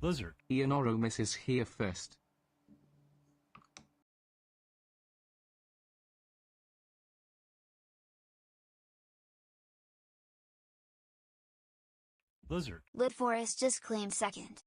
Lizard. Ionoramus is here first. Lizard. Lit Forest just claimed second.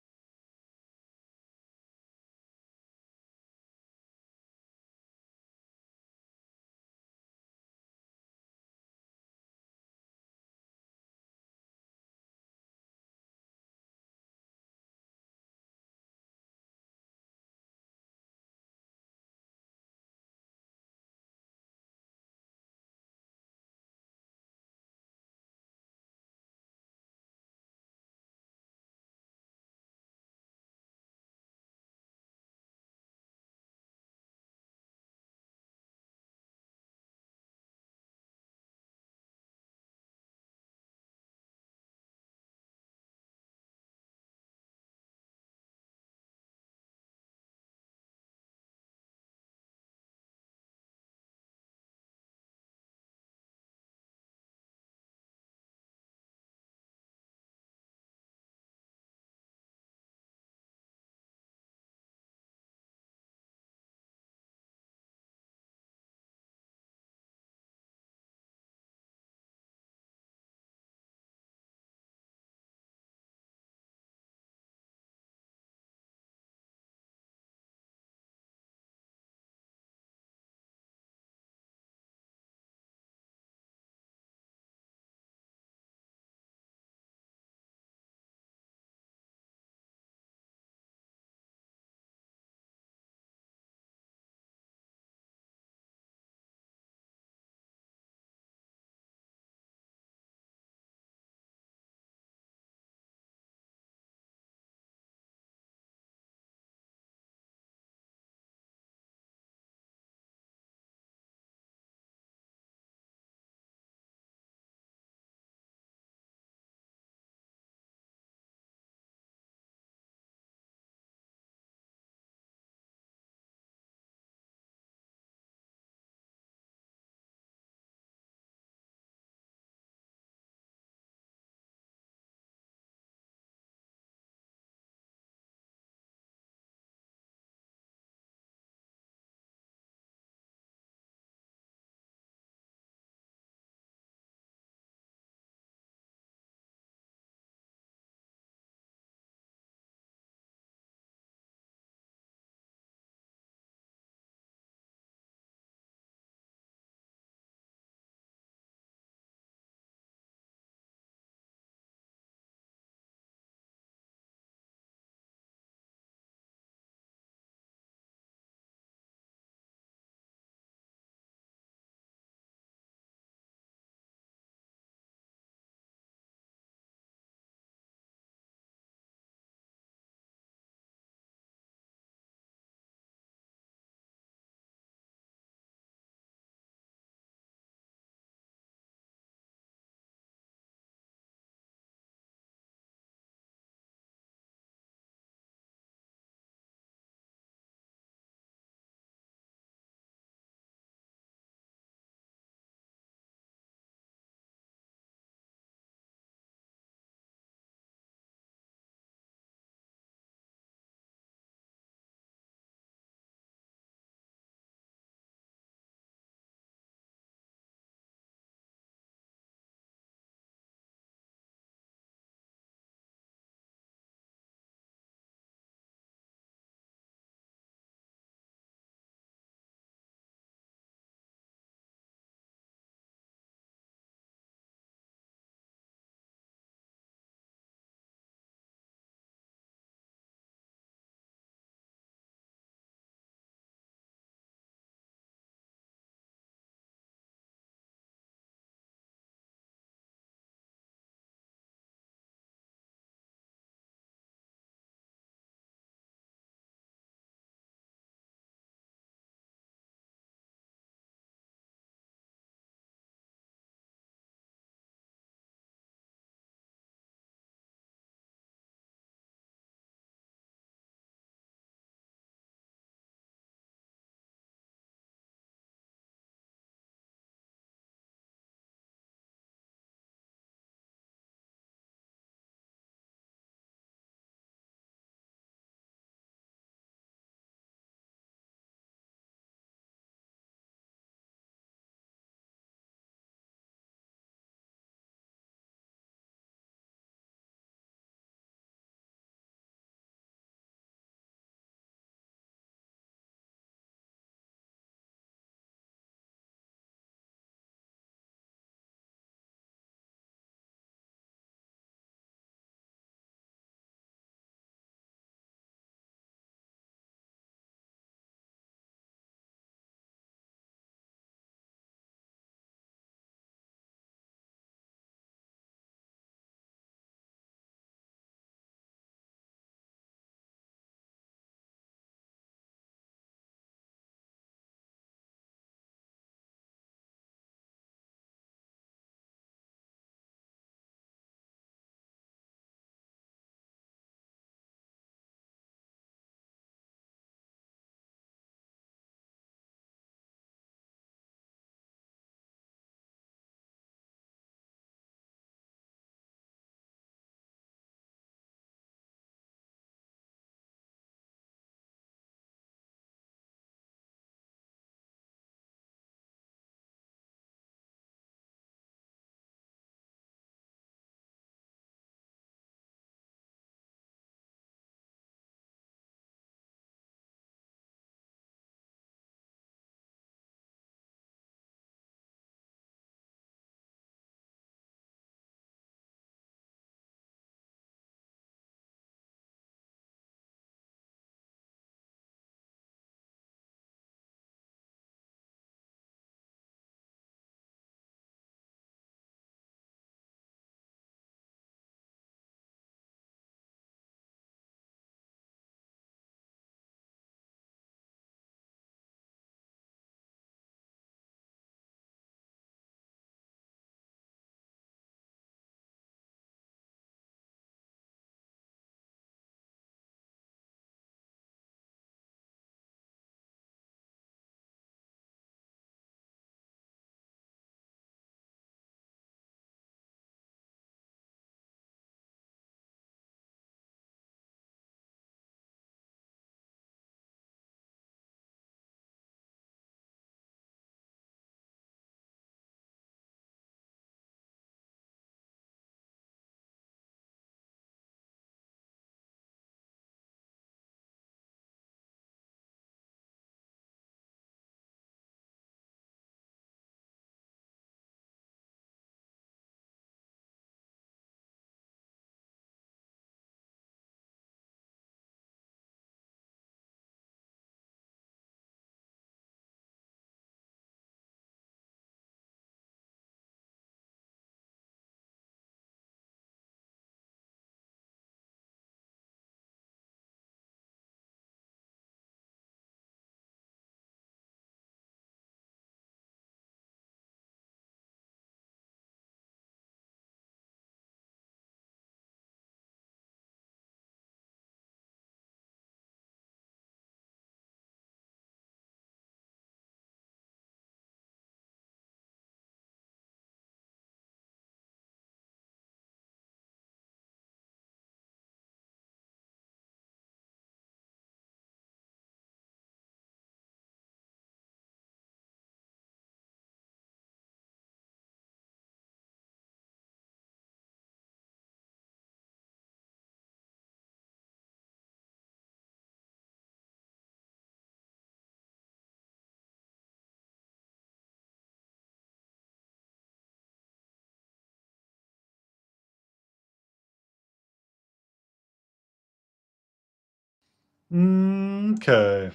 Okay.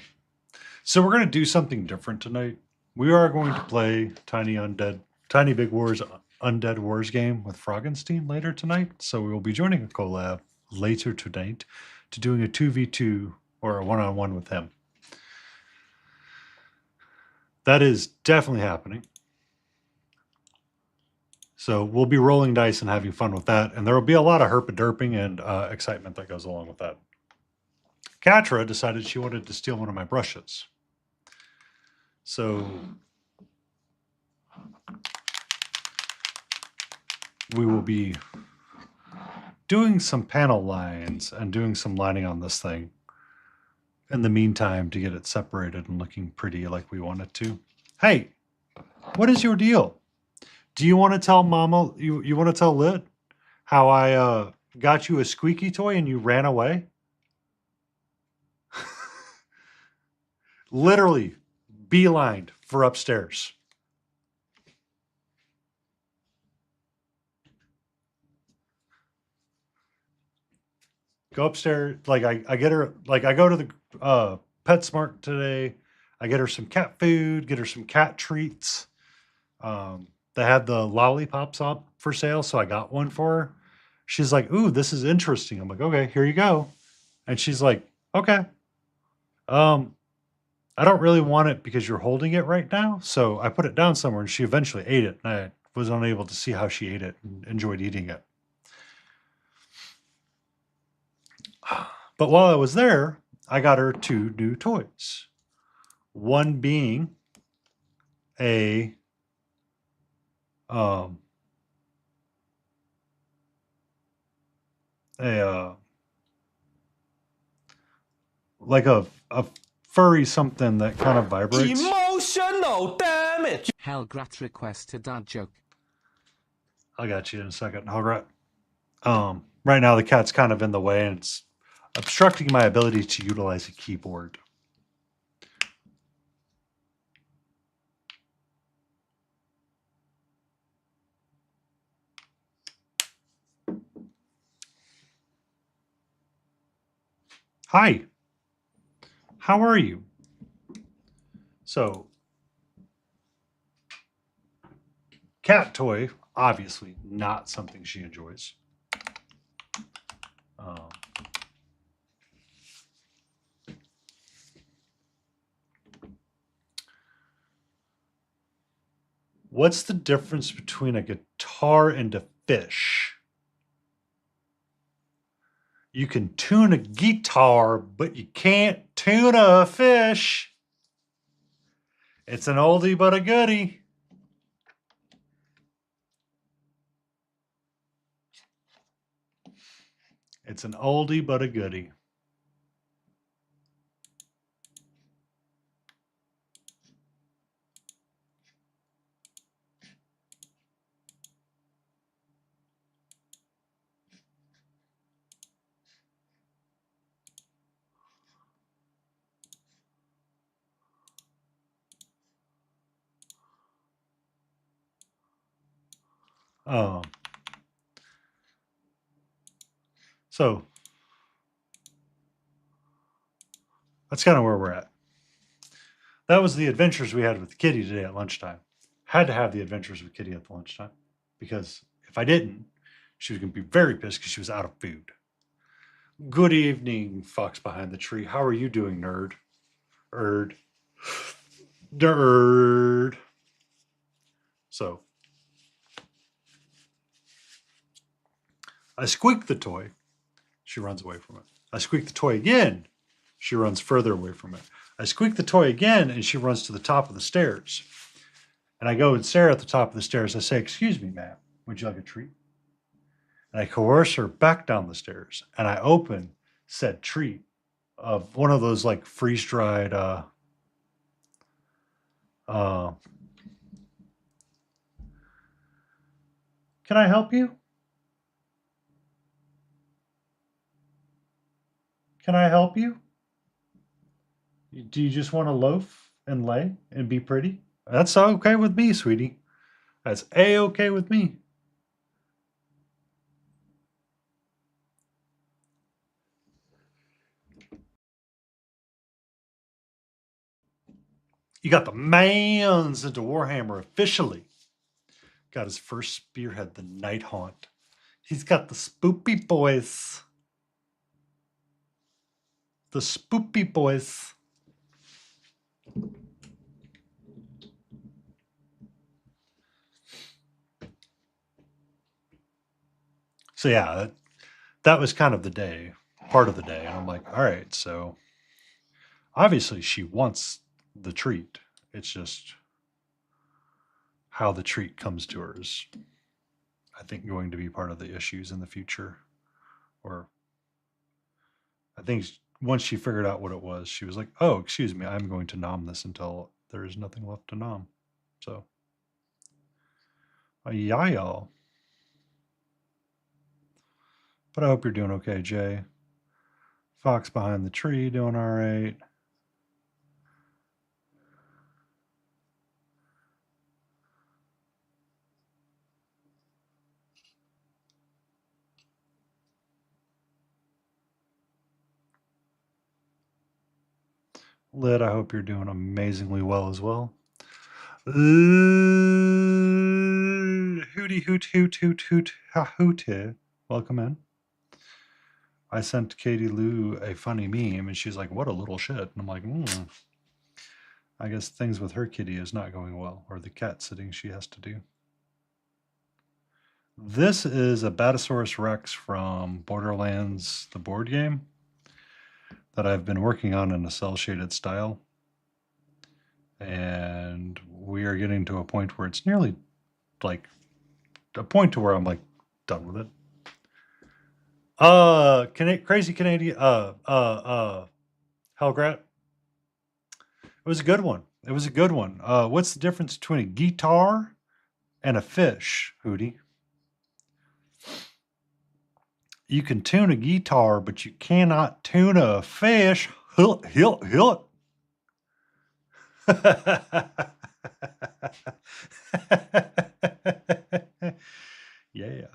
So we're going to do something different tonight. We are going to play Tiny Big Wars Undead Wars game with Froggenstein later tonight. So we will be joining a collab later tonight to doing a 2v2 or a one-on-one with him. That is definitely happening. So we'll be rolling dice and having fun with that. And there will be a lot of herpa-derping and excitement that goes along with that. Katra decided she wanted to steal one of my brushes. So we will be doing some panel lines and doing some lining on this thing in the meantime to get it separated and looking pretty like we want it to. Hey, what is your deal? Do you want to tell Mama, you want to tell Lit how I got you a squeaky toy and you ran away? Literally beelined for upstairs. Go upstairs. Like I get her, like I go to the PetSmart today. I get her some cat food, get her some cat treats. They had the lollipops up for sale, so I got one for her. She's like, "Ooh, this is interesting." I'm like, "Okay, here you go." And she's like, "Okay. I don't really want it because you're holding it right now." So I put it down somewhere and she eventually ate it. And I was unable to see how she ate it and enjoyed eating it. But while I was there, I got her 2 new toys. One being a um a like a furry something that kind of vibrates. Emotional damage. Hellgrat request a dad joke. I got you in a second. Hellgrat. Right now the cat's kind of in the way and it's obstructing my ability to utilize a keyboard. Hi. How are you? So, cat toy, obviously not something she enjoys. What's the difference between a guitar and a fish? You can tune a guitar, but you can't tune a fish. It's an oldie but a goodie. It's an oldie but a goodie. So that's kind of where we're at. That was the adventures we had with Kitty today at lunchtime. Had to have the adventures with Kitty at the lunchtime because if I didn't, she was going to be very pissed because she was out of food. Good evening, Fox behind the tree. How are you doing, nerd? Nerd. So I squeak the toy. She runs away from it. I squeak the toy again. She runs further away from it. I squeak the toy again, and she runs to the top of the stairs. And I go and stare at the top of the stairs. I say, "Excuse me, ma'am, would you like a treat?" And I coerce her back down the stairs. And I open said treat of one of those like freeze-dried can I help you? Can I help you? Do you just want to loaf and lay and be pretty? That's okay with me, sweetie. That's A-okay with me. You got the mans into Warhammer officially. Got his first spearhead, the Night Haunt. He's got the spoopy boys. The spoopy boys. So yeah, that was kind of the day, part of the day. And I'm like, all right, so obviously she wants the treat. It's just how the treat comes to her is, I think, going to be part of the issues in the future. Or I think once she figured out what it was, she was like, oh, excuse me, I'm going to nom this until there is nothing left to nom. So, yeah, y'all. But I hope you're doing okay, Jay. Fox behind the tree doing all right. Lid, I hope you're doing amazingly well as well. Hooty hoot hoot hoot hoot ha hoot. Welcome in. I sent Katie Lou a funny meme and she's like, what a little shit. And I'm like, I guess things with her kitty is not going well, or the cat sitting she has to do. This is a Batasaurus Rex from Borderlands, the board game, that I've been working on in a cell shaded style. And we are getting to a point where it's nearly like a point to where I'm like done with it. Crazy Canadian, Hellgrat. It was a good one. It was a good one. What's the difference between a guitar and a fish, Hootie? You can tune a guitar, but you cannot tune a fish. Hilt. Yeah.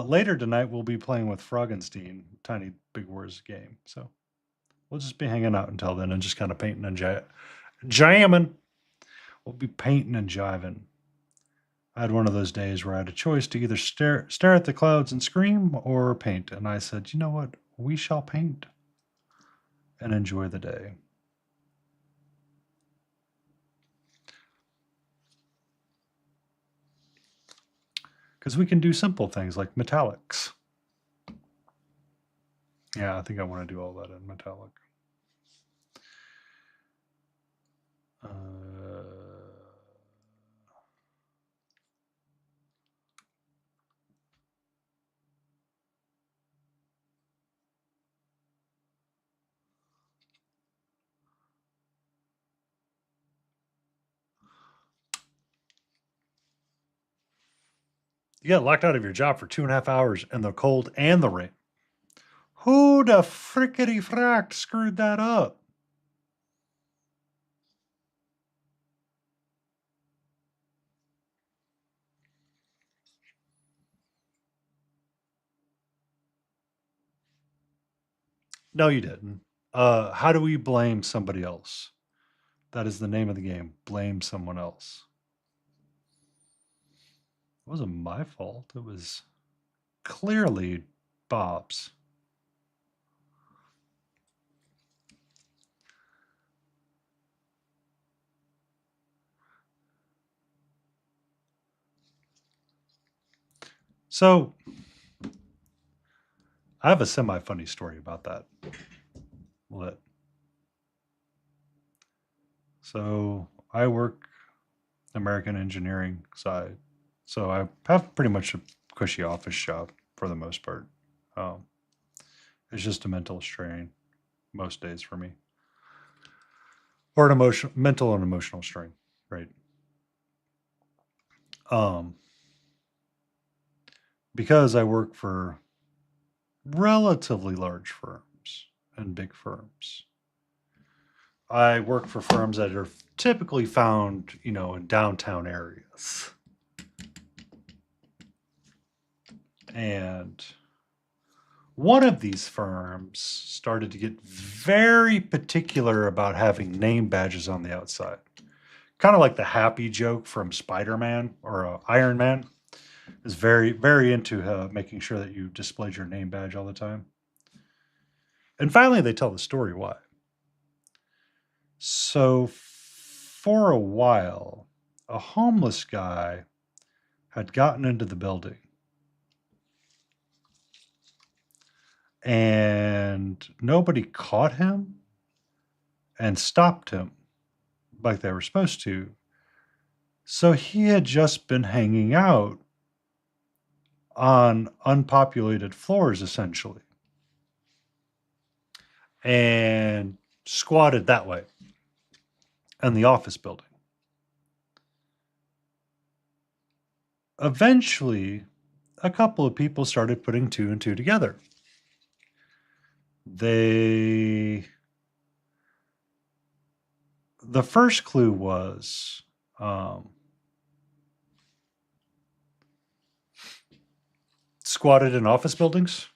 Later tonight, we'll be playing with Froggenstein, Tiny Big Wars game. So we'll just be hanging out until then and just kind of painting and jamming. We'll be painting and jiving. I had one of those days where I had a choice to either stare at the clouds and scream or paint. And I said, you know what? We shall paint and enjoy the day. Because we can do simple things like metallics. Yeah, I think I want to do all that in metallic. You get locked out of your job for 2.5 hours in the cold and the rain. Who the frickety frack screwed that up? No, you didn't. How do we blame somebody else? That is the name of the game. Blame someone else. It wasn't my fault. It was clearly Bob's. So I have a semi-funny story about that. So I work American engineering side. So I have pretty much a cushy office job for the most part. It's just a mental strain most days for me. Or an mental and emotional strain, right? Because I work for relatively large firms and big firms. I work for firms that are typically found, in downtown areas. And one of these firms started to get very particular about having name badges on the outside. kind of like the happy joke from Spider-Man or Iron Man, is very, very into making sure that you displayed your name badge all the time. And finally, they tell the story why. So, for a while, a homeless guy had gotten into the building and nobody caught him and stopped him like they were supposed to. So he had just been hanging out on unpopulated floors, essentially, and squatted that way in the office building. Eventually, a couple of people started putting two and two together. The first clue was squatted in office buildings.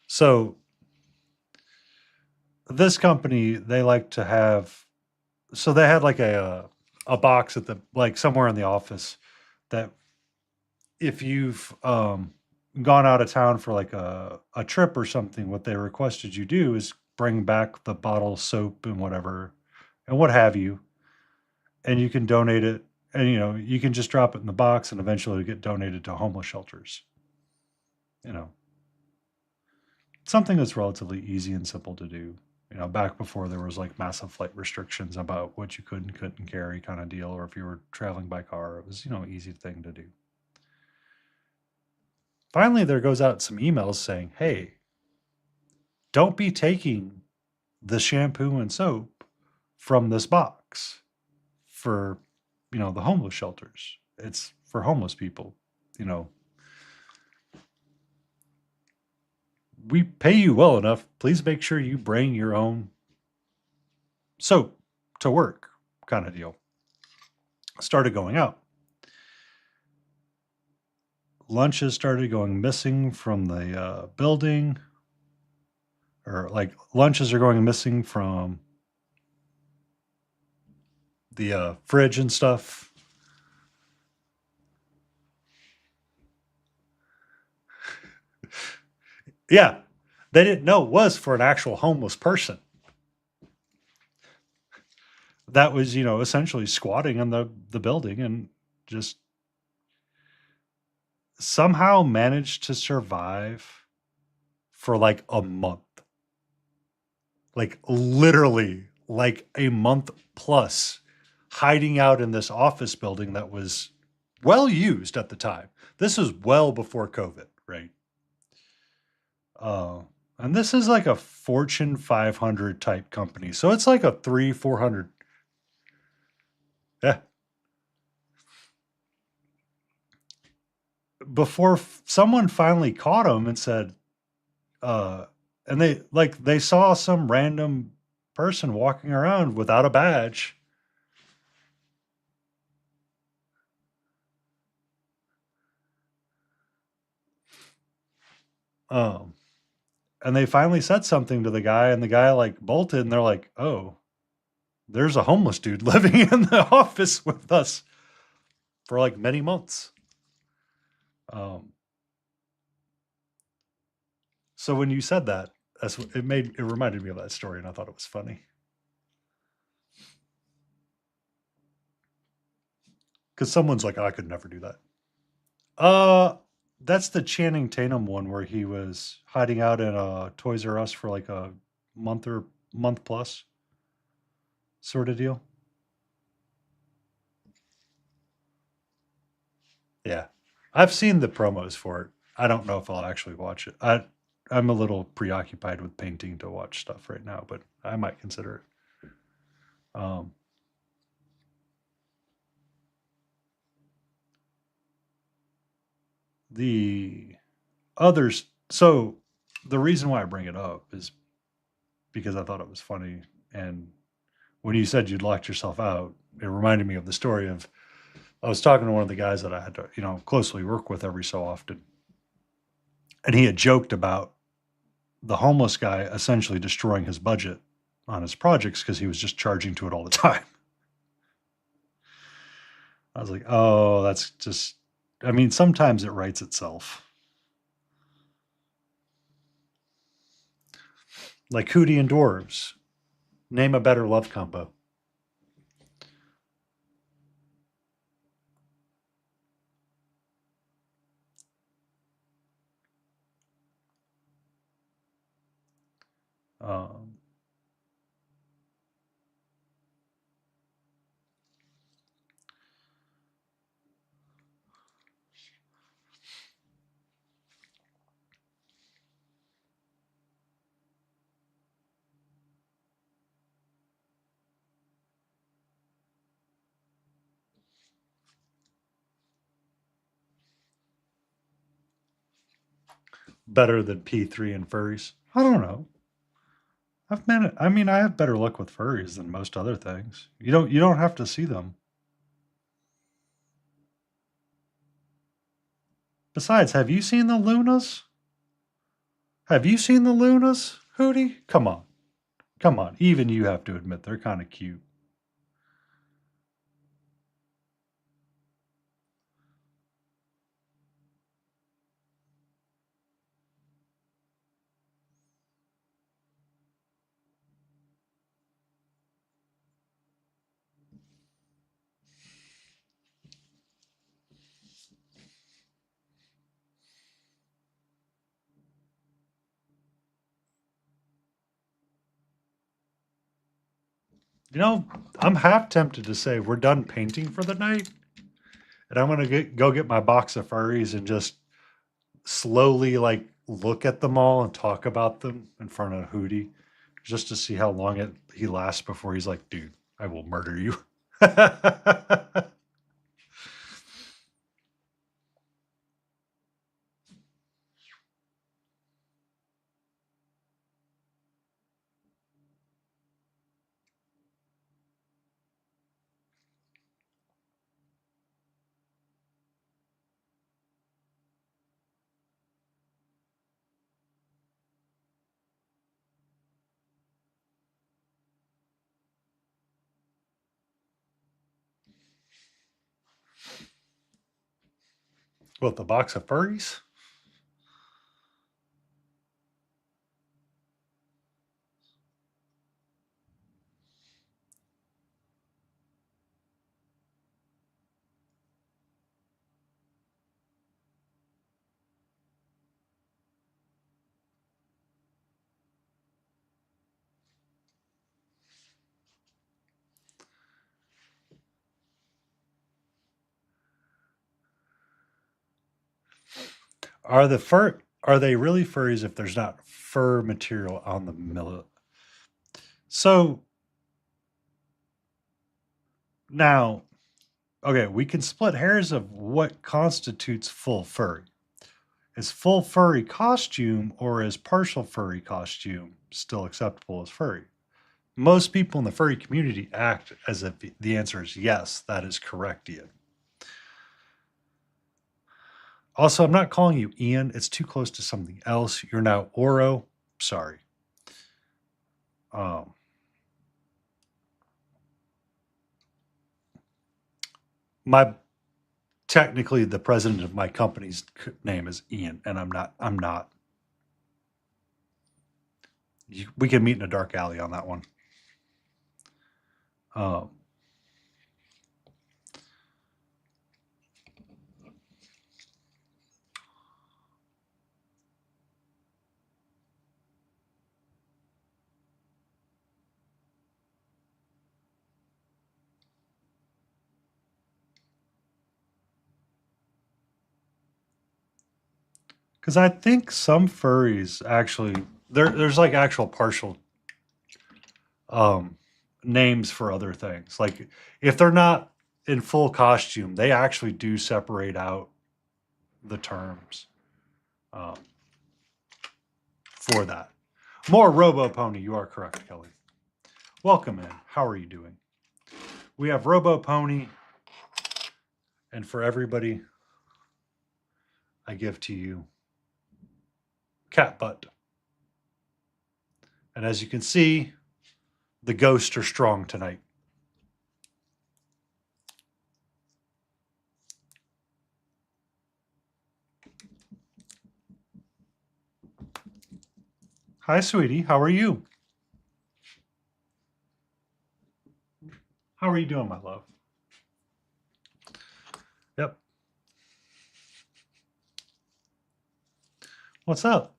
So this company, they like to have, so they had like a box at the, like somewhere in the office that if you've gone out of town for like a trip or something, what they requested you do is bring back the bottle of soap and whatever and what have you, and you can donate it, and you know, you can just drop it in the box and eventually it'll get donated to homeless shelters. You know, something that's relatively easy and simple to do. You know, back before there was like massive flight restrictions about what you could and couldn't carry kind of deal, or if you were traveling by car, it was, you know, easy thing to do. Finally, there goes out some emails saying, hey, don't be taking the shampoo and soap from this box for, you know, the homeless shelters. It's for homeless people. You know, we pay you well enough. Please make sure you bring your own soap to work, kind of deal. Started going out. Lunches started going missing from the building, or like lunches are going missing from the fridge and stuff. Yeah, they didn't know it was for an actual homeless person that was, you know, essentially squatting in the building and just somehow managed to survive for like a month. Like literally like a month plus, hiding out in this office building that was well used at the time. This is well before COVID, right? And this is like a Fortune 500 type company. So it's like a 400. Yeah. Before someone finally caught him and said, and they saw some random person walking around without a badge. And they finally said something to the guy, and the guy like bolted, and they're like, oh, there's a homeless dude living in the office with us for like many months. So when you said that, it reminded me of that story, and I thought it was funny. Because someone's like, I could never do that. That's the Channing Tatum one where he was hiding out in a Toys R Us for like a month plus sort of deal. Yeah. I've seen the promos for it. I don't know if I'll actually watch it. I'm a little preoccupied with painting to watch stuff right now, but I might consider it. The others, so the reason why I bring it up is because I thought it was funny. And when you said you'd locked yourself out, it reminded me of the story of I was talking to one of the guys that I had to, closely work with every so often. And he had joked about the homeless guy essentially destroying his budget on his projects because he was just charging to it all the time. I was like, oh, that's just, I mean, sometimes it writes itself. Like Hootie and Dwarves. Name a better love combo. Um, better than P3 and furries. I don't know. I have better luck with furries than most other things. You don't have to see them. Besides, have you seen the Lunas? Have you seen the Lunas, Hootie? Come on. Come on. Even you have to admit they're kind of cute. I'm half tempted to say we're done painting for the night, and I'm gonna go get my box of furries and just slowly like look at them all and talk about them in front of Hootie, just to see how long he lasts before he's like, dude, I will murder you. What, the box of furries? Are they really furries if there's not fur material on the middle? So now, okay, we can split hairs of what constitutes full furry. Is full furry costume or is partial furry costume still acceptable as furry? Most people in the furry community act as if the answer is yes, that is correct, Ian. Also, I'm not calling you Ian. It's too close to something else. You're now Oro. Sorry. Um, my technically the president of my company's name is Ian, and I'm not. We can meet in a dark alley on that one. Um, because I think some furries actually there's like actual partial um, names for other things. Like if they're not in full costume, they actually do separate out the terms um, for that. More Robo Pony. You are correct, Kelly. Welcome in. How are you doing? We have Robo Pony, And for everybody, I give to you cat butt. And as you can see, the ghosts are strong tonight. Hi, sweetie. How are you? How are you doing, my love? Yep. What's up?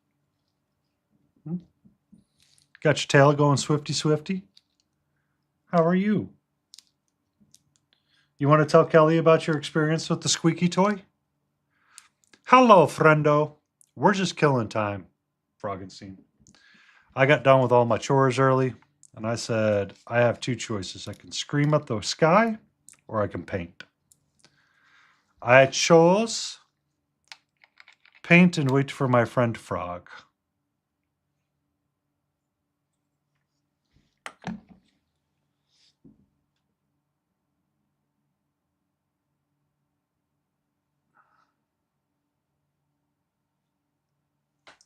Got your tail going swifty swifty? How are you? You want to tell Kelly about your experience with the squeaky toy? Hello, friendo. We're just killing time, Froggenstein. I got done with all my chores early, and I said, I have two choices. I can scream at the sky, or I can paint. I chose paint and wait for my friend Frog.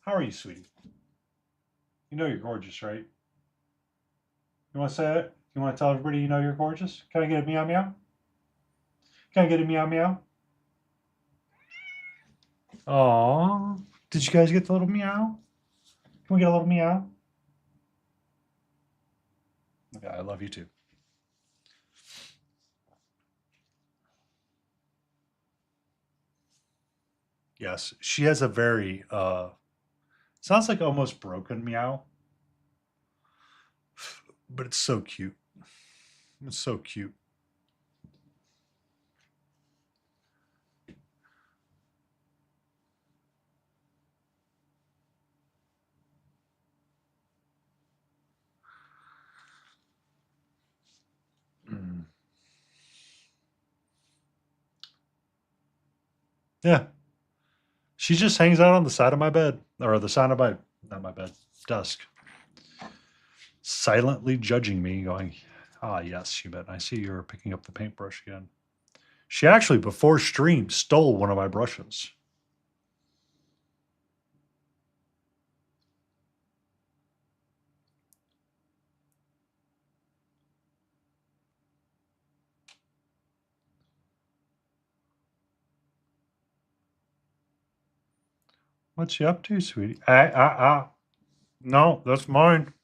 How are you, sweetie? You know you're gorgeous, right? You want to say it? You want to tell everybody you know you're gorgeous? Can I get a meow meow? Can I get a meow meow? Aww. Did you guys get the little meow? Can we get a little meow? Yeah, I love you too. Yes, she has a very sounds like almost broken meow. But it's so cute. It's so cute. Mm. Yeah. She just hangs out on the side of my bed, or the side of my, not my bed, desk, silently judging me, going, ah, yes, you bet. I see you're picking up the paintbrush again. She actually, before stream, stole one of my brushes. What's you up to, sweetie? No, that's mine.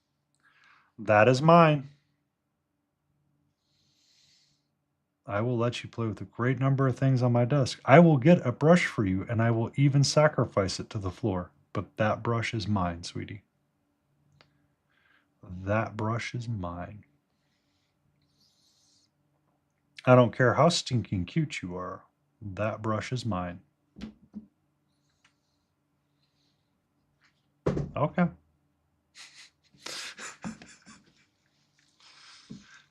That is mine. I will let you play with a great number of things on my desk. I will get a brush for you, and I will even sacrifice it to the floor. But that brush is mine, sweetie. That brush is mine. I don't care how stinking cute you are. That brush is mine. Okay.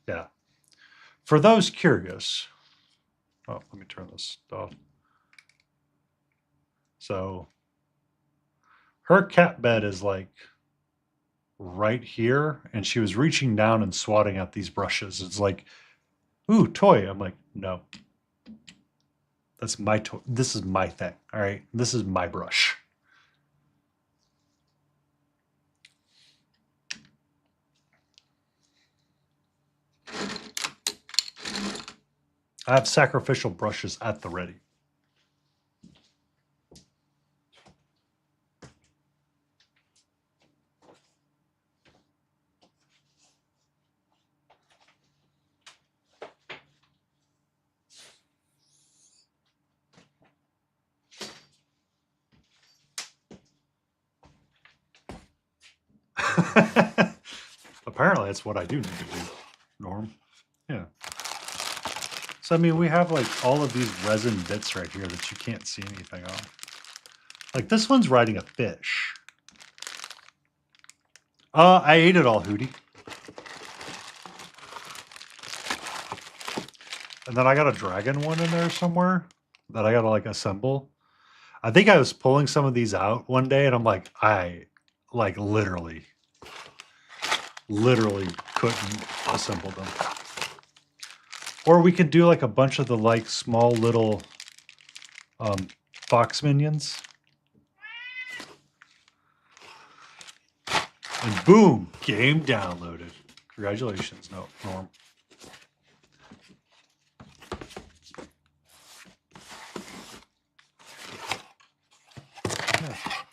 Yeah. For those curious, oh, let me turn this off. So her cat bed is like right here, and she was reaching down and swatting at these brushes. It's like, ooh, toy. I'm like, no. That's my toy. This is my thing. All right. This is my brush. I have sacrificial brushes at the ready. Apparently, that's what I do need to do, Norm. Yeah. So, I mean, we have like all of these resin bits right here that you can't see anything on. Like this one's riding a fish. I ate it all, Hootie. And then I got a dragon one in there somewhere that I got to like assemble. I think I was pulling some of these out one day and I'm like, I like literally couldn't assemble them. Or we could do like a bunch of the like small little fox minions. And boom, game downloaded. Congratulations, Norm.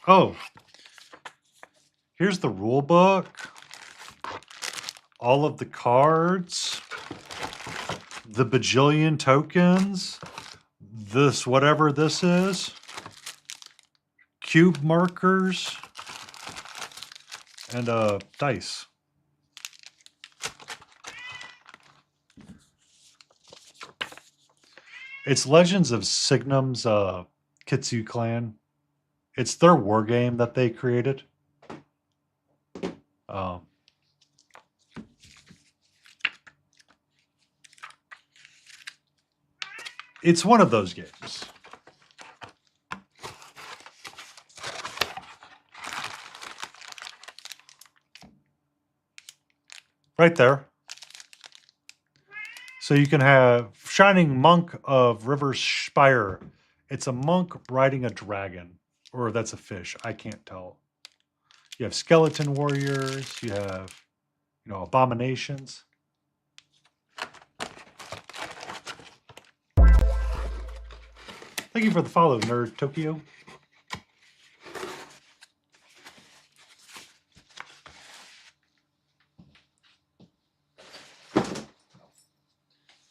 Oh, here's the rule book. All of the cards. The bajillion tokens. This, whatever this is. Cube markers. And dice. It's Legends of Signum's Kitsu clan. It's their war game that they created. It's one of those games. Right there. So you can have Shining Monk of River Spire. It's a monk riding a dragon. Or that's a fish. I can't tell. You have skeleton warriors. You have, abominations. Thank you for the follow, Nerd Tokyo.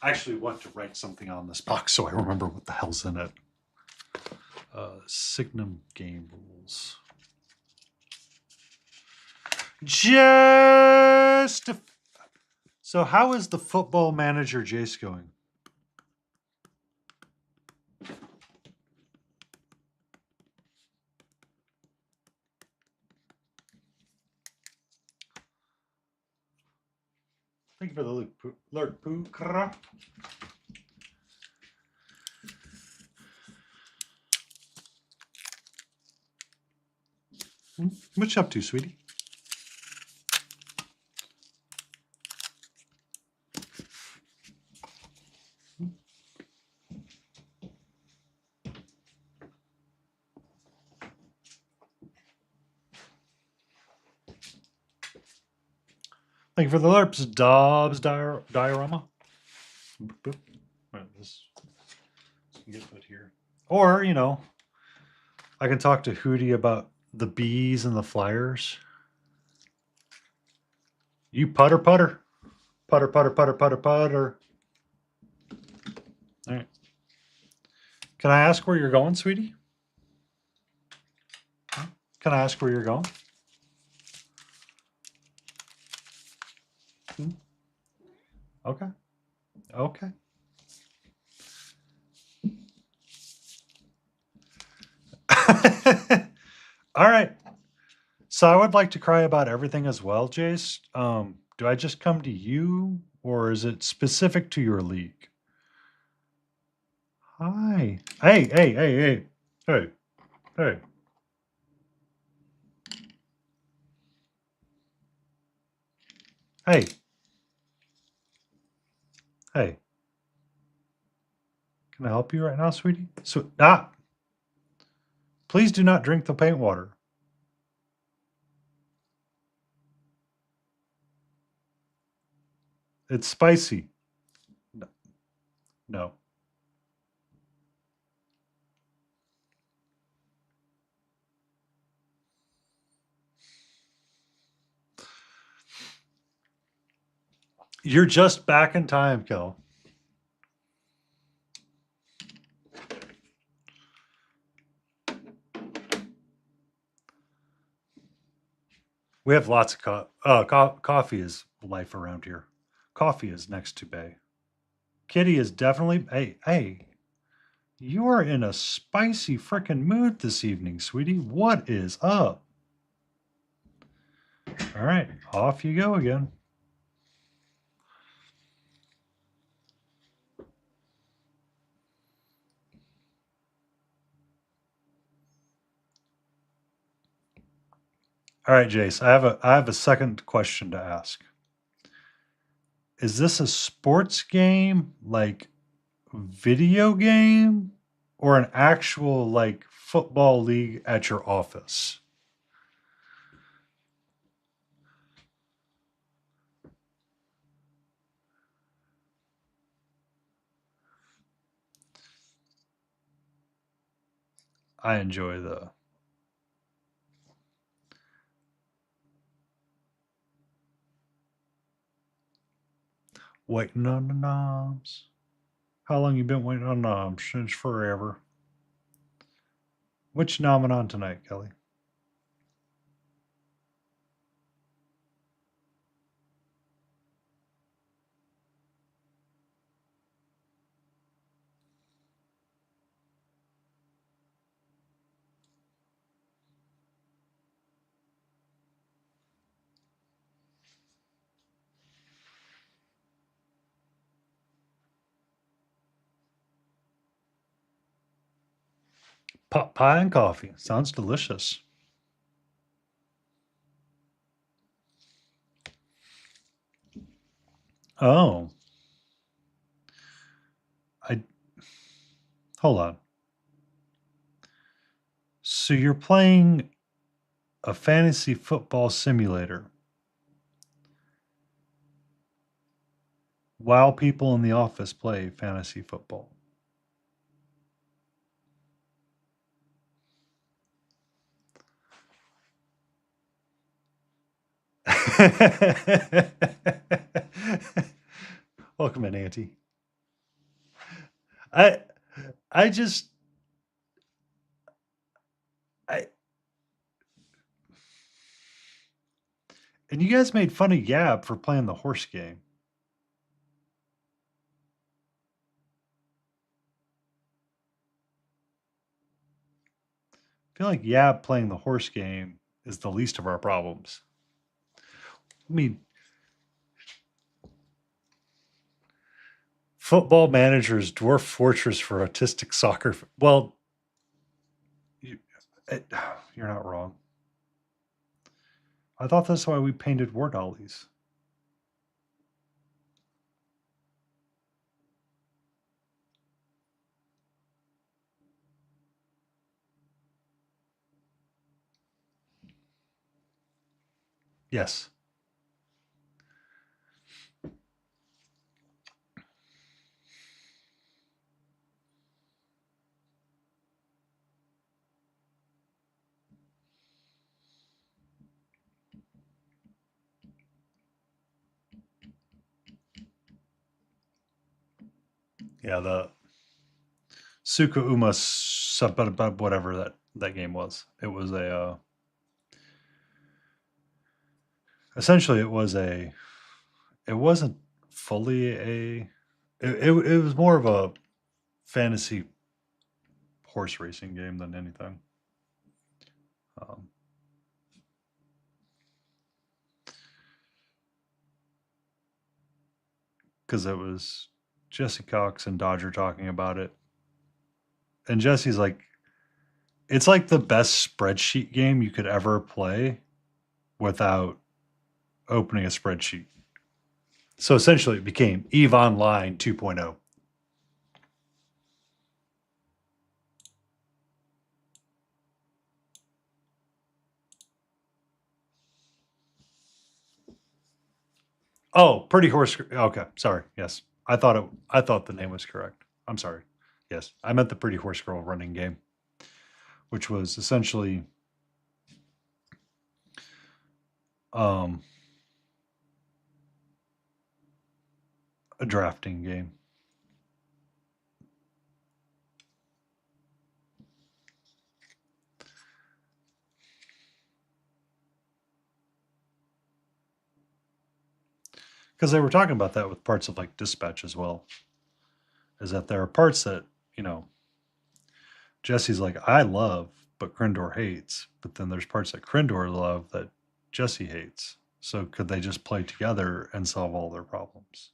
I actually want to write something on this box so I remember what the hell's in it. Signum game rules. So how is the Football Manager Jace going? Thank you for the Lord Pukra. What you up to, sweetie? Thank you for the LARPs, Dobbs diorama. Boop. Right, this can get put here. Or, I can talk to Hootie about the bees and the flyers. You putter. Putter. All right. Can I ask where you're going, sweetie? Can I ask where you're going? Okay. All right. So I would like to cry about everything as well, Jace. Do I just come to you, or is it specific to your league? Hi. Hey. Hey. Hey. Can I help you right now, sweetie? Please do not drink the paint water. It's spicy. No. You're just back in time, Kel. We have lots of coffee is life around here. Coffee is next to Bay. Kitty is definitely... Hey. You are in a spicy frickin' mood this evening, sweetie. What is up? All right. Off you go again. All right, Jace. I have a second question to ask. is this a sports game, like video game, or an actual like football league at your office? I enjoy the waiting on the noms. How long you been waiting on noms? Since forever. Which nomming on tonight, Kelly? Pot pie and coffee. Sounds delicious. Oh, I hold on. So you're playing a fantasy football simulator while people in the office play fantasy football. Welcome in, Auntie. I I just I and you guys made fun of Yab for playing the horse game. I feel like Yab playing the horse game is the least of our problems. I mean, Football Manager's Dwarf Fortress for Autistic Soccer. Well, you, you're not wrong. I thought that's why we painted war dollies. Yes. Yeah, the Suka Uma whatever that game was. It was a essentially it wasn't fully it was more of a fantasy horse racing game than anything. Um, because it was Jesse Cox and Dodger talking about it. And Jesse's like, it's like the best spreadsheet game you could ever play without opening a spreadsheet. So essentially, it became EVE Online 2.0. Oh, Pretty Horse. Okay, sorry. Yes, I thought the name was correct. I'm sorry. Yes, I meant the Pretty Horse Girl running game, which was essentially um, a drafting game. Because they were talking about that with parts of like Dispatch as well. Is that there are parts that, you know, Jesse's like, I love, but Krindor hates. But then there's parts that Krindor love that Jesse hates. So could they just play together and solve all their problems?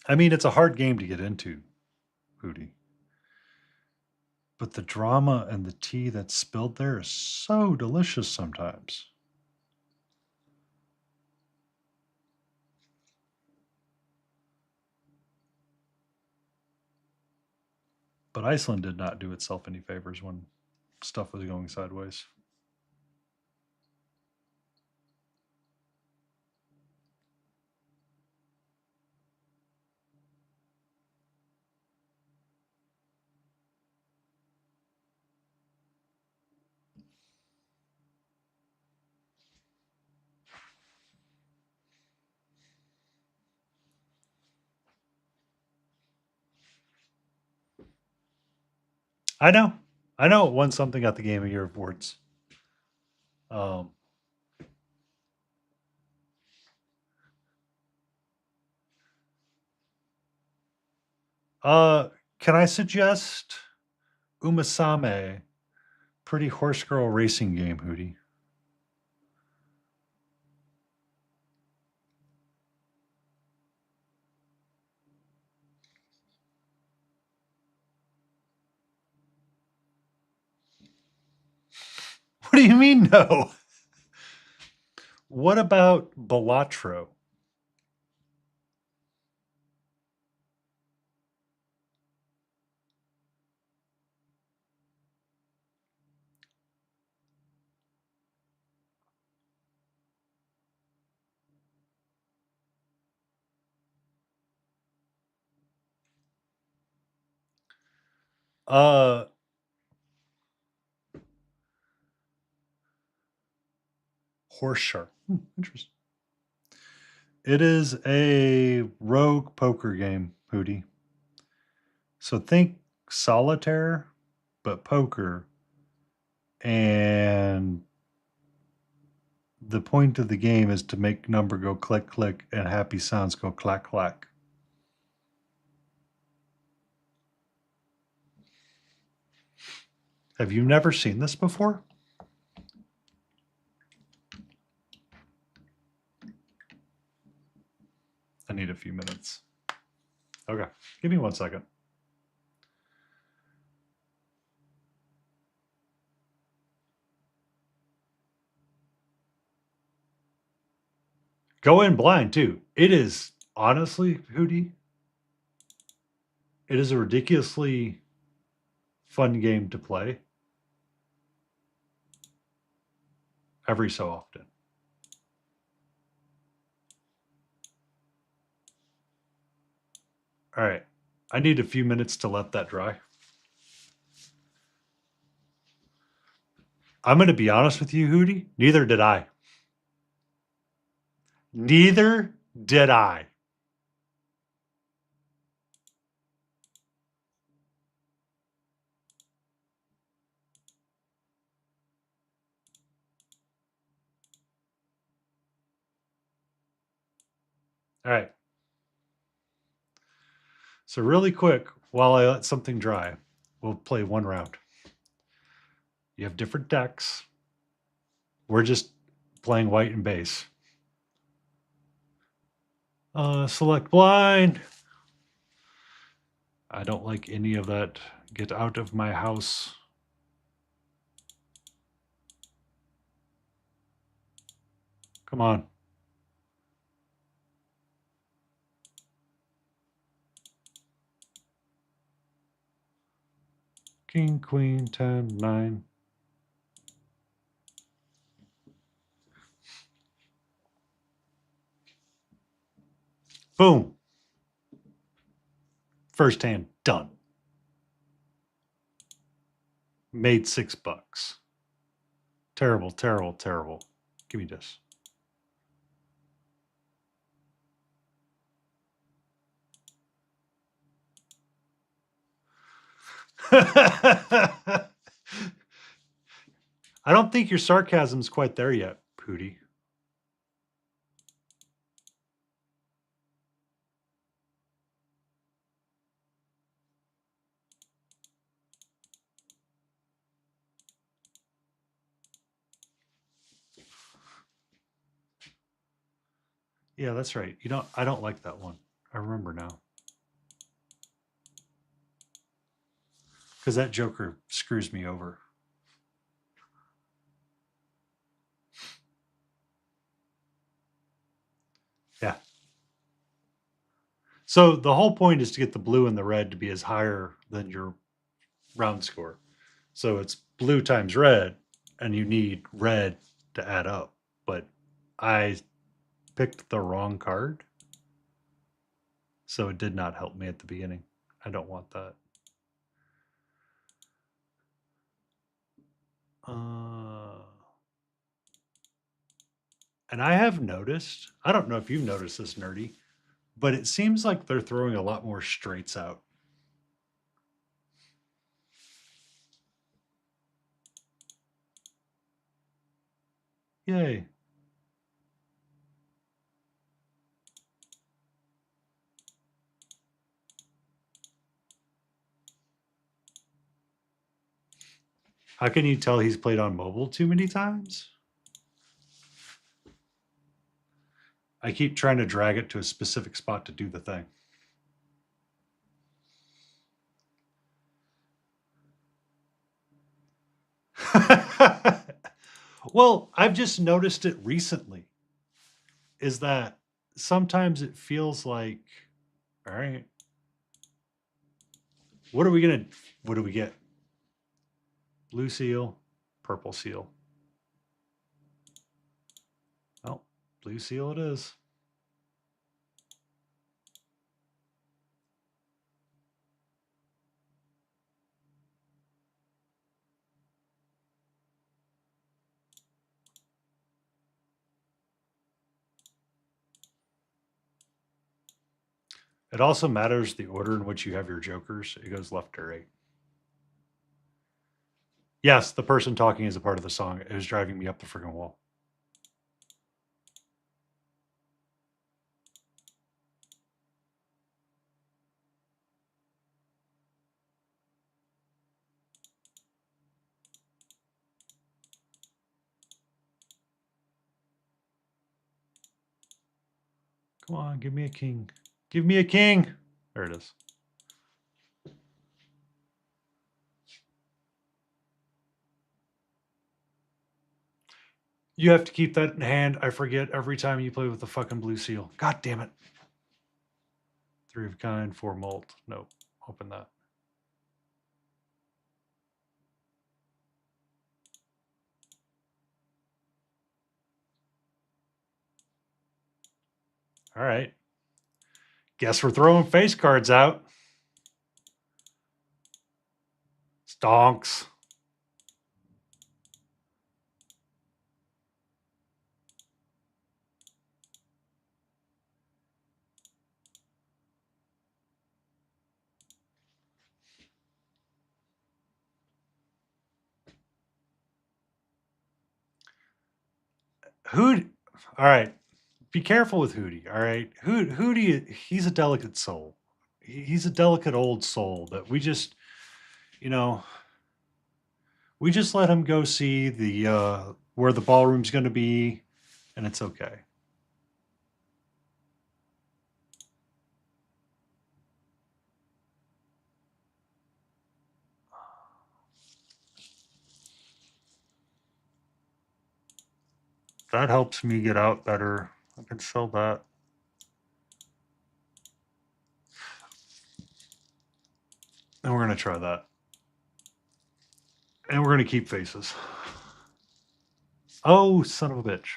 I mean, it's a hard game to get into, Hootie. But the drama and the tea that's spilled there is so delicious sometimes. But Iceland did not do itself any favors when stuff was going sideways. I know. I know it won something at the Game of Year Awards. Um, can I suggest Umasame, Pretty Horse Girl Racing Game, Hootie? What do you mean, no? What about Balatro? Uh, Horse Shark. Interesting. It is a rogue poker game, Hootie. So think solitaire, but poker. And the point of the game is to make number go click, click, and happy sounds go clack, clack. Have you never seen this before? I need a few minutes. Okay, give me 1 second. Go in blind too. It is honestly, Hootie, it is a ridiculously fun game to play every so often. All right, I need a few minutes to let that dry. I'm going to be honest with you, Hootie. Neither did I. Neither did I. All right. So really quick, while I let something dry, we'll play one round. You have different decks. We're just playing white and base. Select blind. I don't like any of that. Get out of my house. Come on. King, queen, 10, 9. Boom. First hand, done. Made $6. Terrible, terrible, terrible. Give me this. I don't think your sarcasm's quite there yet, Pootie. Yeah, that's right. I don't like that one. I remember now. because that Joker screws me over. Yeah. So the whole point is to get the blue and the red to be as higher than your round score. So it's blue times red, and you need red to add up. But I picked the wrong card, so it did not help me at the beginning. I don't want that. And I have noticed, I don't know if you've noticed this, Nerdy, but it seems like they're throwing a lot more straights out. Yay. How can you tell he's played on mobile too many times? I keep trying to drag it to a specific spot to do the thing. Well, I've just noticed it recently. Is that sometimes it feels like, all right, what are we gonna, what do we get? Blue seal, purple seal. Well, blue seal it is. It also matters the order in which you have your jokers. It goes left to right. Yes, the person talking is a part of the song. It was driving me up the freaking wall. Come on, give me a king. Give me a king. There it is. You have to keep that in hand. I forget every time you play with the fucking blue seal. God damn it. 3 of kind, 4 malt. Nope. Open that. All right. Guess we're throwing face cards out. Stonks. Hood. All right. Be careful with Hootie. All right. Hootie, he's a delicate soul. He's a delicate old soul that we just, you know, we just let him go see the where the ballroom's going to be, and it's okay. That helps me get out better. I can sell that. And we're going to try that. And we're going to keep faces. Oh, son of a bitch.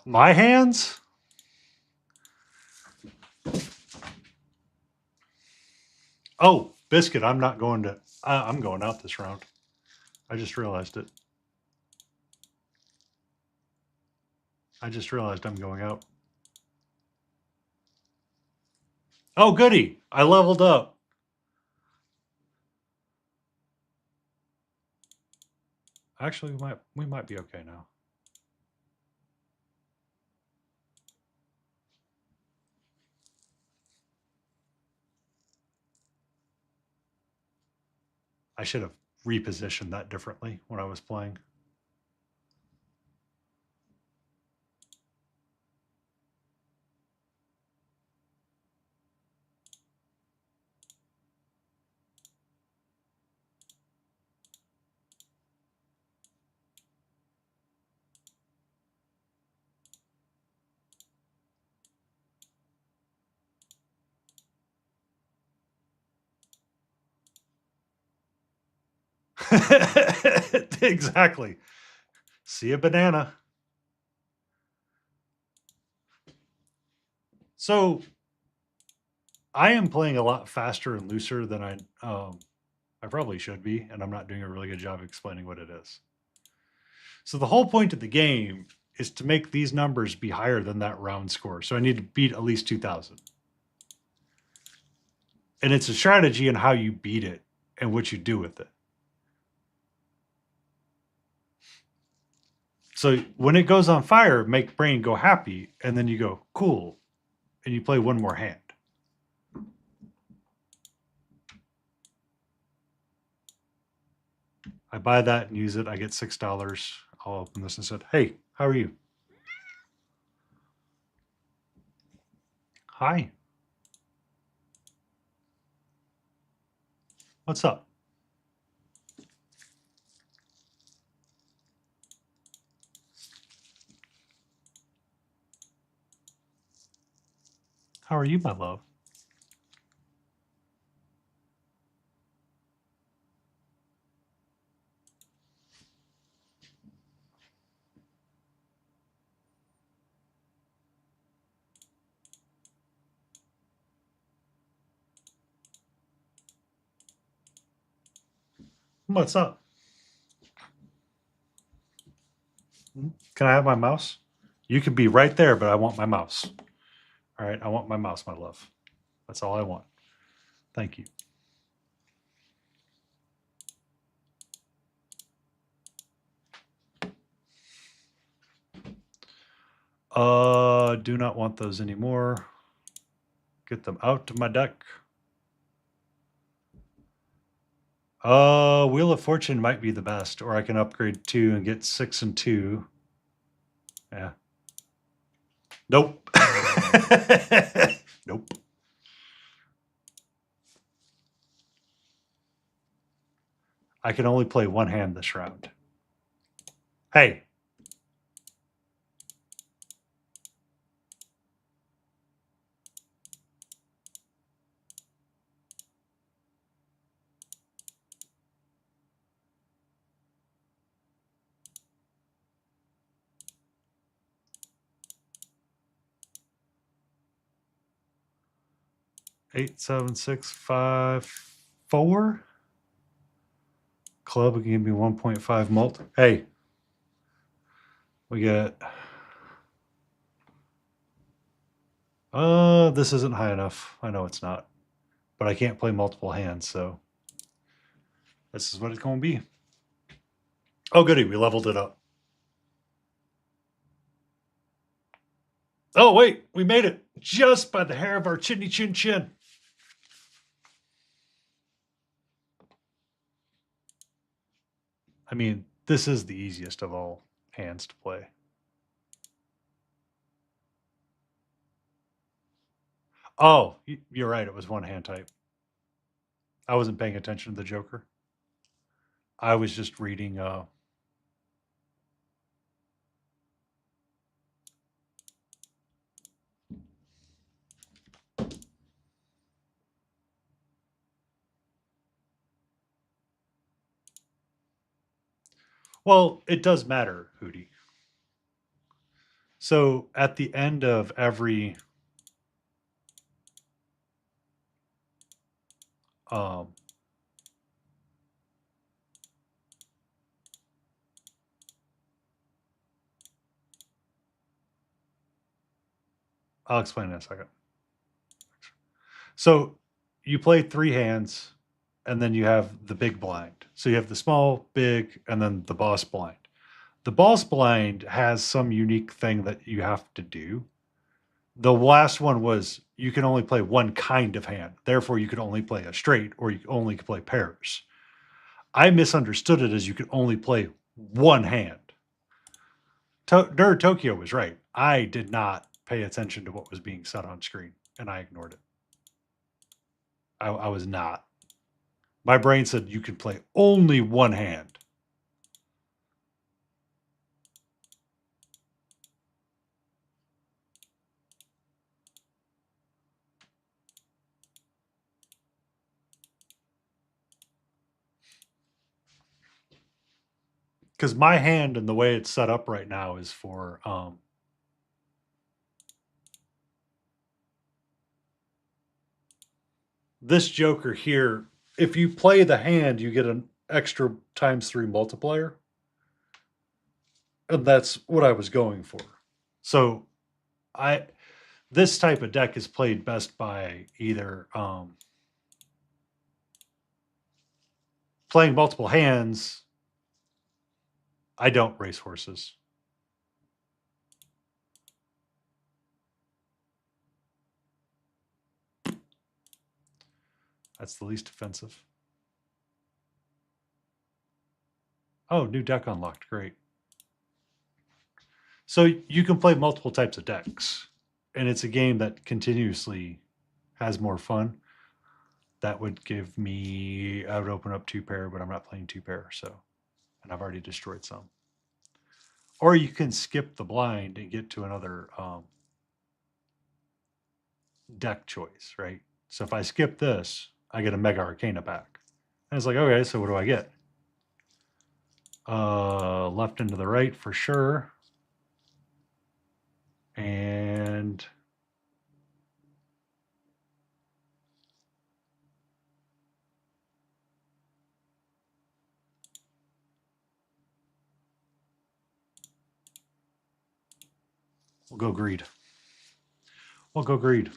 My hands? Oh, Biscuit, I'm not going to. I'm going out this round. I just realized it. I just realized I'm going out. Oh, goody. I leveled up. Actually, we might be okay now. I should have repositioned that differently when I was playing. Exactly. See a banana. So I am playing a lot faster and looser than I probably should be, and I'm not doing a really good job explaining what it is. So the whole point of the game is to make these numbers be higher than that round score. So I need to beat at least 2,000. And it's a strategy in how you beat it and what you do with it. So when it goes on fire, make brain go happy, and then you go, cool, and you play one more hand. I buy that and use it. I get $6. I'll open this and said, hey, how are you? Hi. What's up? How are you, my love? What's up? Can I have my mouse? You could be right there, but I want my mouse. All right, I want my mouse, my love. That's all I want. Thank you. Do not want those anymore. Get them out of my deck. Wheel of Fortune might be the best, or I can upgrade 2 and get 6 and 2. Yeah. Nope. Nope. I can only play one hand this round. Hey. Eight, 7, 6, 5, 4. Club can give me 1.5 multi. Hey. We get. This isn't high enough. I know it's not. But I can't play multiple hands, so this is what it's going to be. Oh, goody. We leveled it up. Oh, wait. We made it just by the hair of our chinny chin chin. I mean, this is the easiest of all hands to play. Oh, you're right. It was one hand type. I wasn't paying attention to the Joker. I was just reading. Well, it does matter, Hootie. So at the end of every I'll explain in a second. So you play 3 hands, and then you have the big blind. So you have the small, big, and then the boss blind. The boss blind has some unique thing that you have to do. The last one was you can only play one kind of hand. Therefore, you could only play a straight, or you only could play pairs. I misunderstood it as you could only play one hand. Nerd Tokyo was right. I did not pay attention to what was being said on screen, and I ignored it. I was not. My brain said you can play only one hand. Because my hand and the way it's set up right now is for this Joker here. If you play the hand, you get an extra ×3 multiplier. And that's what I was going for. So this type of deck is played best by either playing multiple hands. I don't race horses. That's the least offensive. Oh, new deck unlocked. Great. So you can play multiple types of decks, and it's a game that continuously has more fun. That would give me, I would open up 2-pair, but I'm not playing 2-pair, so, and I've already destroyed some. Or you can skip the blind and get to another deck choice, right? So if I skip this, I get a Mega Arcana back. And it's like, okay, so what do I get? Left and to the right for sure. And we'll go greed. We'll go greed.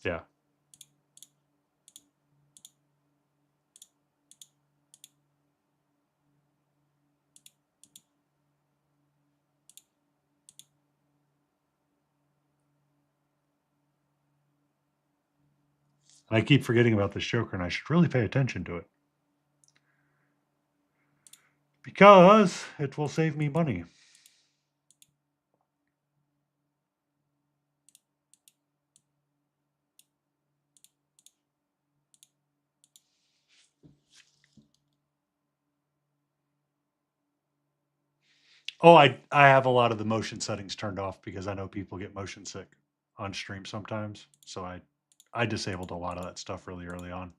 Yeah. And I keep forgetting about this Joker, and I should really pay attention to it. Because it will save me money. Oh, I have a lot of the motion settings turned off because I know people get motion sick on stream sometimes. So I disabled a lot of that stuff really early on.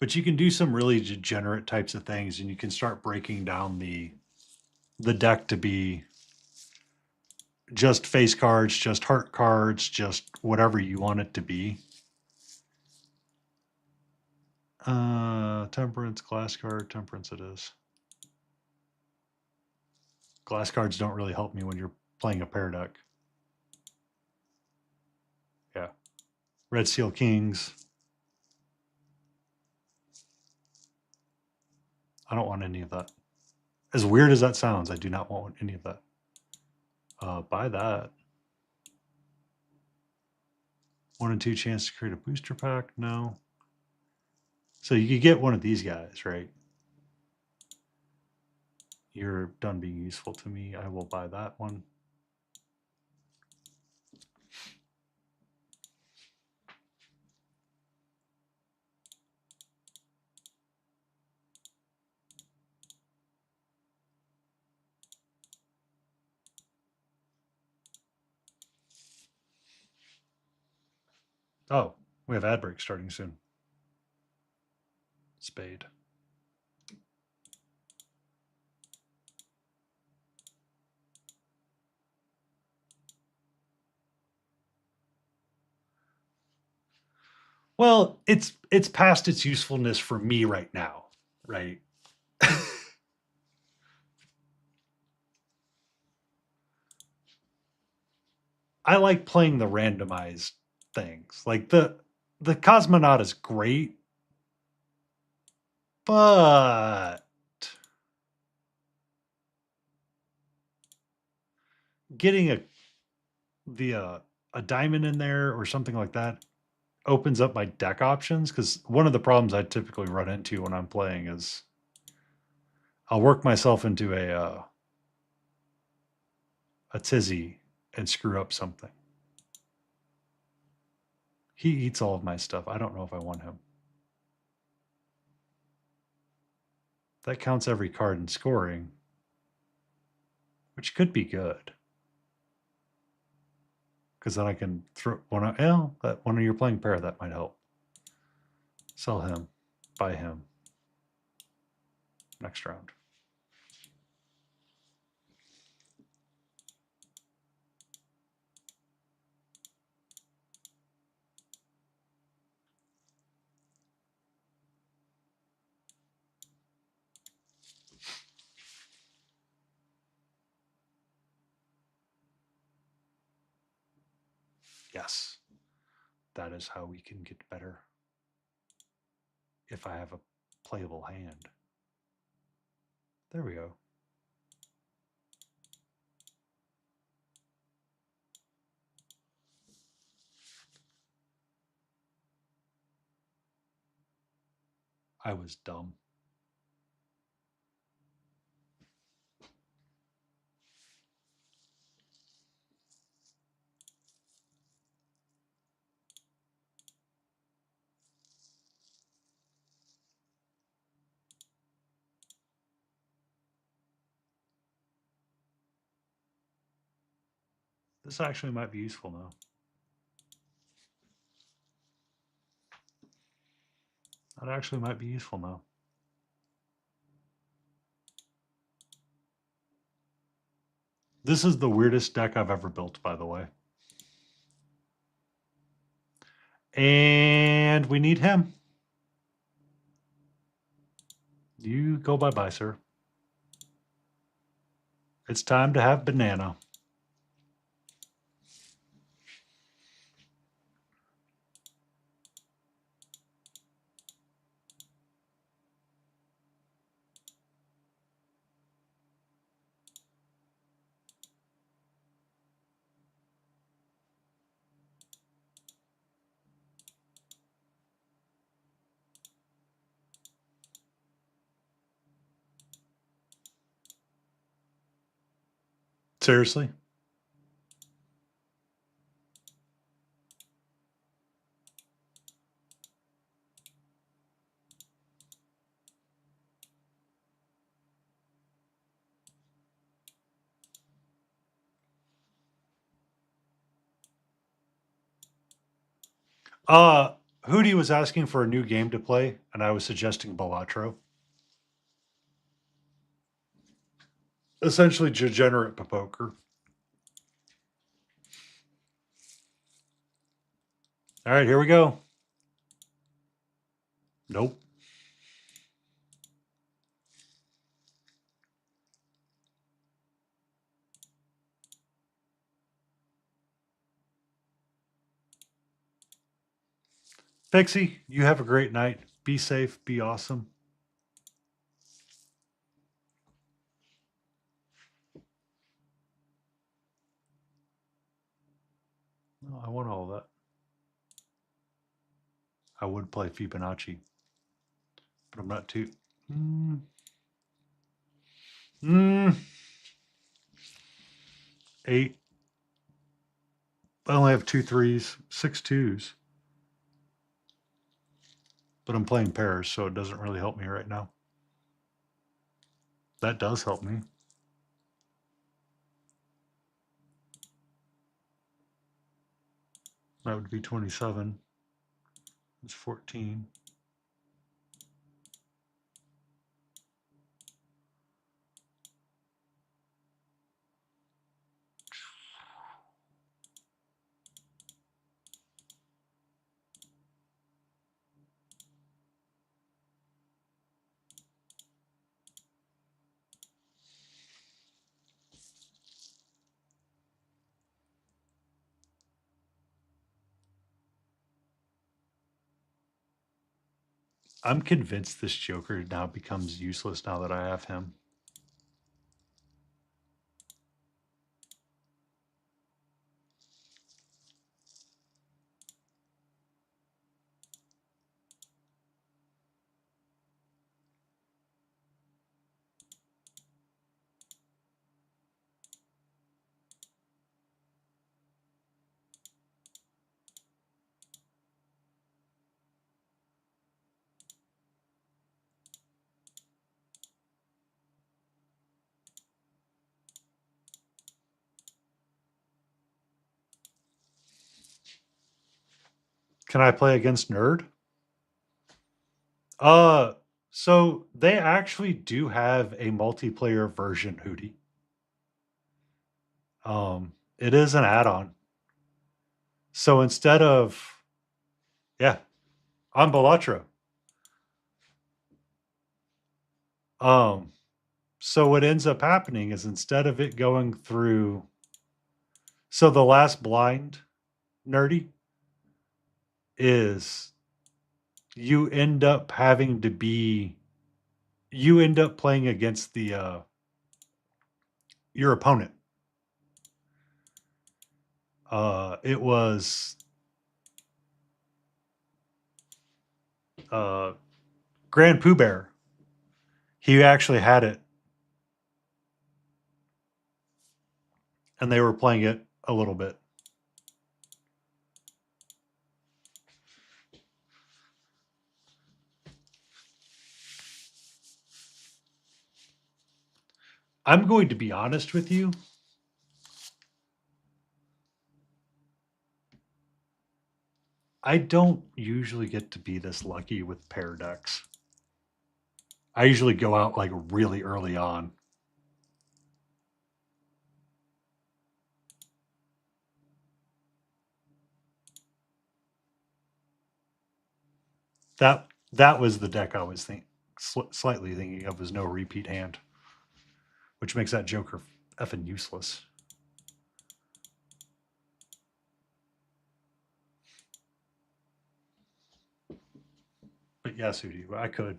But you can do some really degenerate types of things, and you can start breaking down the deck to be just face cards, just heart cards, just whatever you want it to be. Temperance, glass card, temperance it is. Glass cards don't really help me when you're playing a pair deck. Yeah. Red Seal Kings. I don't want any of that. As weird as that sounds, I do not want any of that. Buy that. 1 and 2 chance to create a booster pack? No. So you could get one of these guys, right? You're done being useful to me. I will buy that one. Oh, we have ad break starting soon. Spade. Well, it's past its usefulness for me right now, right? I like playing the randomized things. Like the Cosmonaut is great, but getting the a diamond in there or something like that opens up my deck options, because one of the problems I typically run into when I'm playing is I'll work myself into a tizzy and screw up something. He eats all of my stuff. I don't know if I want him. That counts every card in scoring, which could be good. Because then I can throw one out. Well, that one of your playing pair, that might help. Sell him, buy him. Next round. Yes, that is how we can get better. If I have a playable hand. There we go. I was dumb. This actually might be useful now. That actually might be useful now. This is the weirdest deck I've ever built, by the way. And we need him. You go bye-bye, sir. It's time to have banana. Seriously? Hootie was asking for a new game to play, and I was suggesting Balatro. Essentially degenerate poker. All right, here we go. Nope. Pixie, you have a great night. Be safe, be awesome. Oh, I want all that. I would play Fibonacci, but I'm not too. Eight. I only have 2 3s, 6 2s. But I'm playing pairs, so it doesn't really help me right now. That does help me. That would be 27. It's 14. I'm convinced this Joker now becomes useless now that I have him. Can I play against Nerd? So they actually do have a multiplayer version, Hootie. It is an add-on. So instead of, yeah, on Balatro. So what ends up happening is instead of it going through, so the last blind, Nerdy, is you end up having to be, you end up playing against the your opponent. It was Grand Pooh Bear. He actually had it, and they were playing it a little bit. I'm going to be honest with you. I don't usually get to be this lucky with pair decks. I usually go out like really early on. That was the deck I was slightly thinking of, was no repeat hand, which makes that Joker effing useless. But yes, Hootie, I could.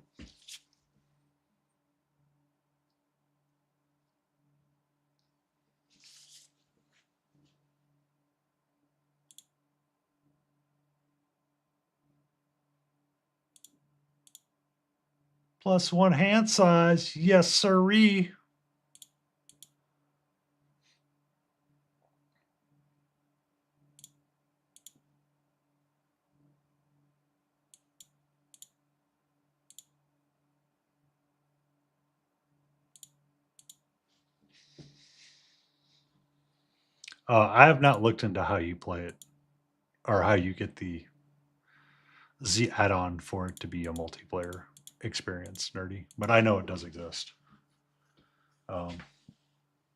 +1 hand size, yes sirree. I have not looked into how you play it or how you get the add-on for it to be a multiplayer experience, Nerdy, but I know it does exist.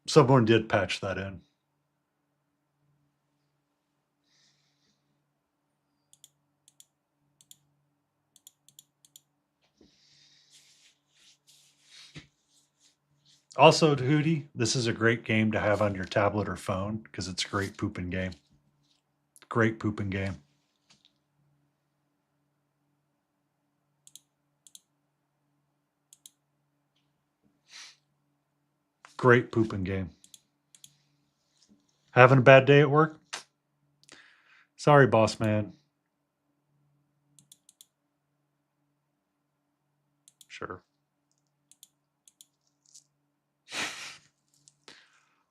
Someone did patch that in. Also, Hootie, this is a great game to have on your tablet or phone because it's a great pooping game. Great pooping game. Great pooping game. Having a bad day at work? Sorry, boss man. Sure.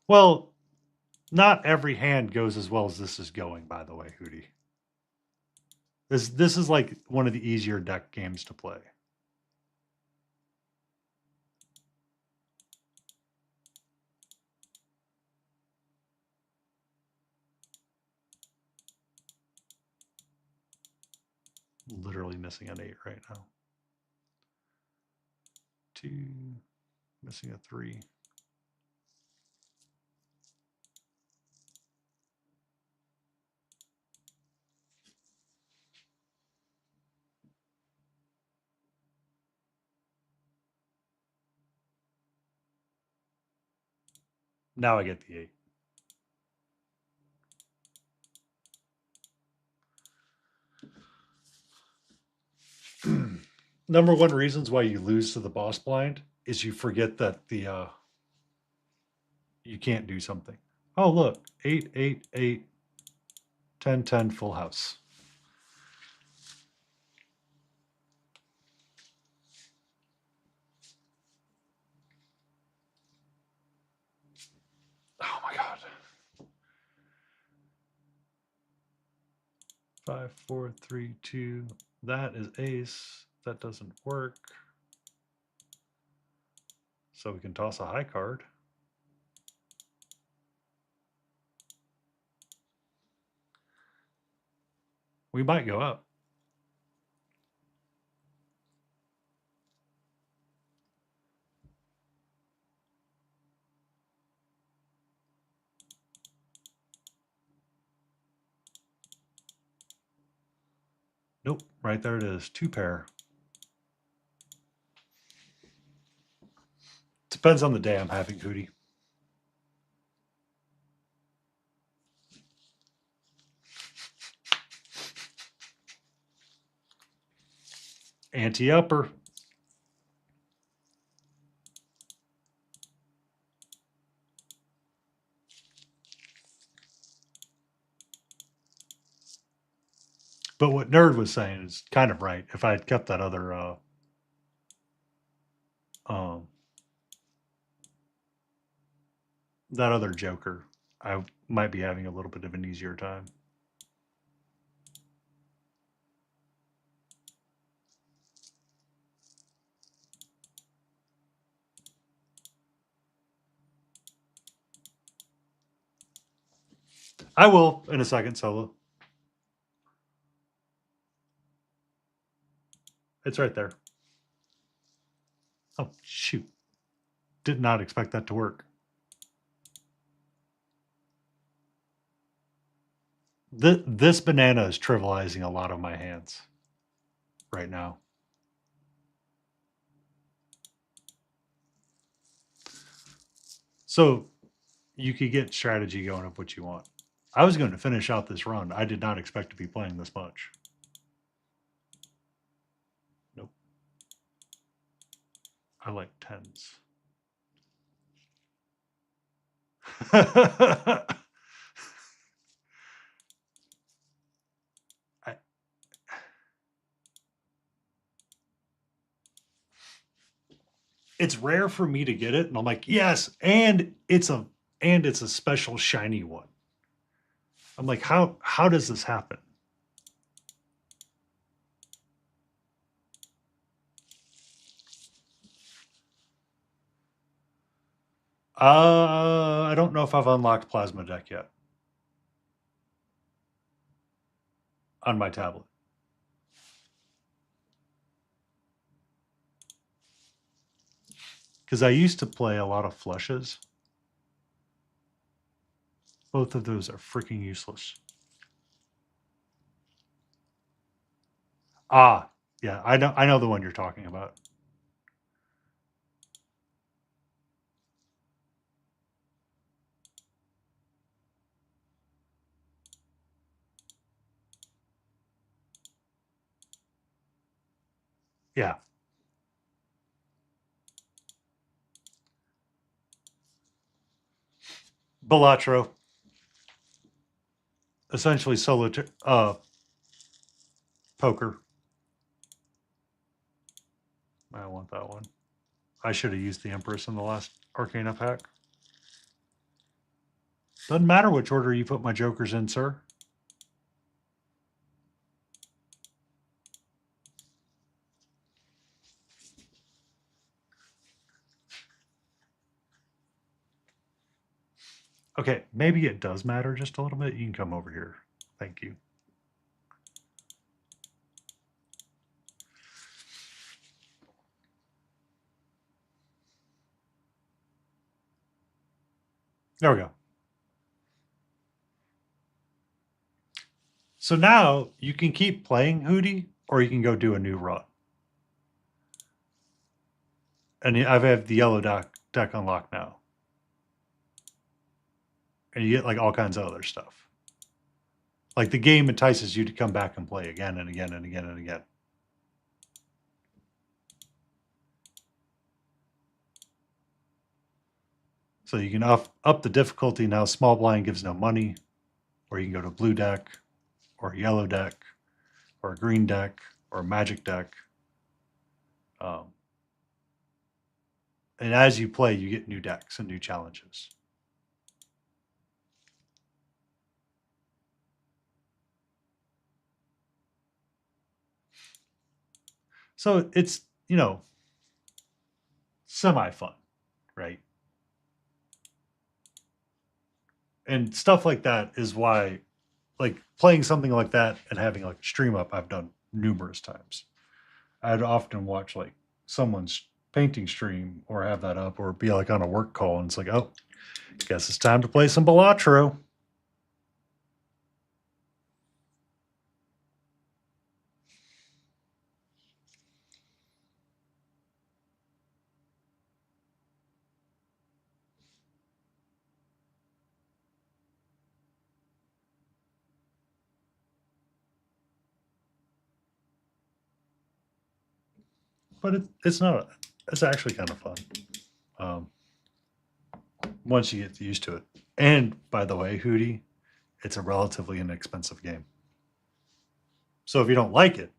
Well, not every hand goes as well as this is going, by the way, Hootie. This is like one of the easier deck games to play. Literally missing an 8 right now. 2, missing a 3. Now I get the 8. Number one reasons why you lose to the boss blind is you forget that the you can't do something. Oh look, 8, 8, 8, 10, 10, full house. Oh my god. 5, 4, 3, 2. That is ace. That doesn't work. So we can toss a high card. We might go up. Nope, right there it is. 2 pair. Depends on the day I'm having Hootie. Anti-upper. But what Nerd was saying is kind of right. If I had kept that other joker, I might be having a little bit of an easier time. I will in a second, Solo. It's right there. Oh, shoot. Did not expect that to work. This banana is trivializing a lot of my hands right now. So you could get strategy going of what you want. I was going to finish out this run. I did not expect to be playing this much. Nope. I like 10s. It's rare for me to get it, and I'm like, yes, and it's a special shiny one. I'm like, how does this happen? I don't know if I've unlocked Plasma Deck yet on my tablet. Because I used to play a lot of flushes. Both of those are freaking useless. Ah, yeah, I know the one you're talking about. Yeah. Balatro. Essentially solo poker. I want that one. I should have used the Empress in the last Arcana pack. Doesn't matter which order you put my jokers in, sir. Okay, maybe it does matter just a little bit. You can come over here. Thank you. There we go. So now you can keep playing Hootie, or you can go do a new run. And I have the yellow deck unlocked now. And you get like all kinds of other stuff. Like the game entices you to come back and play again and again and again and again. So you can up the difficulty. Now small blind gives no money, or you can go to blue deck, or a yellow deck, or a green deck, or a magic deck. And as you play, you get new decks and new challenges. So it's, semi fun, right? And stuff like that is why, like, playing something like that and having like a stream up, I've done numerous times. I'd often watch like someone's painting stream or have that up or be like on a work call and it's like, oh, guess it's time to play some Balatro. But it's not, it's actually kind of fun. Um, once you get used to it. And by the way, Hootie, it's a relatively inexpensive game. So if you don't like it,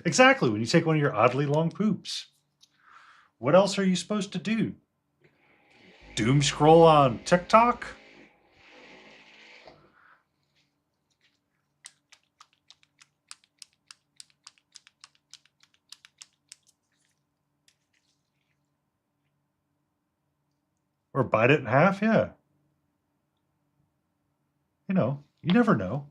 exactly, when you take one of your oddly long poops, what else are you supposed to do? Doom scroll on TikTok? Or bite it in half? Yeah. You never know.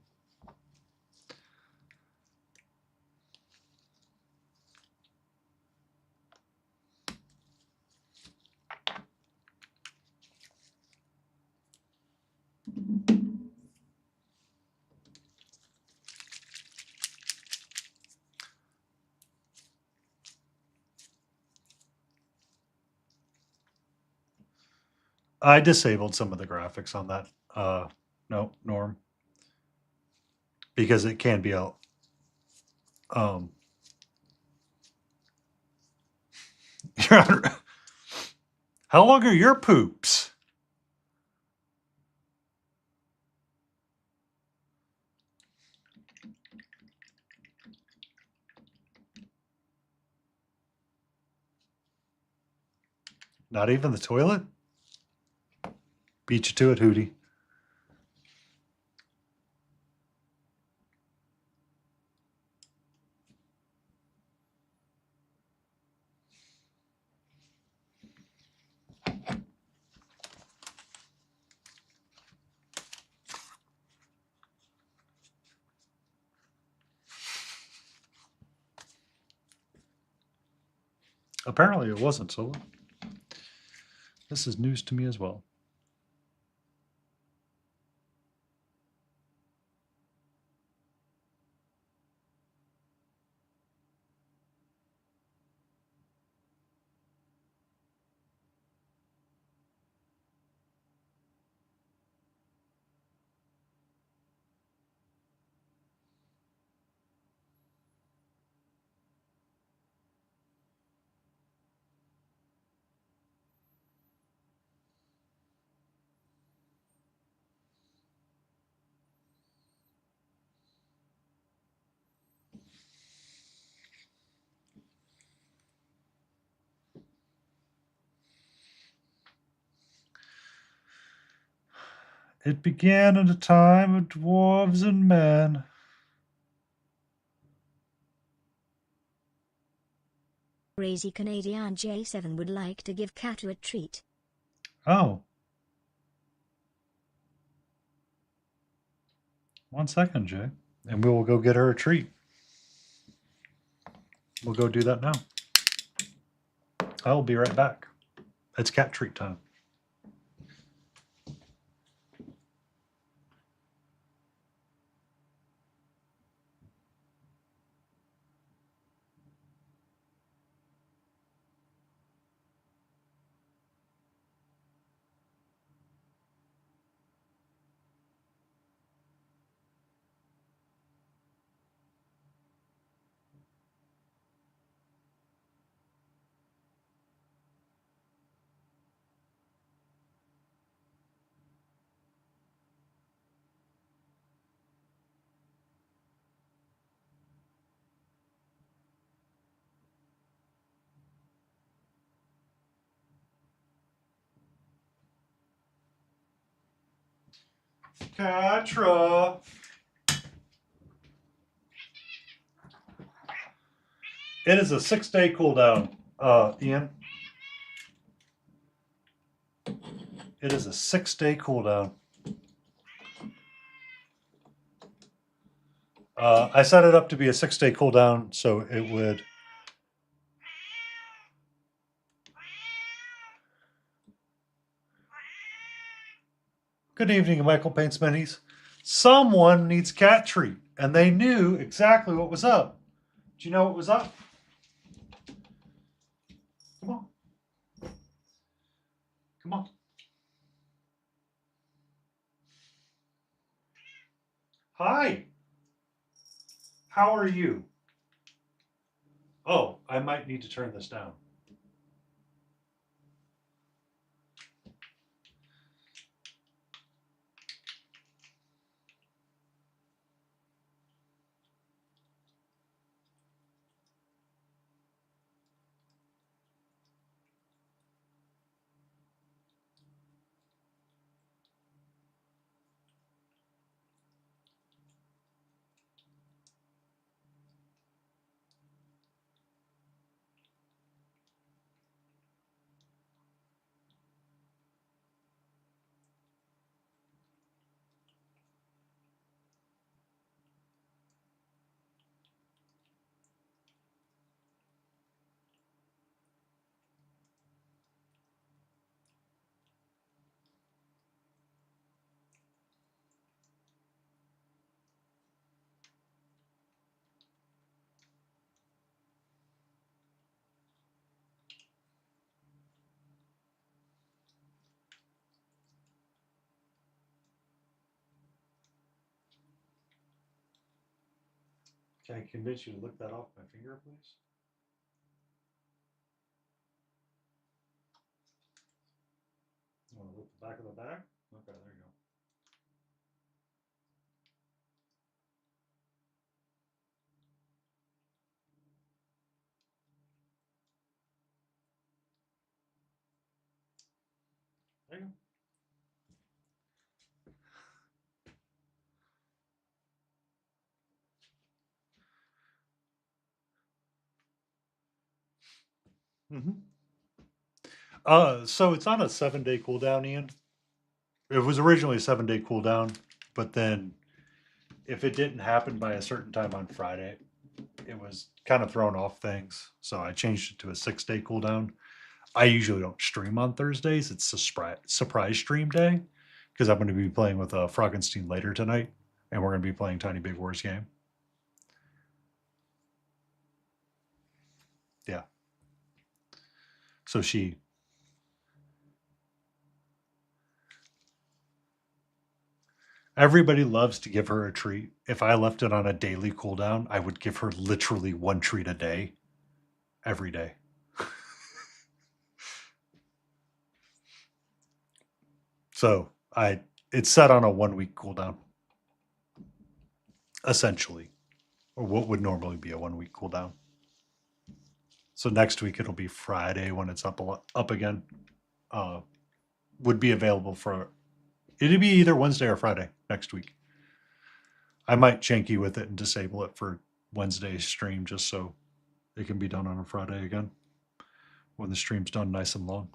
I disabled some of the graphics on that. No, Norm, because it can be a um. How long are your poops? Not even the toilet? Beat you to it, Hootie. Apparently it wasn't, so this is news to me as well. It began in a time of dwarves and men. Crazy Canadian J7 would like to give Katu a treat. Oh. 1 second, Jay. And we will go get her a treat. We'll go do that now. I will be right back. It's cat treat time. Katra. It is a 6-day cooldown, Ian. It is a 6-day cooldown. I set it up to be a 6-day cooldown, so it would. Good evening, Michael Paints Minis. Someone needs cat treat, and they knew exactly what was up. Do you know what was up? Come on. Come on. Hi. How are you? Oh, I might need to turn this down. Can I convince you to lick that off my finger, please? You want to lick the back of the bag? Okay, there you go. There you go. So it's on a 7-day cooldown, Ian. It was originally a 7-day cooldown, but then if it didn't happen by a certain time on Friday, it was kind of throwing off things. So I changed it to a 6-day cooldown. I usually don't stream on Thursdays. It's a surprise stream day because I'm going to be playing with Froggenstein later tonight, and we're going to be playing Tiny Big Wars game. Yeah. So everybody loves to give her a treat. If I left it on a daily cooldown, I would give her literally one treat a day, every day. So it's set on a 1-week cooldown, essentially, or what would normally be a 1-week cooldown. So next week it'll be Friday when it's up again. Would be available for. It'd be either Wednesday or Friday next week. I might janky with it and disable it for Wednesday's stream just so it can be done on a Friday again when the stream's done nice and long.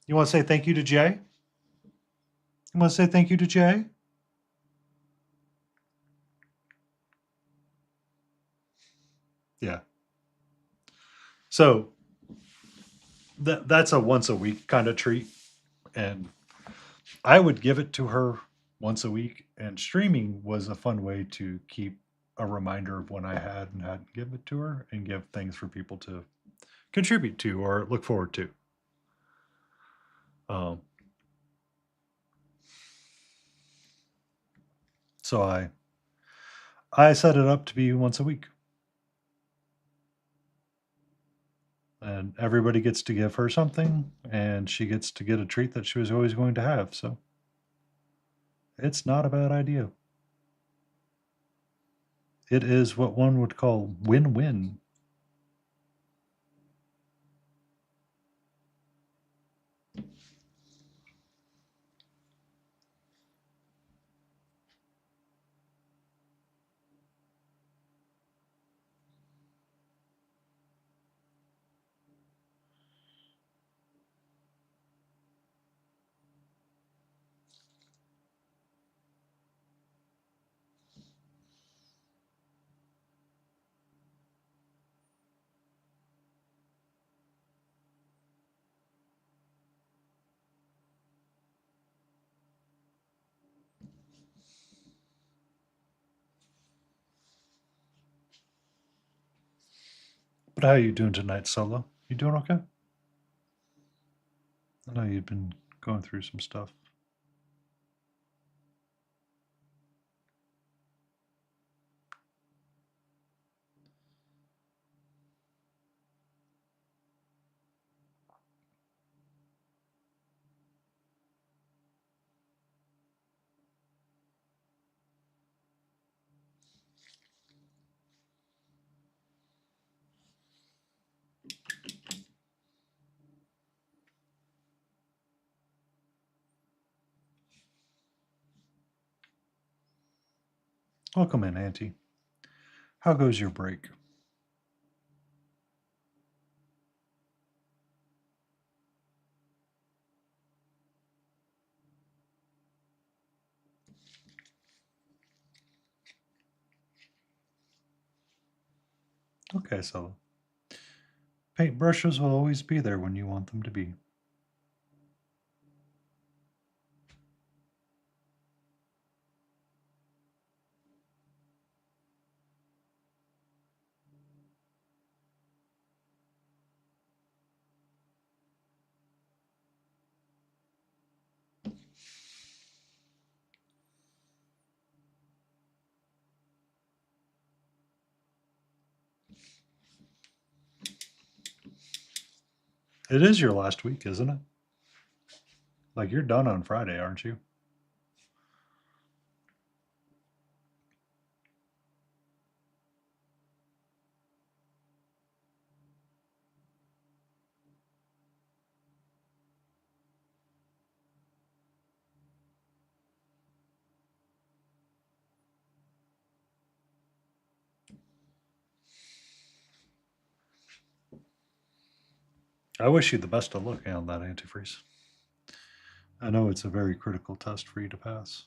You want to say thank you to Jay? You want to say thank you to Jay? Yeah. So that's a once a week kind of treat. And I would give it to her once a week. And streaming was a fun way to keep a reminder of when I had and hadn't given it to her and give things for people to contribute to or look forward to. So I set it up to be once a week. And everybody gets to give her something, and she gets to get a treat that she was always going to have. So it's not a bad idea. It is what one would call win-win. But how you doing tonight, Solo? You doing okay? I know you've been going through some stuff. Welcome in, Auntie. How goes your break? Okay, Solo. Paintbrushes will always be there when you want them to be. It is your last week, isn't it? Like, you're done on Friday, aren't you? I wish you the best of luck on that antifreeze. I know it's a very critical test for you to pass.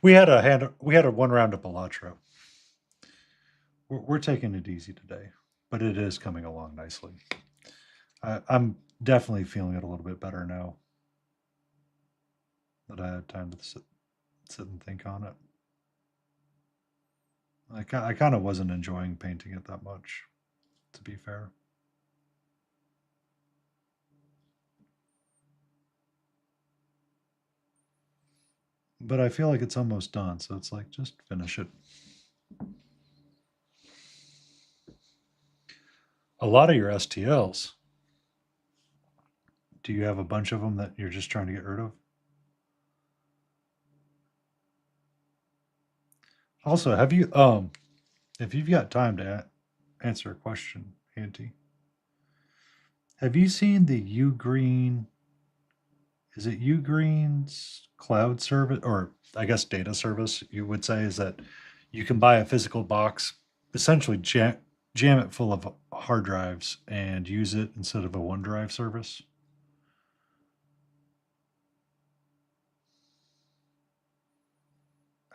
We had a one round of Balatro. We're taking it easy today, but it is coming along nicely. I'm definitely feeling it a little bit better now that I had time to sit and think on it. I kind of wasn't enjoying painting it that much, to be fair. But I feel like it's almost done, so it's like just finish it. A lot of your STLs, do you have a bunch of them that you're just trying to get rid of? Also, have you if you've got time to answer a question, Auntie, have you seen the Ugreen? Is it Ugreen's cloud service, or I guess data service? You would say is that you can buy a physical box, essentially jam it full of hard drives, and use it instead of a OneDrive service.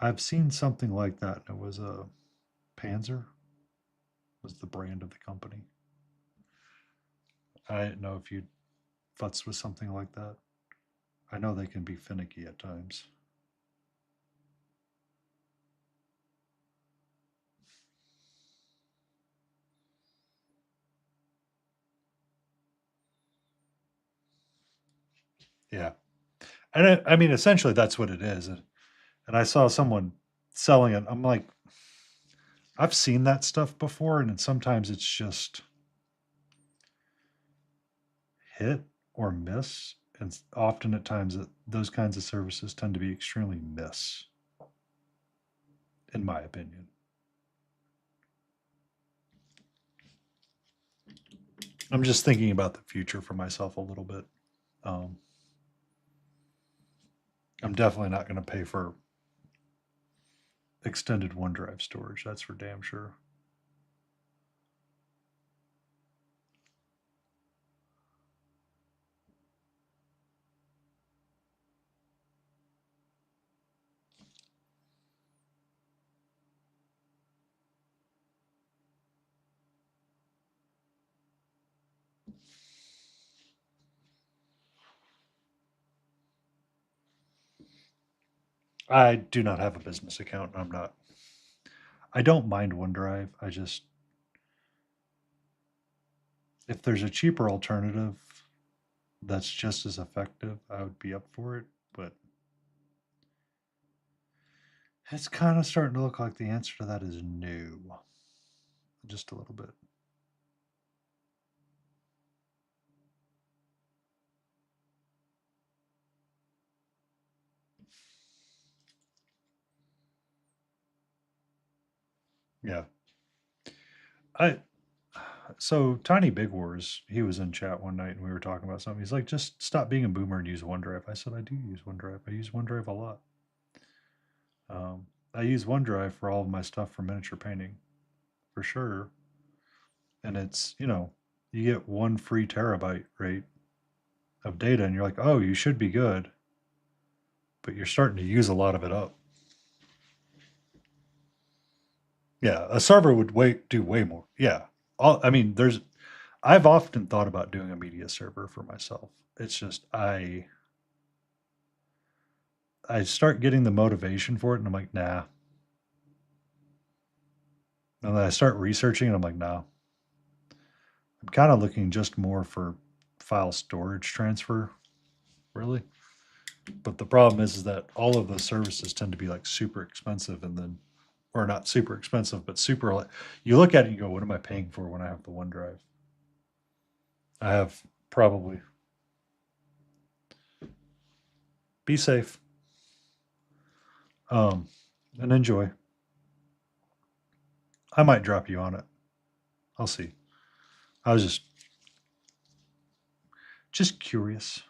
I've seen something like that. It was a Panzer was the brand of the company. I didn't know if you'd futz with something like that. I know they can be finicky at times. Yeah. And I mean, essentially, that's what it is. And I saw someone selling it. I'm like, I've seen that stuff before, and sometimes it's just hit or miss. And often at times, those kinds of services tend to be extremely miss, in my opinion. I'm just thinking about the future for myself a little bit. Um, I'm definitely not going to pay for extended OneDrive storage. That's for damn sure. I do not have a business account. I'm not. I don't mind OneDrive. I just, if there's a cheaper alternative that's just as effective, I would be up for it. But it's kind of starting to look like the answer to that is no. Just a little bit. Yeah. I so Tiny Big Wars, he was in chat one night and we were talking about something. He's like, just stop being a boomer and use OneDrive. I said, I do use OneDrive. I use OneDrive a lot. I use OneDrive for all of my stuff for miniature painting, for sure. And it's, you get 1 free terabyte rate of data, and you're like, oh, you should be good. But you're starting to use a lot of it up. Yeah, a server would do way more. Yeah. I mean, I've often thought about doing a media server for myself. It's just I start getting the motivation for it, and I'm like, nah. And then I start researching, and I'm like, nah. I'm kind of looking just more for file storage transfer, really. But the problem is that all of those services tend to be like super expensive, and then, or not super expensive, but super. You look at it and you go, what am I paying for when I have the OneDrive? I have probably. Be safe. And enjoy. I might drop you on it. I'll see. I was just curious.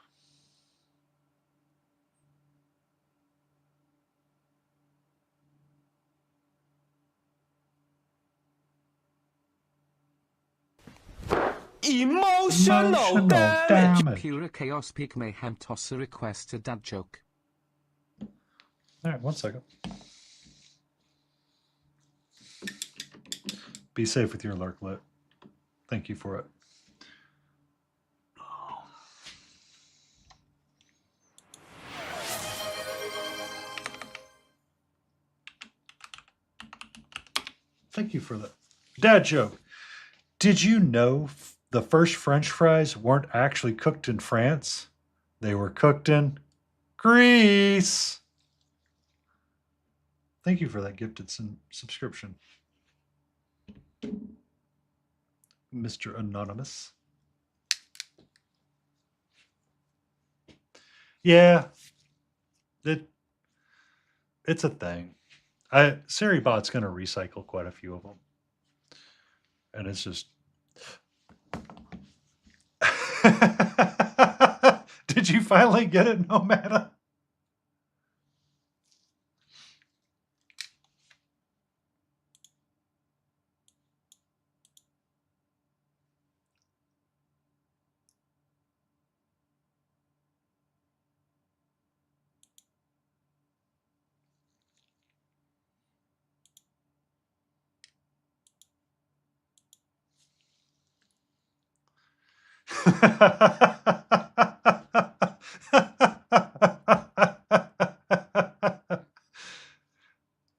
Emotional damage. Pura Chaos Peak Mayhem toss a request to dad joke. All right, 1 second. Be safe with your lurk lit. Thank you for it. Thank you for that. Dad joke. Did you know the first French fries weren't actually cooked in France? They were cooked in Greece. Thank you for that gifted subscription, Mr. Anonymous. Yeah, it's a thing. SiriBot's going to recycle quite a few of them, and it's just. Did you finally get it, Nomada?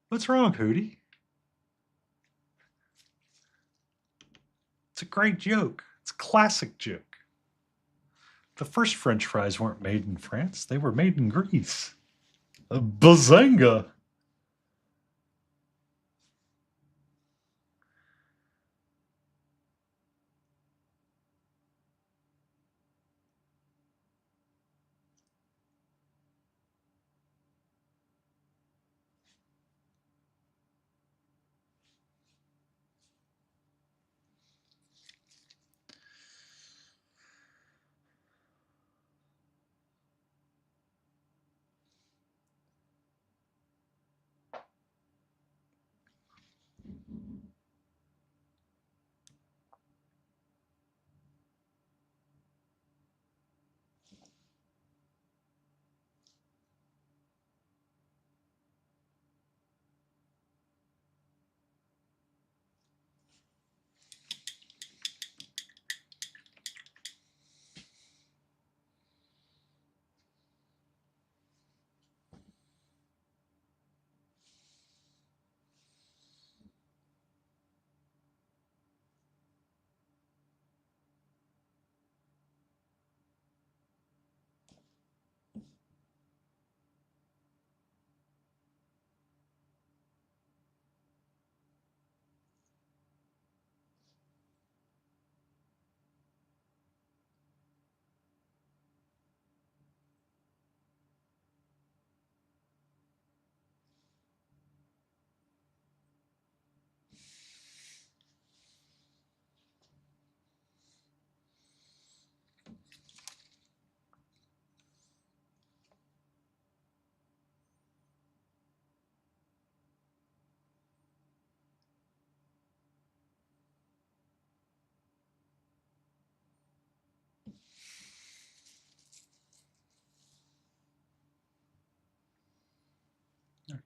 What's wrong, Hootie? It's a great joke. It's a classic joke. The first French fries weren't made in France. They were made in Greece. Bazanga!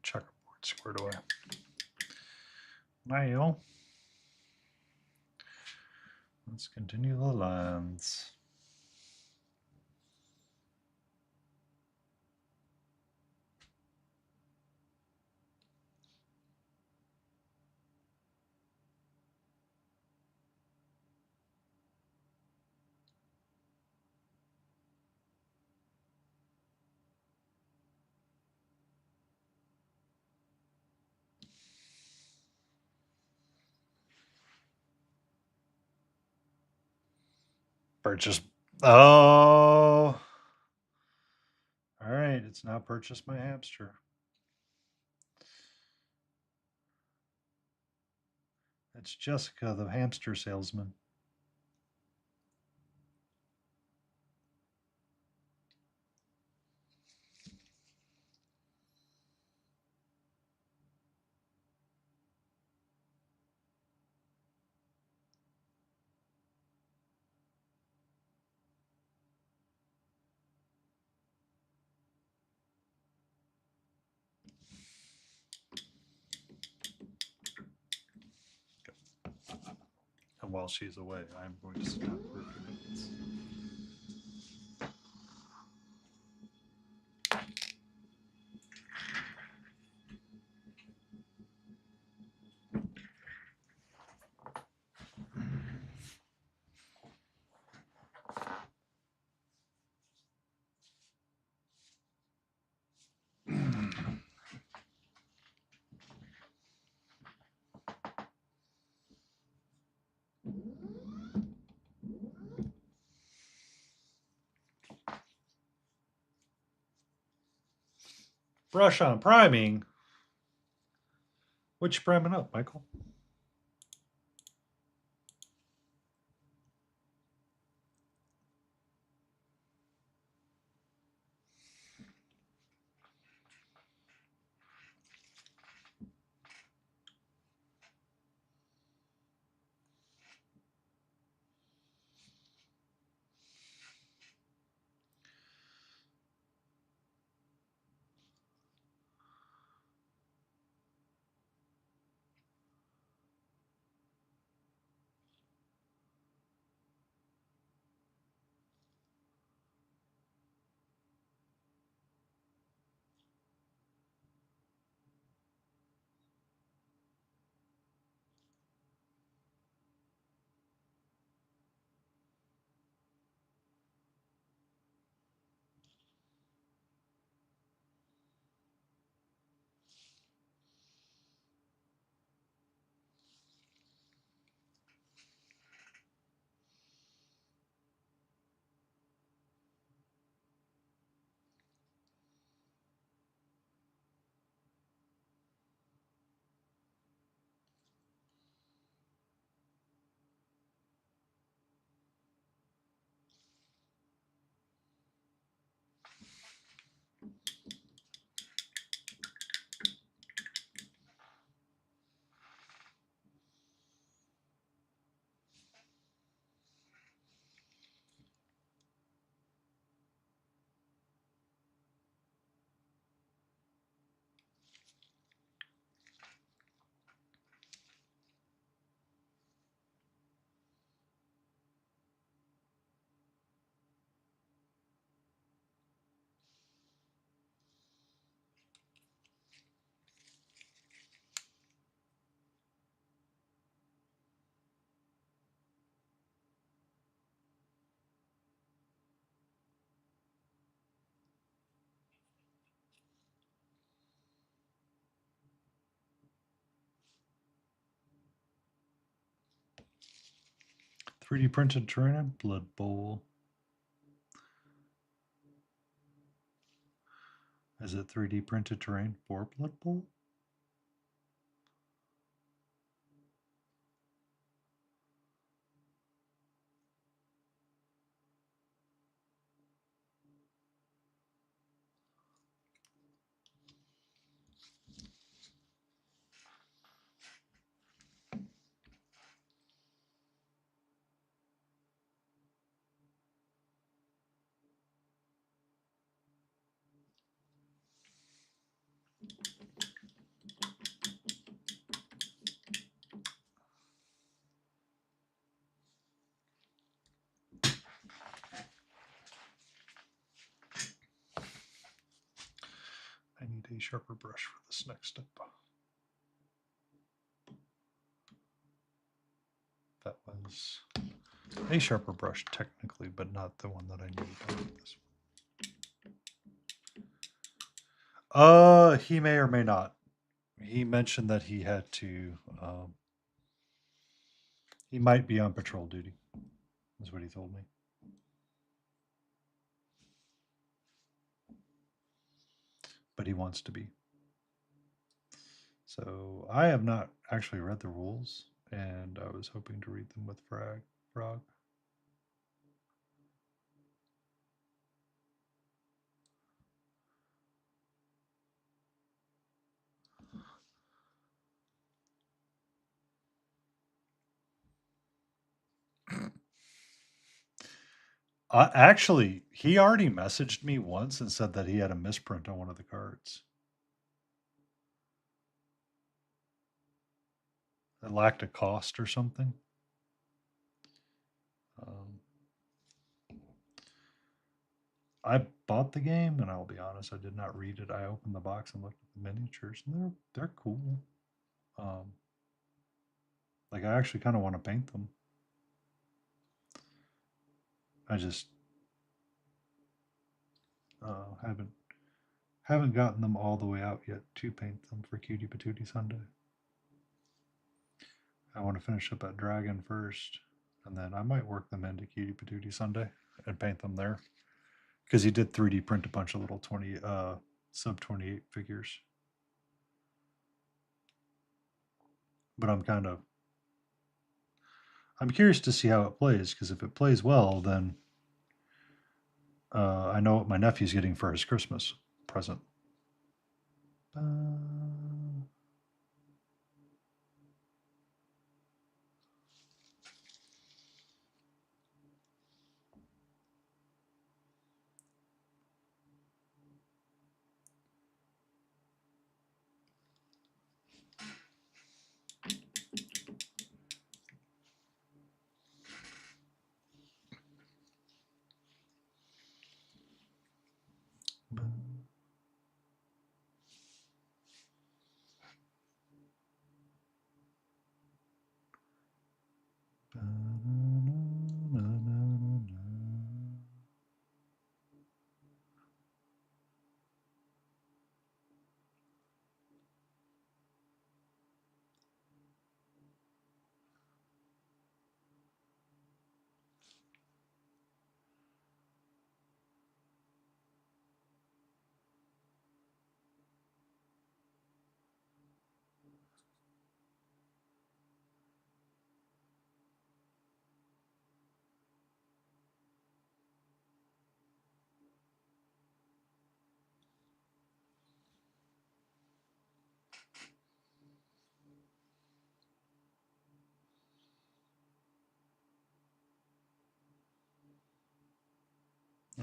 Checkerboard squared away. Now, let's continue the lines. Purchase. Oh. All right. It's now purchased my hamster. It's Jessica, the hamster salesman. And while she's away, I'm going to stop for a few minutes. Brush on priming. What you priming up, Michael? 3D printed terrain and Blood Bowl. Is it 3D printed terrain for Blood Bowl? I need a sharper brush for this next step. That was a sharper brush technically, but not the one that I needed on this one. He may or may not. He mentioned that he had to, he might be on patrol duty, is what he told me. But he wants to be. So I have not actually read the rules, and I was hoping to read them with Frog. Actually, he already messaged me once and said that he had a misprint on one of the cards. It lacked a cost or something. I bought the game, and I'll be honest, I did not read it. I opened the box and looked at the miniatures, and they're cool. Like I actually kind of want to paint them. I just haven't gotten them all the way out yet to paint them for Cutie Patootie Sunday. I want to finish up that dragon first, and then I might work them into Cutie Patootie Sunday and paint them there. Because he did 3D print a bunch of little sub 28 figures. But I'm curious to see how it plays, because if it plays well, then I know what my nephew's getting for his Christmas present.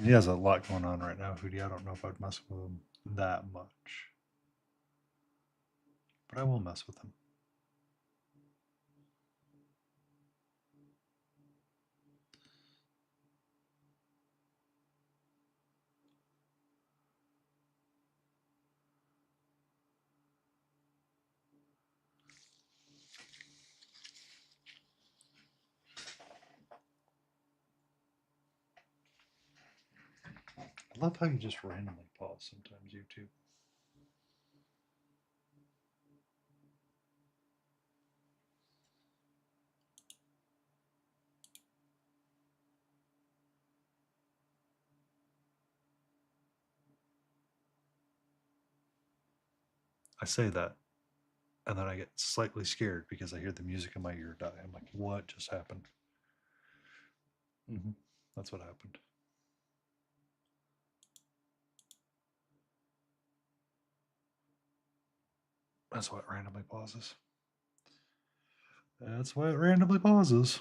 He has a lot going on right now, Hootie. I don't know if I'd mess with him that much. But I will mess with him. I love how you just randomly pause sometimes, YouTube. I say that, and then I get slightly scared because I hear the music in my ear die. I'm like, what just happened? That's what happened. That's why it randomly pauses. That's why it randomly pauses.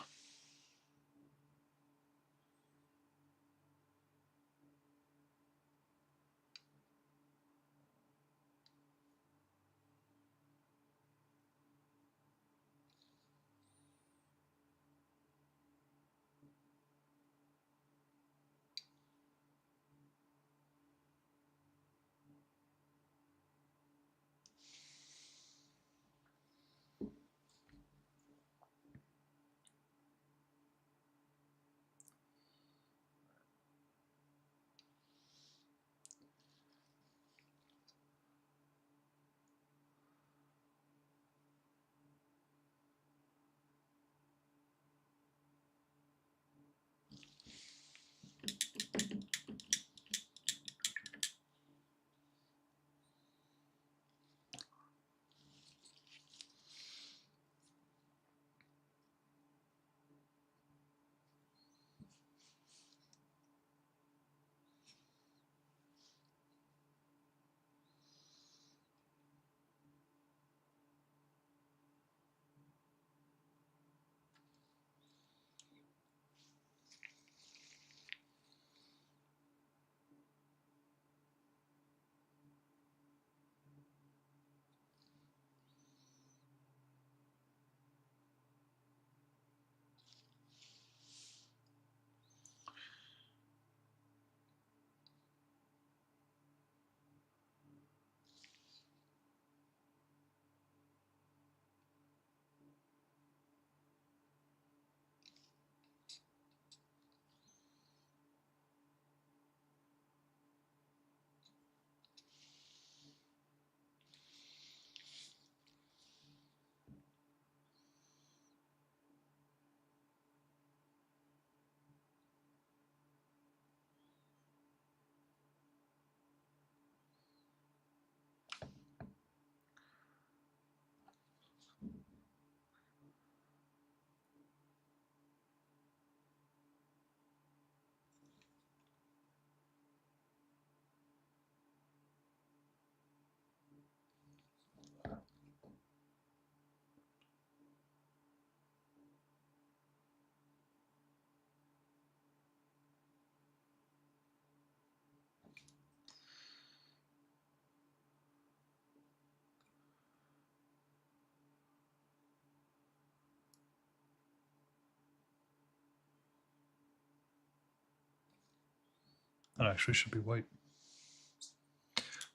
That actually should be white.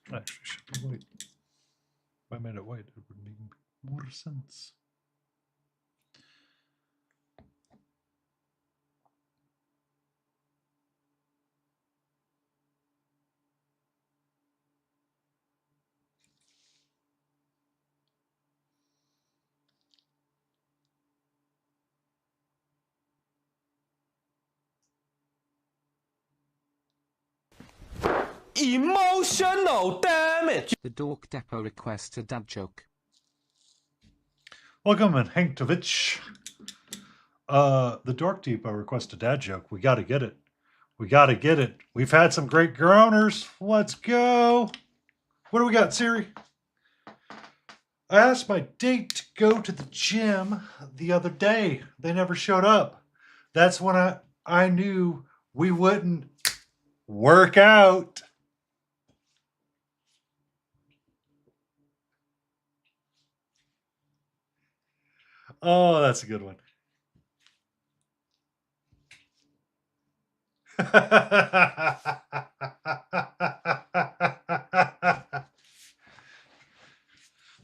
That actually should be white. If I made it white, it would make more sense. Emotional damage. The Dork Depot requests a dad joke. Welcome, and Hanktovich. The Dork Depot requests a dad joke. We got to get it. We got to get it. We've had some great groaners. Let's go. What do we got, Siri? I asked my date to go to the gym the other day. They never showed up. That's when I knew we wouldn't work out. Oh, that's a good one.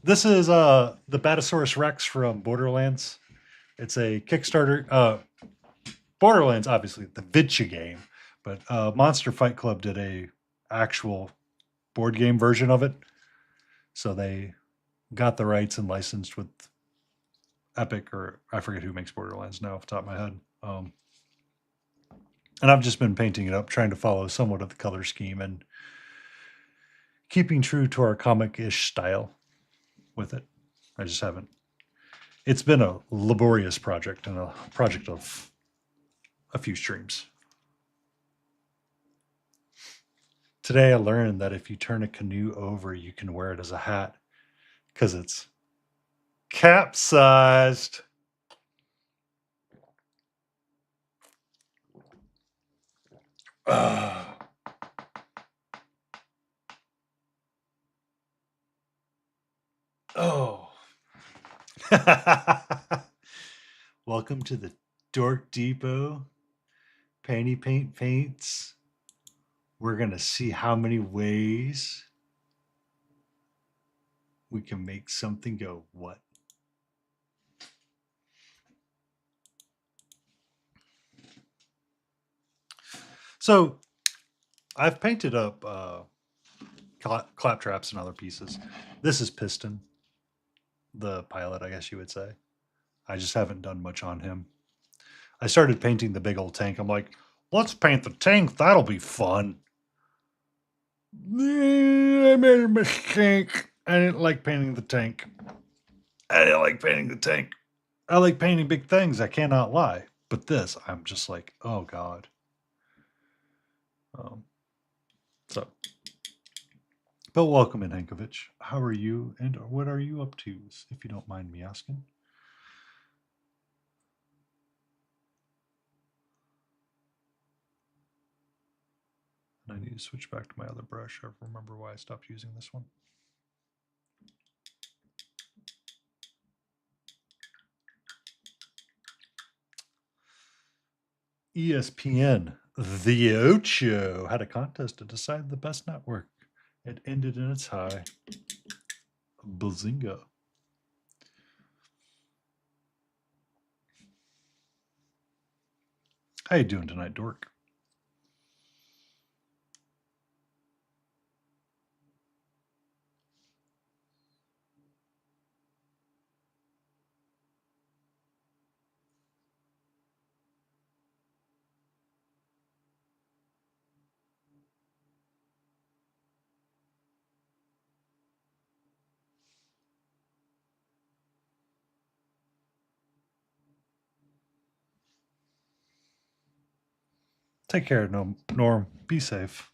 This is the Batasaurus Rex from Borderlands. It's a Kickstarter. Borderlands, obviously, the Vidya game, but Monster Fight Club did a actual board game version of it. So they got the rights and licensed with Epic, or I forget who makes Borderlands now off the top of my head. And I've just been painting it up, trying to follow somewhat of the color scheme and keeping true to our comic-ish style. with it. I just haven't. It's been a laborious project and a project of a few streams. Today I learned that if you turn a canoe over, you can wear it as a hat because it's capsized. Ah. Oh. Welcome to the Dork Depot. Panty Paint Paints. We're going to see how many ways we can make something go what? So I've painted up clap traps and other pieces. This is Piston, the pilot, I guess you would say. I just haven't done much on him. I started painting the big old tank. I'm like, let's paint the tank. That'll be fun. I made a mistake. I didn't like painting the tank. I didn't like painting the tank. I like painting big things. I cannot lie. But this, I'm just like, oh God. So, but welcome in, Hankovich. How are you, and what are you up to, if you don't mind me asking? And I need to switch back to my other brush. I remember why I stopped using this one. ESPN, The Ocho, had a contest to decide the best network. It ended in its high. Bazinga. How you doing tonight, Dork? Take care, Norm. Be safe.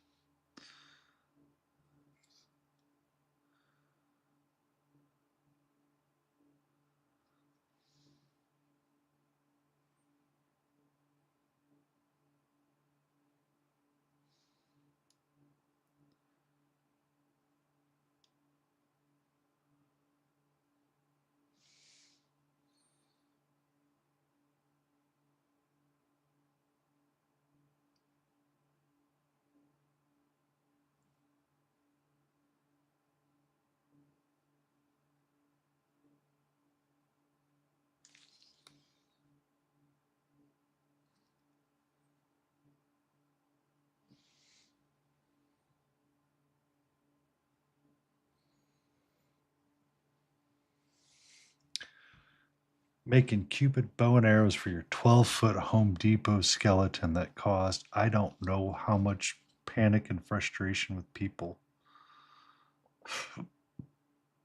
Making Cupid bow and arrows for your 12-foot Home Depot skeleton that caused I don't know how much panic and frustration with people.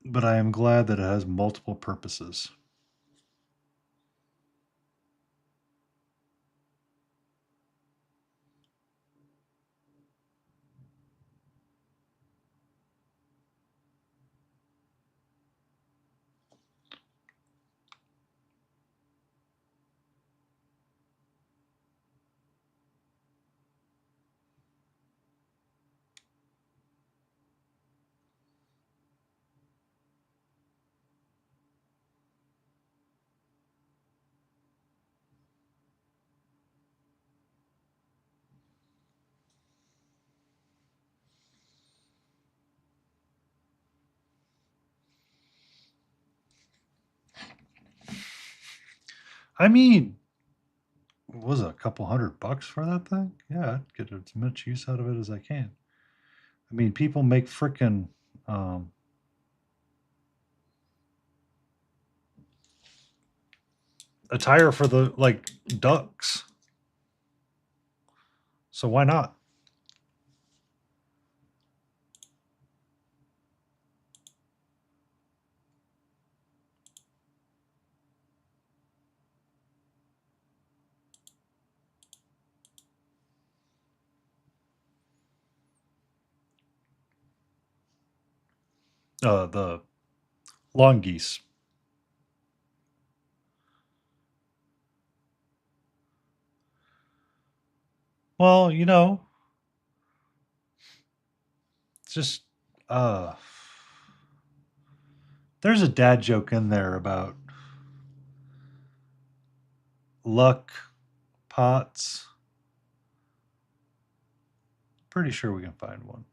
But I am glad that it has multiple purposes. I mean, what was it, a couple $100 for that thing? Yeah, I'd get as much use out of it as I can. I mean, people make frickin' attire for the like ducks. So why not? The long geese. Well, you know, it's just there's a dad joke in there about luck pots. Pretty sure we can find one.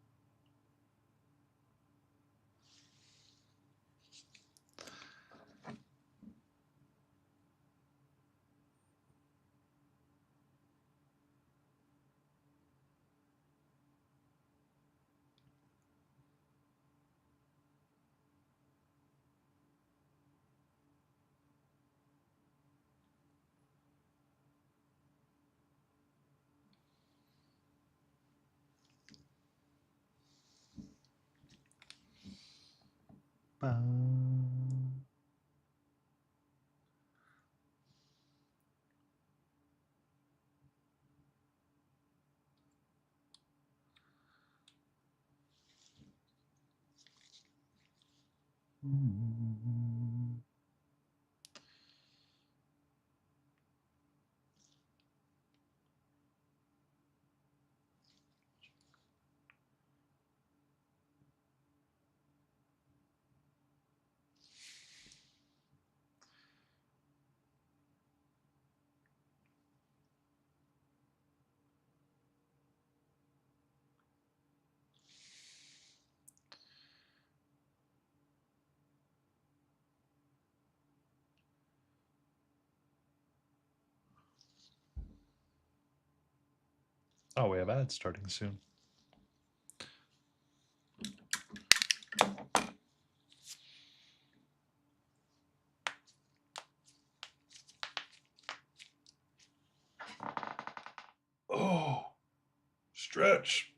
Oh, we have ads starting soon. Oh, stretch.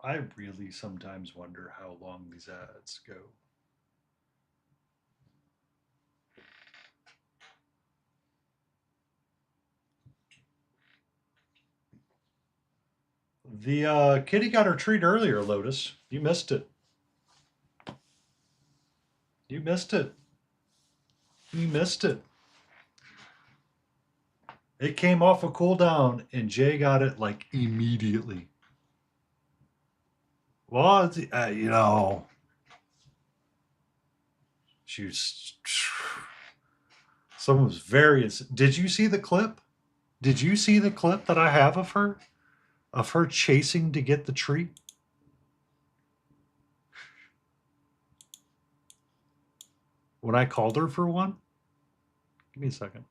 I really sometimes wonder how long these ads go. The kitty got her treat earlier, Lotus. You missed it. You missed it. You missed it. It came off a cooldown, and Jay got it like immediately. Well, you know, she's someone was very. Did you see the clip? Did you see the clip that I have of her chasing to get the treat? When I called her for one? Give me a second.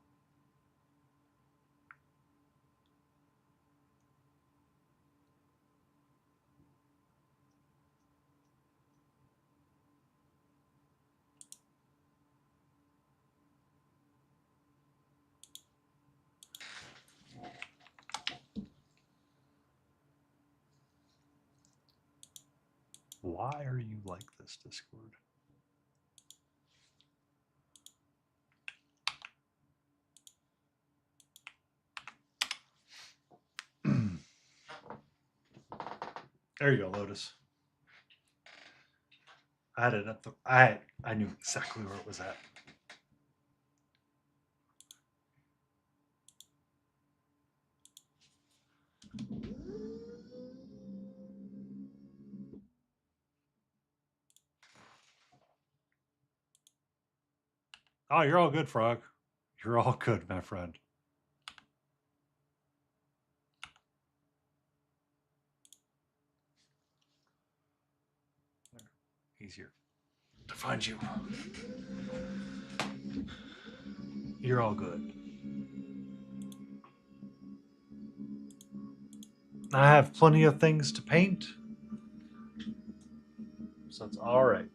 Why are you like this, Discord? There you go, Lotus. I had it at the. I knew exactly where it was at. Oh, you're all good, Frog. You're all good, my friend. Easier to find you. You're all good. I have plenty of things to paint, so it's all right.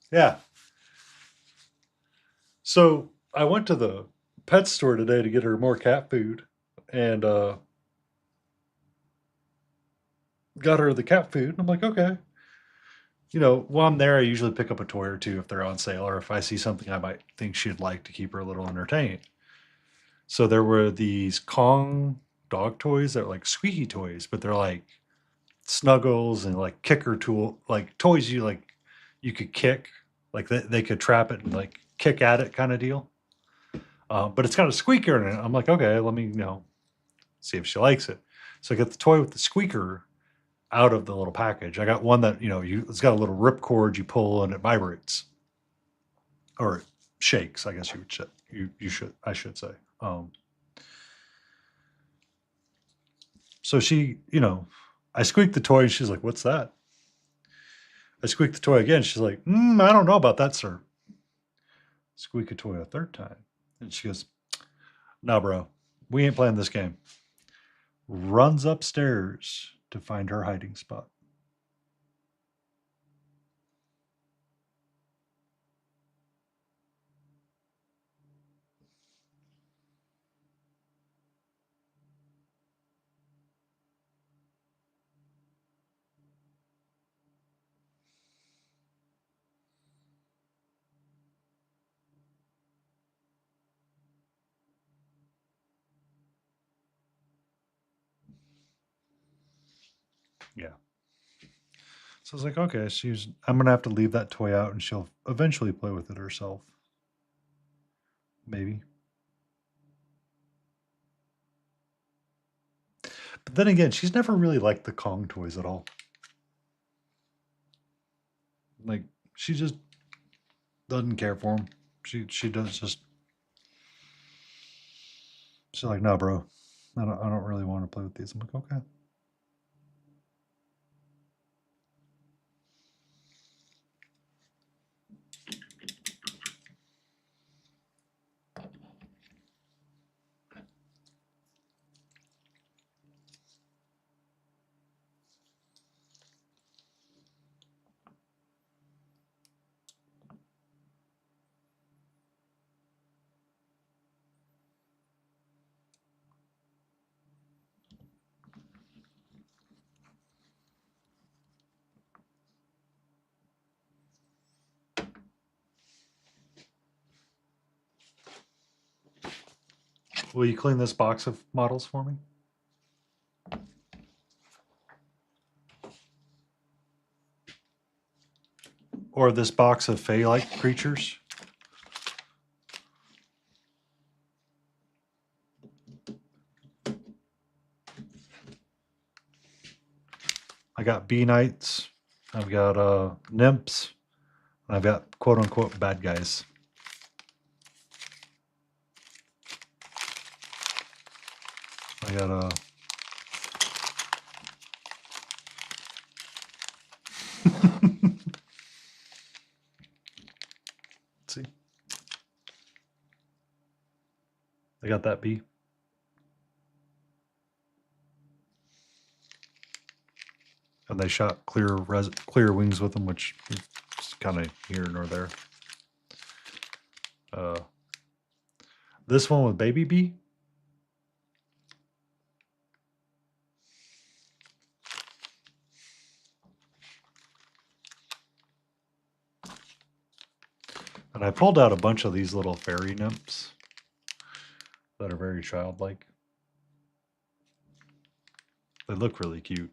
Yeah. So I went to the pet store today to get her more cat food, and got her the cat food. And I'm like, okay. You know, while I'm there, I usually pick up a toy or two if they're on sale, or if I see something I might think she'd like to keep her a little entertained. So there were these Kong dog toys that are like squeaky toys, but they're like snuggles and like kicker tool, like toys you could kick, like they could trap it and like kick at it kind of deal. But it's got a squeaker in it. I'm like, okay, let me see if she likes it. So I get the toy with the squeaker out of the little package. I got one that it's got a little rip cord you pull and it vibrates or it shakes. I guess I should say. So she, I squeaked the toy and she's like, "What's that?" I squeaked the toy again. She's like, "I don't know about that, sir." Squeak a toy a third time, and she goes, "No, bro, we ain't playing this game." Runs upstairs to find her hiding spot. Yeah. So I was like, okay, I'm gonna have to leave that toy out and she'll eventually play with it herself. Maybe. But then again, she's never really liked the Kong toys at all. Like, she just doesn't care for them. She does just. She's like, no, bro, I don't really want to play with these. I'm like, okay. Will you clean this box of models for me? Or this box of Fey-like creatures? I got bee knights. I've got nymphs. And I've got quote unquote bad guys. I got let's see. I got that bee. And they shot clear wings with them, which is kind of here nor there. This one with baby bee. And I pulled out a bunch of these little fairy nymphs that are very childlike. They look really cute.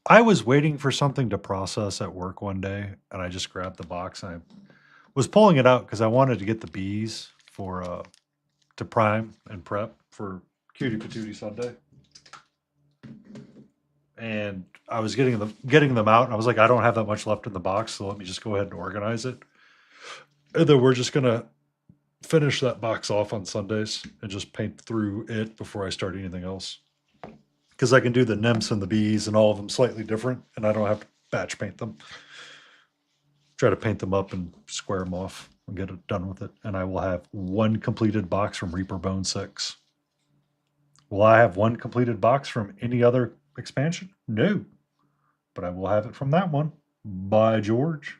I was waiting for something to process at work one day, and I just grabbed the box and I was pulling it out because I wanted to get the bees for to prime and prep for Cutie Patootie Sunday. And I was getting them out, and I was like, I don't have that much left in the box, so let me just go ahead and organize it. And then we're just gonna finish that box off on Sundays and just paint through it before I start anything else. Because I can do the nymphs and the bees and all of them slightly different, and I don't have to batch paint them. Try to paint them up and square them off and get it done with it. And I will have one completed box from Reaper Bone 6. Will I have one completed box from any other expansion? No. But I will have it from that one. By George.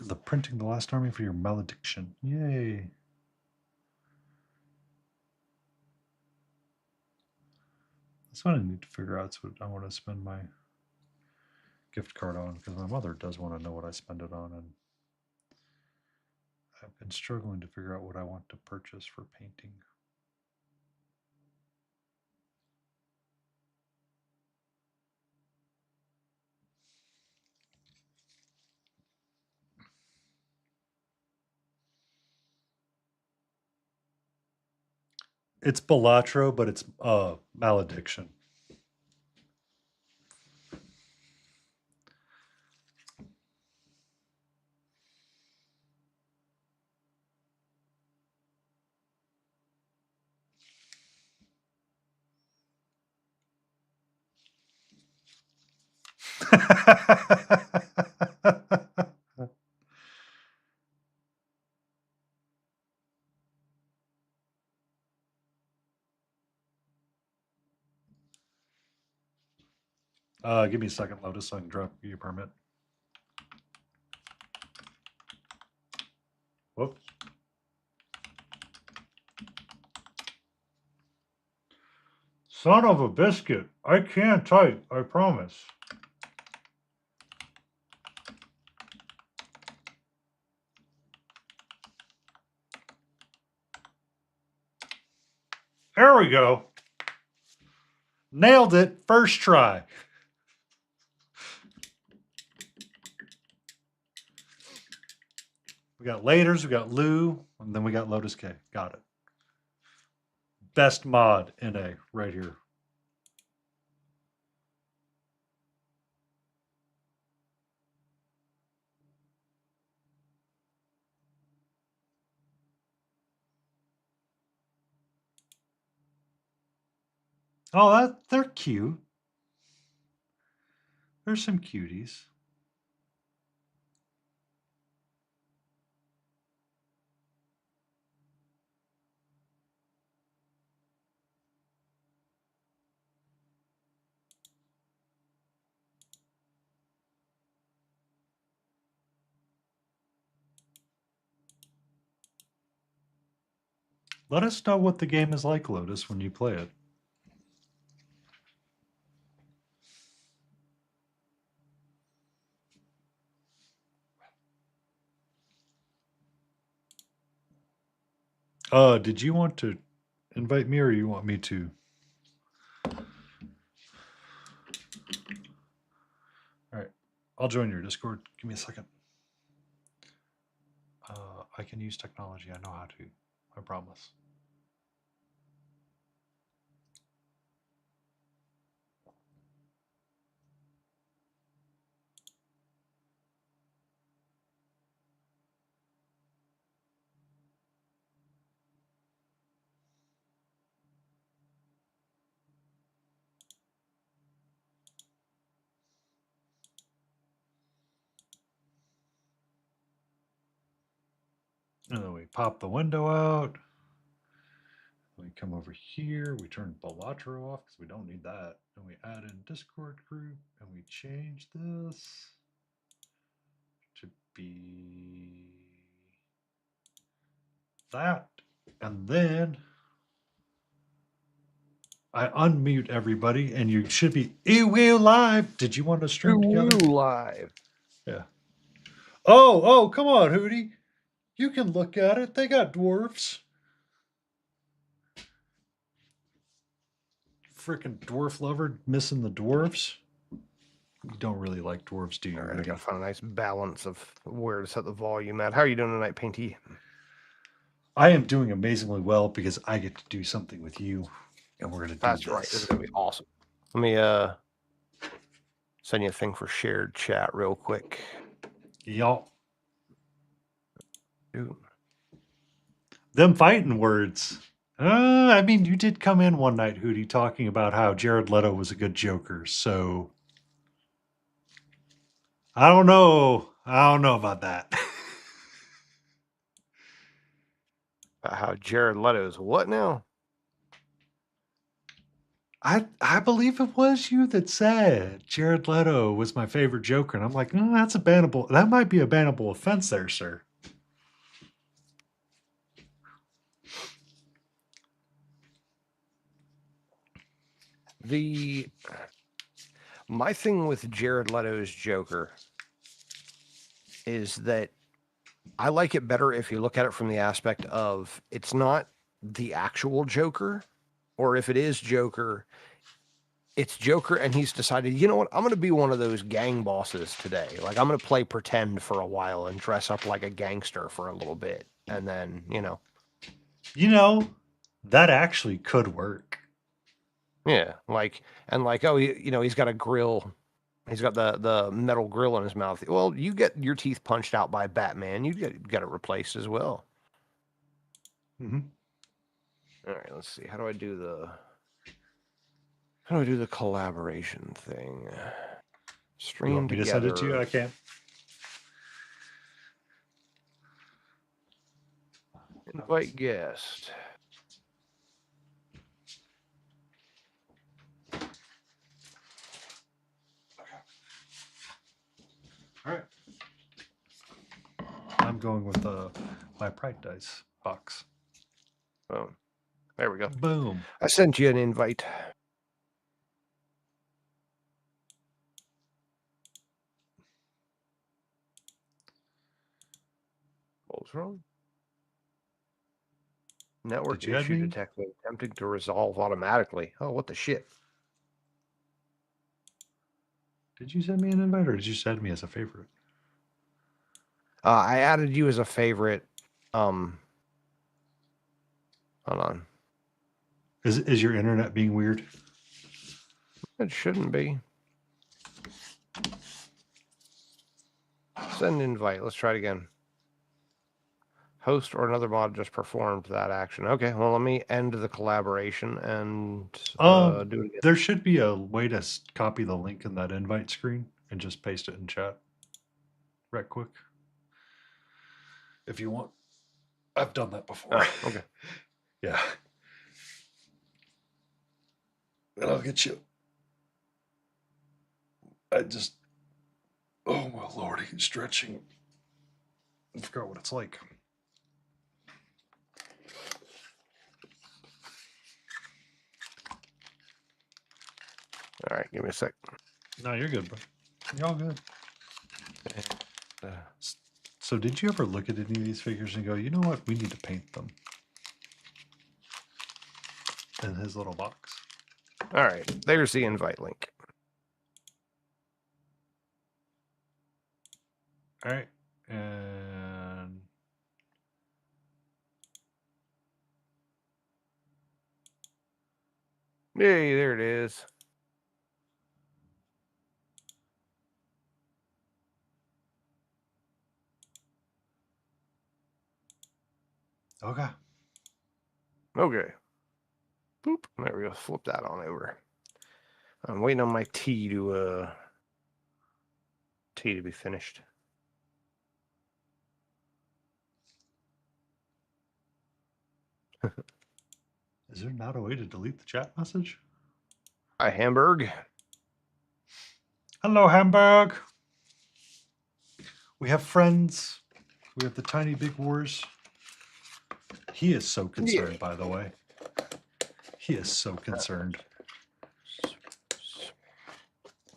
The printing the last army for your malediction. Yay. That's what I need to figure out. It's what I want to spend my gift card on, because my mother does want to know what I spend it on, and I've been struggling to figure out what I want to purchase for painting. It's Balatro, but it's malediction. Give me a second, Lotus, so I can drop you a permit. Whoops. Son of a biscuit. I can't type, I promise. There we go. Nailed it. First try. We got Laters, we got Lou, and then we got Lotus K. Got it. Best mod NA right here. Oh, they're cute. There's some cuties. Let us know what the game is like, Lotus, when you play it. Did you want to invite me, or you want me to? All right, I'll join your Discord. Give me a second. I can use technology. I know how to. I promise. And then we pop the window out. We come over here. We turn Balatro off because we don't need that. And we add in Discord group and we change this to be that. And then I unmute everybody and you should be live. Did you want to stream together? Live. Yeah. Oh, come on, Hootie. You can look at it. They got dwarfs. Freaking dwarf lover missing the dwarfs. You don't really like dwarves, do you? All right, I Hootie? gotta find a nice balance of where to set the volume at. How are you doing tonight, Painty? I am doing amazingly well because I get to do something with you, and we're gonna do That's this. right. This is gonna be awesome. Let me send you a thing for shared chat real quick. Y'all, Dude. them fighting words. I mean, you did come in one night, Hootie, talking about how Jared Leto was a good Joker. So I don't know. I don't know about that. How Jared Leto's what now? I believe it was you that said Jared Leto was my favorite Joker, and I'm like, that's a bannable. That might be a bannable offense, there, sir. My thing with Jared Leto's Joker is that I like it better if you look at it from the aspect of it's not the actual Joker, or if it is Joker, it's Joker and he's decided, you know what, I'm going to be one of those gang bosses today. Like, I'm going to play pretend for a while and dress up like a gangster for a little bit. And then, That actually could work. yeah, oh, he's got a grill. He's got the metal grill in his mouth. Well, you get your teeth punched out by Batman. You get it replaced as well. Mm-hmm. All right, let's see. How do I do the collaboration thing? Stream You want me to together. send it to you? I can't. Invite guest. All right. I'm going with my Pride Dice box. Oh, there we go. Boom. I sent you an invite. What's wrong? Network Did you add issue me? detected. Attempting to resolve automatically. Oh, what the shit? Did you send me an invite, or did you send me as a favorite? I added you as a favorite. Hold on. Is your internet being weird? It shouldn't be. Send invite. Let's try it again. Host or another mod just performed that action. Okay, well, let me end the collaboration and do it again. There should be a way to copy the link in that invite screen and just paste it in chat right quick. If you want. I've done that before. Oh, okay. Yeah. And I'll get you. Oh my lordy, stretching. I forgot what it's like. All right, give me a sec. No, you're good, bro. You're all good. So did you ever look at any of these figures and go, you know what, we need to paint them? In his little box. All right, there's the invite link. All right. And Yay, there it is. okay. Okay. Boop. There we go. Flip that on over. I'm waiting on my tea to be finished. Is there not a way to delete the chat message? Hi, Hamburg. Hello, Hamburg. We have friends. We have the Tiny Big Wars. He is so concerned, by the way. He is so concerned.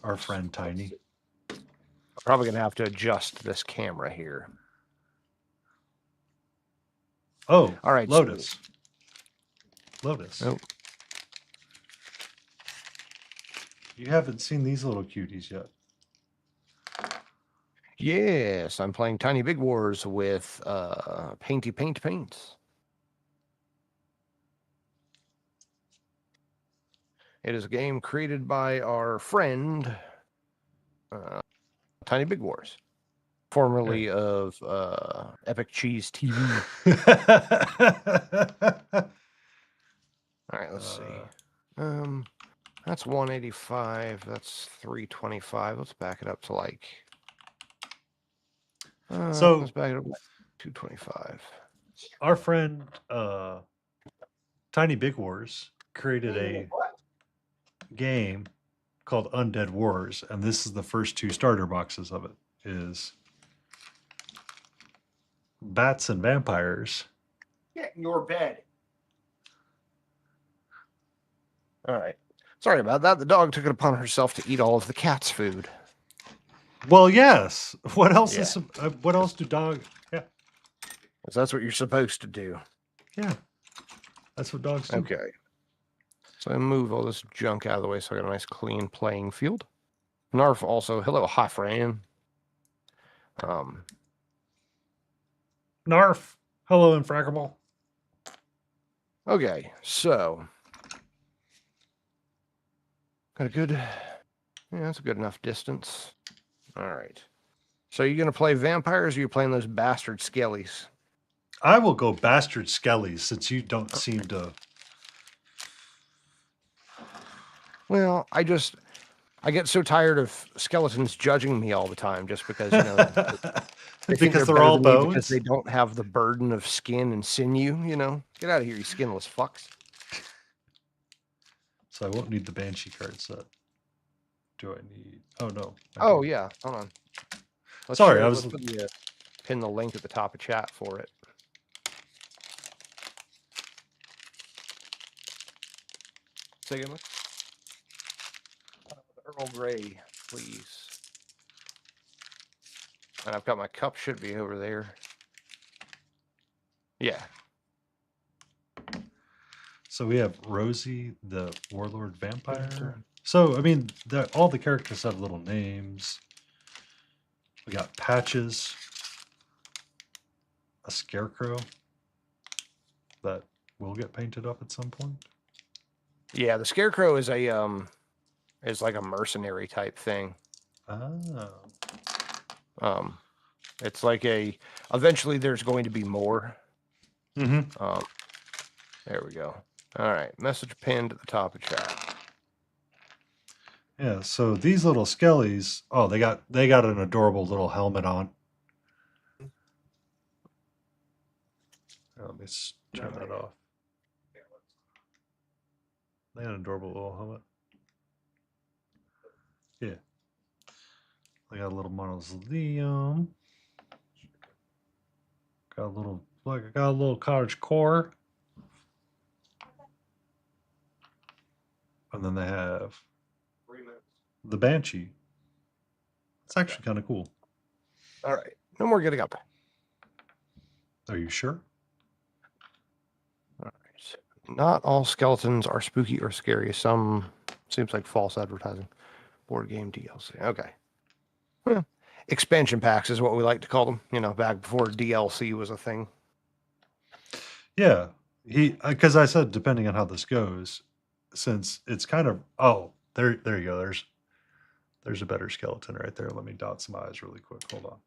Our friend Tiny. I'm probably going to have to adjust this camera here. Oh, All right. Lotus. Lotus. Oh. You haven't seen these little cuties yet. Yes, I'm playing Tiny Big Wars with Painty Paints. It is a game created by our friend Tiny Big Wars, formerly of Epic Cheese TV. All right, let's see. That's 185. That's 325. Let's back it up to like. So- let's back it up to 225. Our friend Tiny Big Wars created a game called Undead Wars, and this is the first 2 starter boxes of it. Is bats and vampires. Get in your bed. All right. Sorry about that. The dog took it upon herself to eat all of the cat's food. Well, yes. What else Yeah. is? What else do dogs? Yeah, 'Cause that's what you're supposed to do. yeah. That's what dogs do. Okay. So I move all this junk out of the way so I got a nice clean playing field. Narf also, hello, hi Fran. Narf. Hello, Infraggable. Okay, so got a good, that's a good enough distance. All right. So you're gonna play vampires, or you're playing those bastard skellies? I will go bastard skellies since you don't seem to. Well, I get so tired of skeletons judging me all the time just because, you know, they think Because they're better all than me bones. because they don't have the burden of skin and sinew, you know? Get out of here, you skinless fucks. So I won't need the Banshee card set. Do I need? Oh no. I Oh do. yeah, hold on. Sorry, share- I was- let's put pin the link at the top of chat for it. Say again, Mike? Earl Grey, please. And I've got my cup, should be over there. Yeah. So we have Rosie, the warlord vampire. So I mean, all the characters have little names. We got Patches, a scarecrow that will get painted up at some point. Yeah, the Scarecrow is is like a mercenary type thing. Oh, It's like eventually there's going to be more. mm-hmm. There we go. All right, message pinned at the top of chat. Yeah. So these little skellies. Oh, they got an adorable little helmet on. Let me turn that off. They got an adorable little helmet. Yeah. They got a little mausoleum. Got a little cottage core. And then they have the Banshee. It's actually kind of cool. All right, no more getting up. Are you sure? All right. Not all skeletons are spooky or scary. Some seems like false advertising. Board game DLC. Okay. Well, expansion packs is what we like to call them. You know, back before DLC was a thing. Yeah. Because I said depending on how this goes, since it's kind of there you go. There's a better skeleton right there. Let me dot some eyes really quick. Hold on.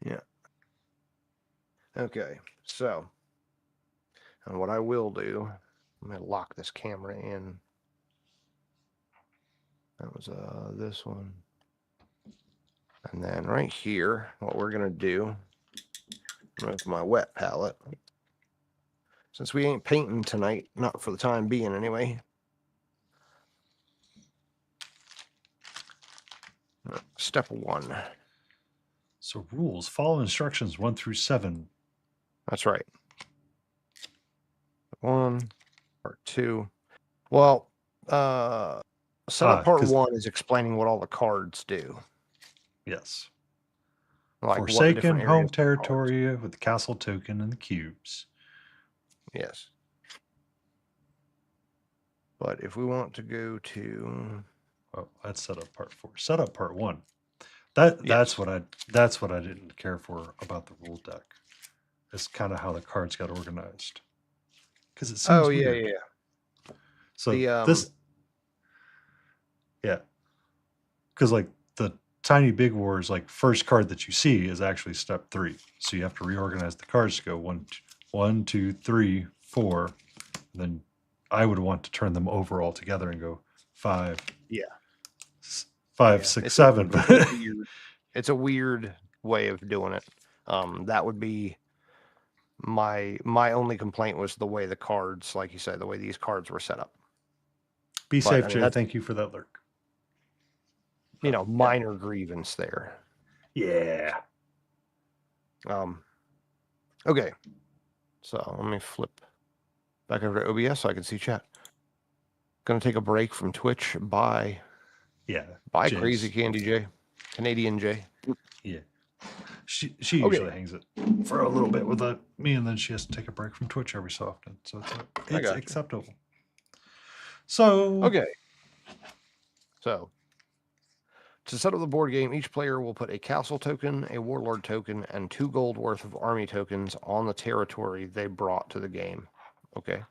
Yeah. Okay. So, and what I will do, I'm going to lock this camera in. That was this one. And then right here, what we're going to do, with my wet palette, since we ain't painting tonight, not for the time being anyway. Step 1. So rules, follow instructions 1 through 7. That's right. 1, part 2. Well, setup part 'cause- 1 is explaining what all the cards do. Yes. Like what the Forsaken different areas home of the cards. territory with the castle token and the cubes. Yes. But if we want to go to Oh, that's setup part 4. Setup part 1. That's Yes. what I didn't care for about the rule deck. It's kind of how the cards got organized. Because it seems weird. yeah. So The, this, yeah, because like the Tiny Big Wars, like first card that you see is actually step 3. So you have to reorganize the cards to go 1, 2, 3, 4. And then I would want to turn them over all together and go 5. Yeah. 5, Yeah, 6, it's 7. It's a weird way of doing it. That would be my only complaint was the way the cards, like you said, the way these cards were set up. Be But, safe, I mean, Jay. that's- Thank you for that lurk. Minor grievance there. Yeah. Okay. So let me flip back over to OBS so I can see chat. Gonna take a break from Twitch. Bye. Yeah. Bye, Jay's- Crazy Candy J. Canadian J. Yeah. She Okay. usually hangs it for a little bit with me, and then she has to take a break from Twitch every so often. So it's gotcha. acceptable. So Okay. So, to set up the board game, each player will put a castle token, a warlord token, and 2 gold worth of army tokens on the territory they brought to the game. Okay.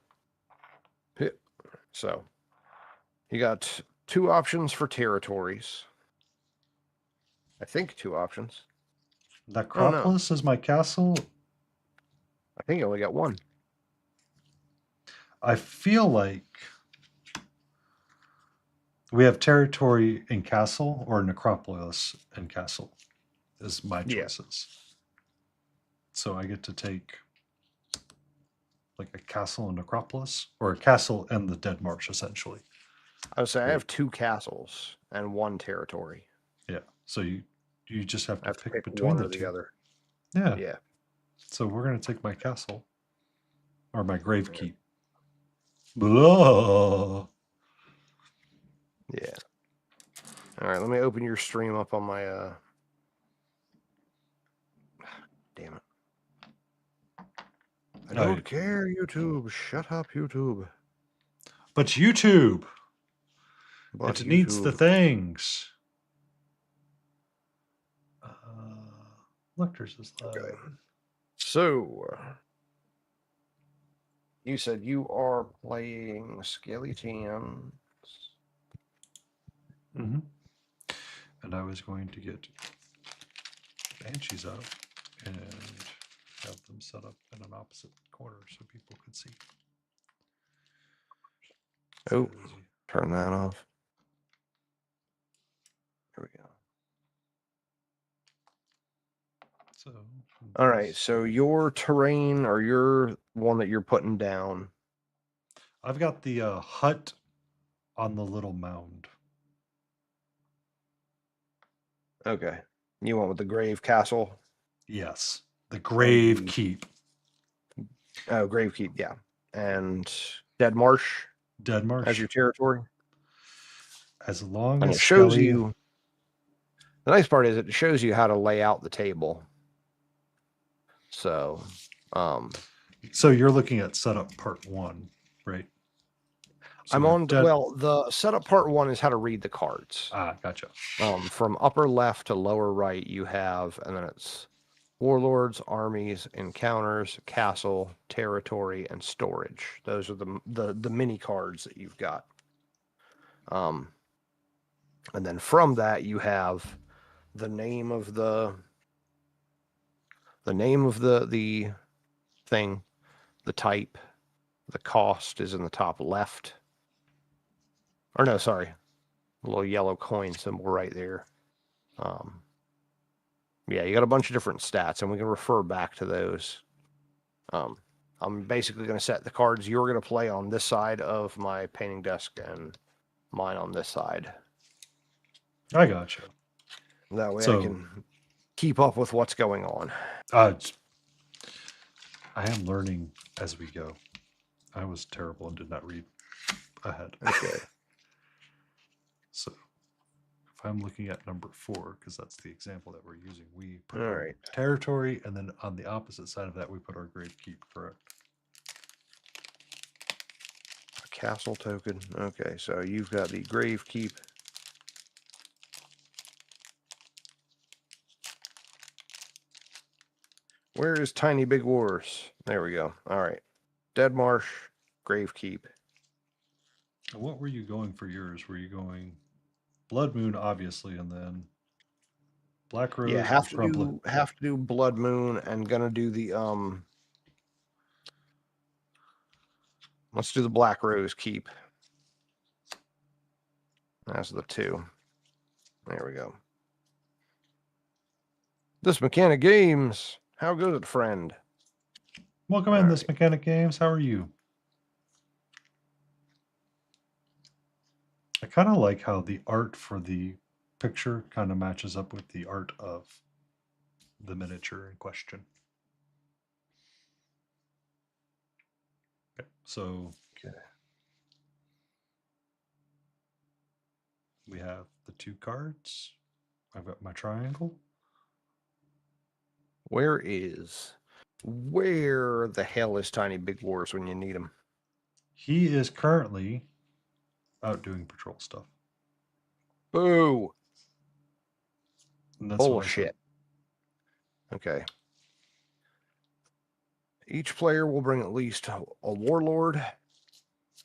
So, you got 2 options for territories. I think 2 options. Necropolis is my castle. I think you only got 1. I feel like we have territory in castle or necropolis and castle is my Yeah. choices. So I get to take like a castle and necropolis, or a castle and the Dead Marsh, essentially. I would say I have 2 castles and 1 territory. Yeah. So you just have I to have to pick pick between one the or the 2. other. Yeah. Yeah. So we're gonna take my castle or my grave keep. Blah. Yeah. All right, let me open your stream up on my damn it. I No, don't care, YouTube. Shut up, YouTube. But YouTube, But it needs the YouTube. things. Look, there's this. Okay. So, you said you are playing Skeletons. Mm-hmm. And I was going to get Banshees out and have them set up in an opposite corner so people could see. Oh, turn that off. There we go. So. All right, so your terrain or your one that you're putting down. I've got the hut on the little mound. Okay. You went with the Grave Castle. Yes, the Grave the- Keep. Oh, Grave Keep, yeah. And Dead Marsh Dead Marsh. as your territory. As long And as it shows Skelly- you. The nice part is it shows you how to lay out the table. So, So you're looking at setup part 1, right? So I'm we're on. dead- Well, the setup part 1 is how to read the cards. Gotcha. From upper left to lower right, you have, and then it's warlords, armies, encounters, castle, territory, and storage. Those are the mini cards that you've got. And then from that, you have the name of the thing, the type, the cost is in the top left. Or no, sorry, a little yellow coin symbol right there. Yeah, you got a bunch of different stats, and we can refer back to those. I'm basically going to set the cards you're going to play on this side of my painting desk and mine on this side. I gotcha. That way I So- can keep up with what's going on. I am learning as we go. I was terrible and did not read ahead. Okay. So if I'm looking at number 4, because that's the example that we're using, we put All our right. territory, and then on the opposite side of that, we put our grave keep, correct? A castle token. Okay, so you've got the grave keep. Where is Tiny Big Wars? There we go. All right. Dead Marsh, grave keep. And what were you going for yours? Were you going Blood Moon, obviously, and then Black Rose? Yeah, and have to Crumbler? do Blood Moon and gonna do the let's do the Black Rose keep. That's the 2. There we go. This Mechanic Games. How goes it, friend? Welcome in, All this Mechanic Games. How are you? I kind of like how the art for the picture kind of matches up with the art of the miniature in question. Okay, so we have the 2 cards. I've got my triangle. Where the hell is Tiny Big Wars when you need him? He is currently out doing patrol stuff. Boo! And that's what I said. Bullshit. Okay. Each player will bring at least a warlord,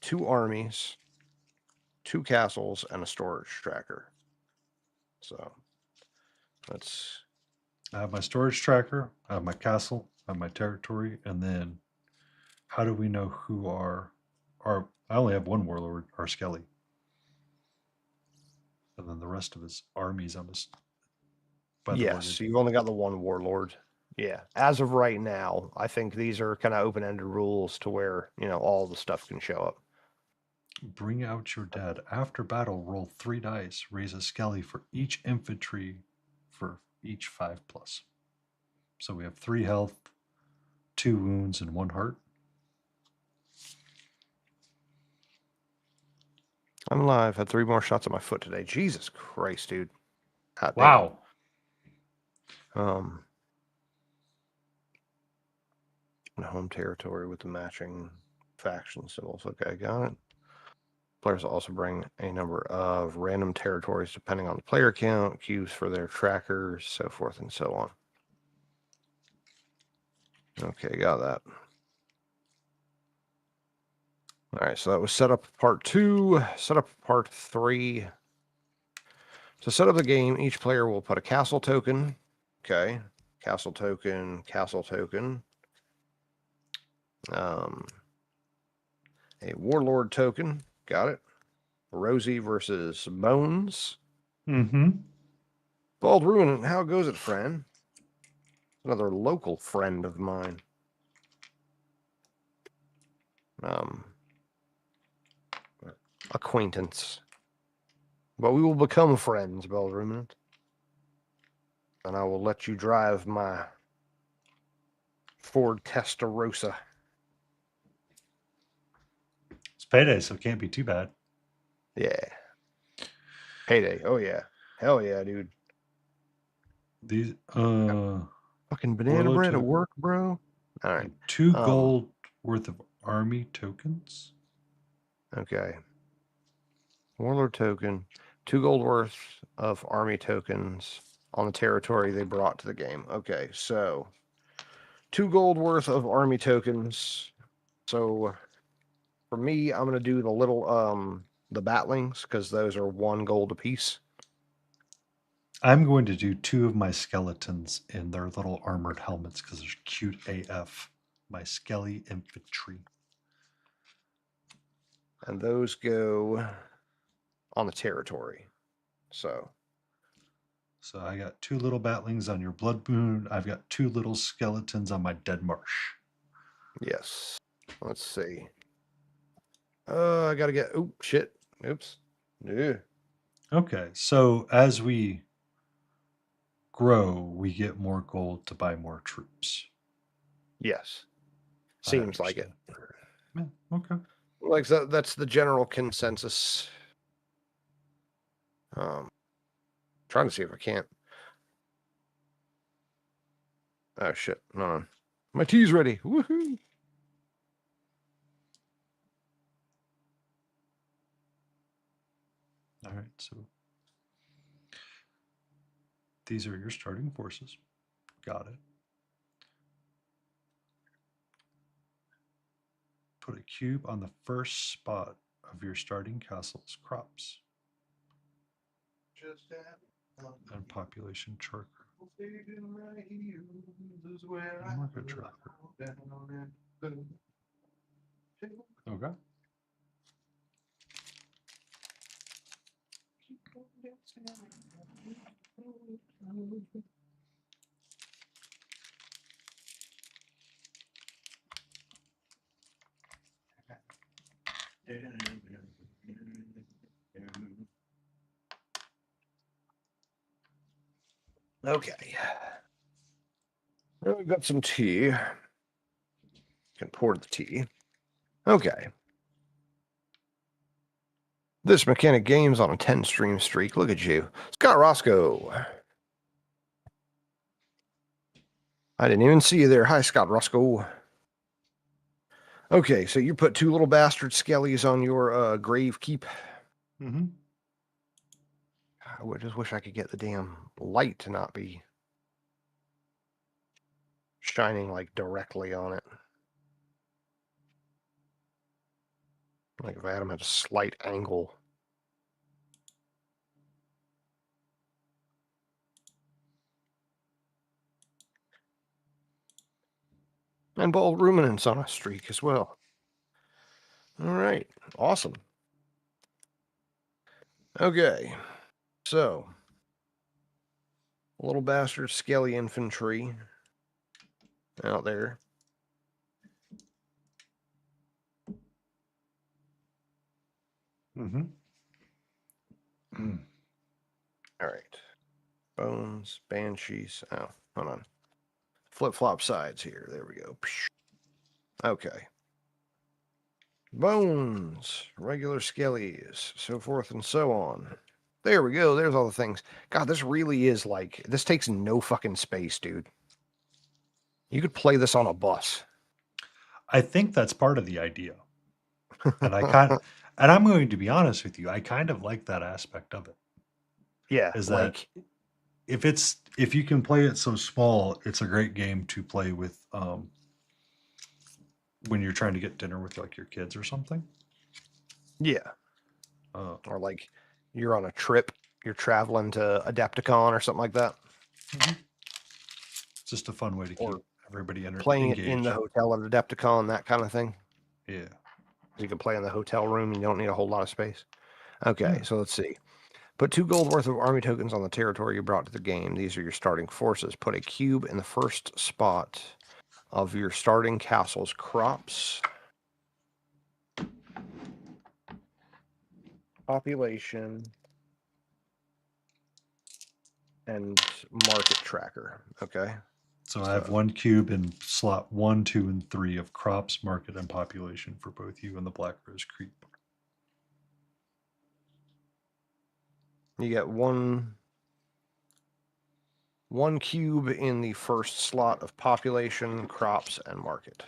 2 armies, 2 castles, and a storage tracker. So that's I have my storage tracker, I have my castle, I have my territory, and then how do we know who are I only have 1 warlord, our Skelly. And then the rest of his armies I'm just yes. You've only got the 1 warlord. Yeah. As of right now, I think these are kind of open-ended rules to where all the stuff can show up. Bring out your dead. After battle, roll 3 dice. Raise a Skelly for each infantry for each 5+. So we have 3 health, 2 wounds, and 1 heart. I'm alive. Had 3 more shots at my foot today. Jesus Christ, dude. God damn. Wow. The home territory with the matching faction symbols. Okay, got it. Players also bring a number of random territories depending on the player count, cubes for their trackers, so forth and so on. Okay, got that. All right, so that was set up part 2. Set up part 3. To set up the game, each player will put a castle token. Okay, castle token, castle token. A warlord token. Got it. Rosie versus Bones. Mm-hmm. Bald Ruin, how goes it, friend? Another local friend of mine. Acquaintance. But we will become friends, Bald Ruminant. And I will let you drive my Ford Testarossa. It's payday, so it can't be too bad. Yeah. Payday. Oh, yeah. Hell yeah, dude. These Fucking banana Warlord bread at token. work, bro. All right. 2 gold worth of army tokens. Okay. Warlord token. 2 gold worth of army tokens on the territory they brought to the game. Okay, so 2 gold worth of army tokens. So for me, I'm gonna do the little the batlings because those are 1 gold apiece. I'm going to do 2 of my skeletons in their little armored helmets because they're cute AF. My Skelly infantry. And those go on the territory. So I got 2 little batlings on your Blood Moon. I've got 2 little skeletons on my Dead Marsh. Yes. Let's see. I gotta get. Oh shit. Oops. Yeah. Okay, so as we grow, we get more gold to buy more troops. Yes. I Seems like it. understand. Yeah, okay. Like that's the general consensus. Trying to see if I can't. Oh shit! No, my tea's ready. Woohoo! All right, so these are your starting forces. Got it. Put a cube on the first spot of your starting castle's crops and population tracker. Market tracker. Okay. Okay. Well, we've got some tea. Can pour the tea. Okay. This Mechanic Games on a 10 stream streak. Look at you. Scott Roscoe. I didn't even see you there. Hi, Scott Roscoe. Okay, so you put 2 little bastard skellies on your grave keep. Mm-hmm. I just wish I could get the damn light to not be shining like directly on it. Like if I had them at a slight angle. And bald ruminants on a streak as well. All right, awesome. Okay, so little bastard skelly infantry out there. Mm-hmm. All right. Bones, banshees. Oh, hold on. Flip-flop sides here. There we go. Okay. Bones, regular skellies, so forth and so on. There we go. There's all the things. God, this really is like, this takes no fucking space, dude. You could play this on a bus. I think that's part of the idea. And and I'm going to be honest with you, I kind of like that aspect of it. Yeah. Is that if you can play it so small, it's a great game to play with when you're trying to get dinner with like your kids or something. Yeah. Or like you're on a trip, you're traveling to Adepticon or something like that. Mm-hmm. It's just a fun way to keep everybody playing engaged. it in the hotel at Adepticon, that kind of thing. Yeah. You can play in the hotel room. You don't need a whole lot of space. Okay, so let's see. Put 2 gold worth of army tokens on the territory you brought to the game. These are your starting forces. Put a cube in the first spot of your starting castle's crops. Population. And market tracker. Okay. So I have 1 cube in slot 1, 2, and 3 of crops, market, and population for both you and the Black Rose Creek. You get one cube in the first slot of population, crops, and market.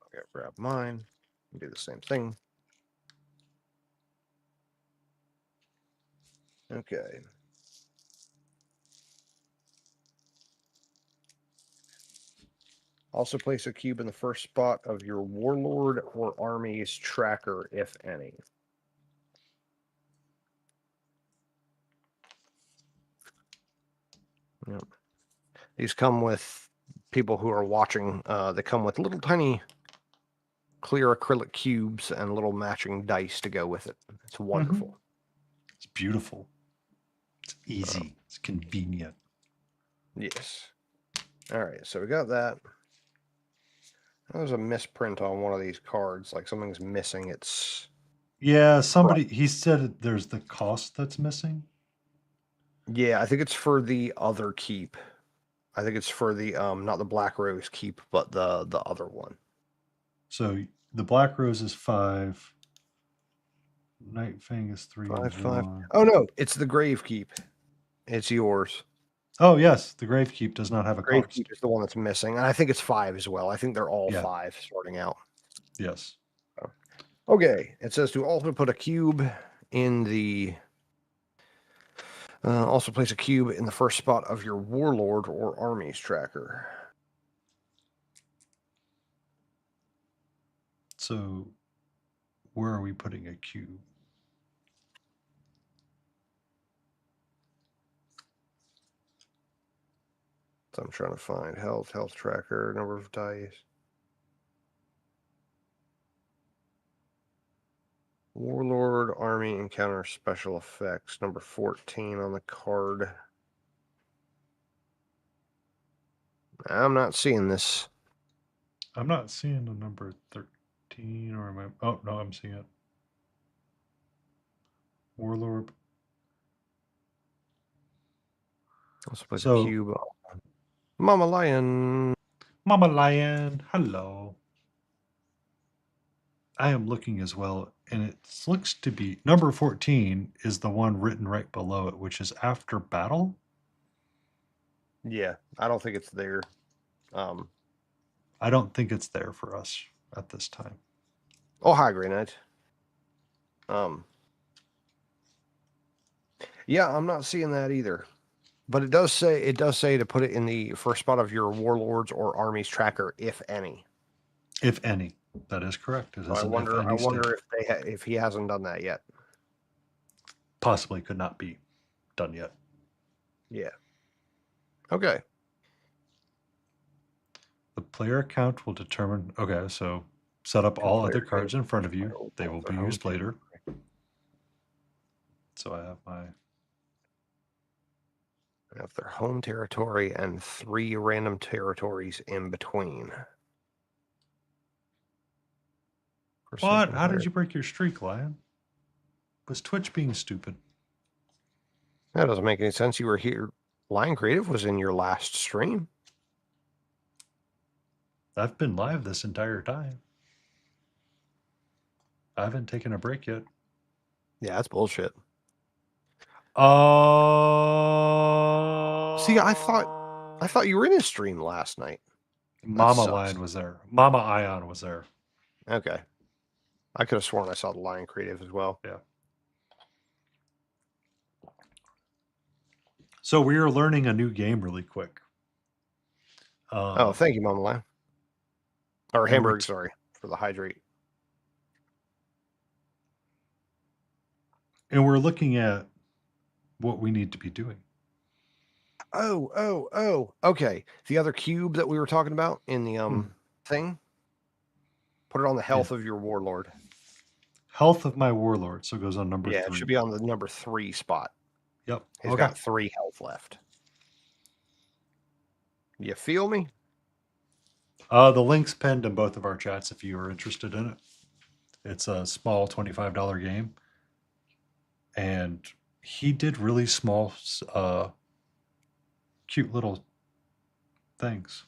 Okay, grab mine. Do the same thing. Okay. Also place a cube in the first spot of your warlord or army's tracker, if any. Yep. These come with people who are watching. They come with little tiny clear acrylic cubes and little matching dice to go with it. It's wonderful. Mm-hmm. It's beautiful. It's easy. It's convenient. Yes. All right, so we got that. There's a misprint on one of these cards, like something's missing. It's Yeah, somebody he said there's the cost that's missing. yeah, I think it's for the other keep. I think it's for the not the Black Rose keep, but the other one. So the Black Rose is 5. Night Fang is 3 and 5. 1. Oh no, it's the Grave Keep. It's yours. Oh yes, the Grave Keep does not have a Grave cost. Keep is the one that's missing, and I think it's 5 as well. I think they're all Yeah. 5 starting out. Yes. Okay, it says to also put a cube in the. Also place a cube in the first spot of your warlord or armies tracker. So where are we putting a cube? So I'm trying to find health tracker, number of dice. Warlord, army, encounter, special effects, number 14 on the card. I'm not seeing this. I'm not seeing the number 13 or am I? Oh no, I'm seeing it. Warlord. Also place So- a cube on Mama Lion. Mama Lion, hello. I am looking as well, and it looks to be number 14 is the one written right below it, which is after battle. Yeah, I don't think it's there. I don't think it's there for us at this time. Oh, hi, Grey Knight. Yeah, I'm not seeing that either. But it does say to put it in the first spot of your warlords or armies tracker, if any. If any, that is correct. It So I is an if wonder any if statement. if he hasn't done that yet. Possibly could not be done yet. Yeah. Okay. The player account will determine. Okay, so set up all other Player cards in front of you. account They will for be home used team. later. So I have my. If they're home territory and 3 random territories in between. What? How did you break your streak, Lion? Was Twitch being stupid? That doesn't make any sense. You were here. Lion Creative was in your last stream. I've been live this entire time. I haven't taken a break yet. Yeah, that's bullshit. Oh. See, I thought you were in a stream last night. Mama sucks. Lion was there. Mama Ion was there. Okay. I could have sworn I saw the Lion Creative as well. Yeah. So we are learning a new game really quick. Oh, thank you, Mama Lion. Or And Hamburg, we're t- sorry, for the hydrate. And we're looking at what we need to be doing. Oh. Okay. The other cube that we were talking about in the thing. Put it on the health of your warlord. Health of my warlord. So it goes on number 3. Yeah, it should be on the number 3 spot. Yep. He's Okay. got 3 health left. You feel me? The link's pinned in both of our chats if you are interested in it. It's a small $25 game. And he did really small, cute little things.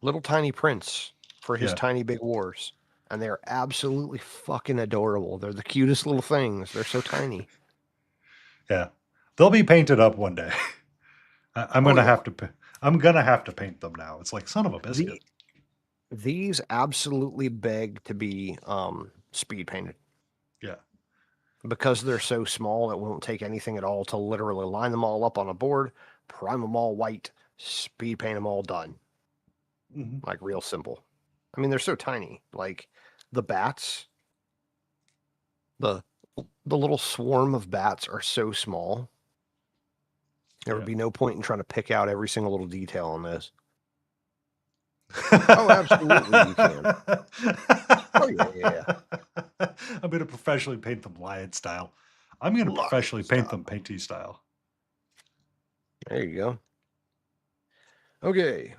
Little tiny prints for his Yeah. tiny big wars. And they're absolutely fucking adorable. They're the cutest little things. They're so tiny. Yeah. They'll be painted up one day. I'm Oh, gonna yeah. have to. I'm gonna have to paint them now. It's like son of a biscuit. These absolutely beg to be speed painted. Yeah. Because they're so small, it won't take anything at all to literally line them all up on a board, prime them all white, speed paint them all done. Mhm. Like real simple. I mean, they're so tiny. Like the bats, the little swarm of bats are so small. There would Yeah. be no point in trying to pick out every single little detail on this. Oh, absolutely you can. Oh, yeah. I'm gonna professionally paint them lion style. I'm gonna Lion professionally paint style. them painty style. There you go. Okay.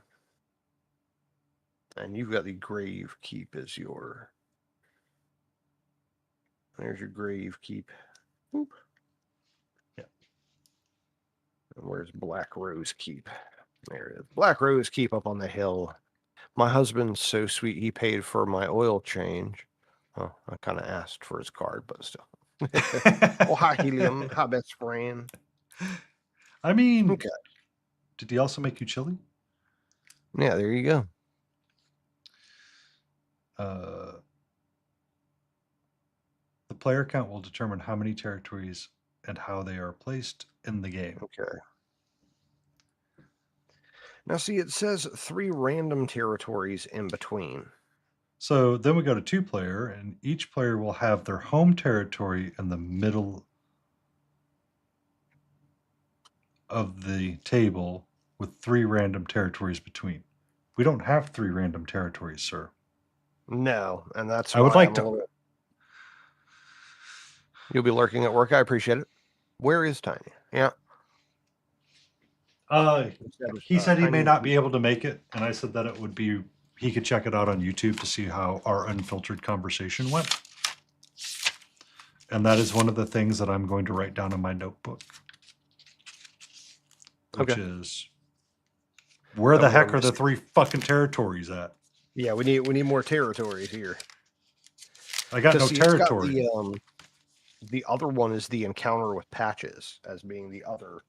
And you've got the Grave Keep as your. There's your Grave Keep. Boop. Yeah. And where's Black Rose Keep? There it is. Black Rose Keep up on the hill. My husband's so sweet, he paid for my oil change. Oh, I kind of asked for his card, but still. Oh, hi, Helium. Hi, best friend. I mean, Okay. did he also make you chili? Yeah, there you go. The player count will determine how many territories and how they are placed in the game. Okay. Now, see, it says 3 random territories in between. So then we go to 2-player, and each player will have their home territory in the middle of the table with 3 random territories between. We don't have 3 random territories, sir. No, and that's I would why like I'm to- a little- You'll be lurking at work. I appreciate it. Where is Tiny? Yeah. He said he may Tiny- not be able to make it, and I said that it would be he could check it out on YouTube to see how our unfiltered conversation went. And that is one of the things that I'm going to write down in my notebook. Which is where the heck are the 3 fucking territories at? Yeah, we need more territories here. I got no 'Cause see, it's got territory. The other one is the encounter with Patches as being the other.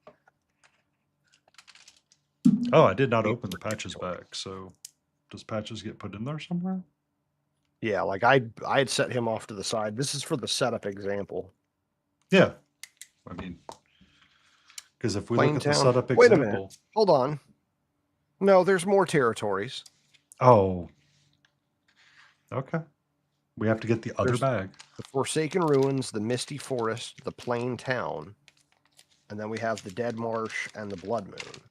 Oh, I did not open the Patches bag. So does Patches get put in there somewhere? Yeah, like I had set him off to the side. This is for the setup example. Yeah. I mean, because if we look at the Plaintown. setup Wait a minute. example. Hold on. No, there's more territories. Oh. Okay. We have to get the other There's- bag. The Forsaken Ruins, the Misty Forest, the Plain Town, and then we have the Dead Marsh and the Blood Moon.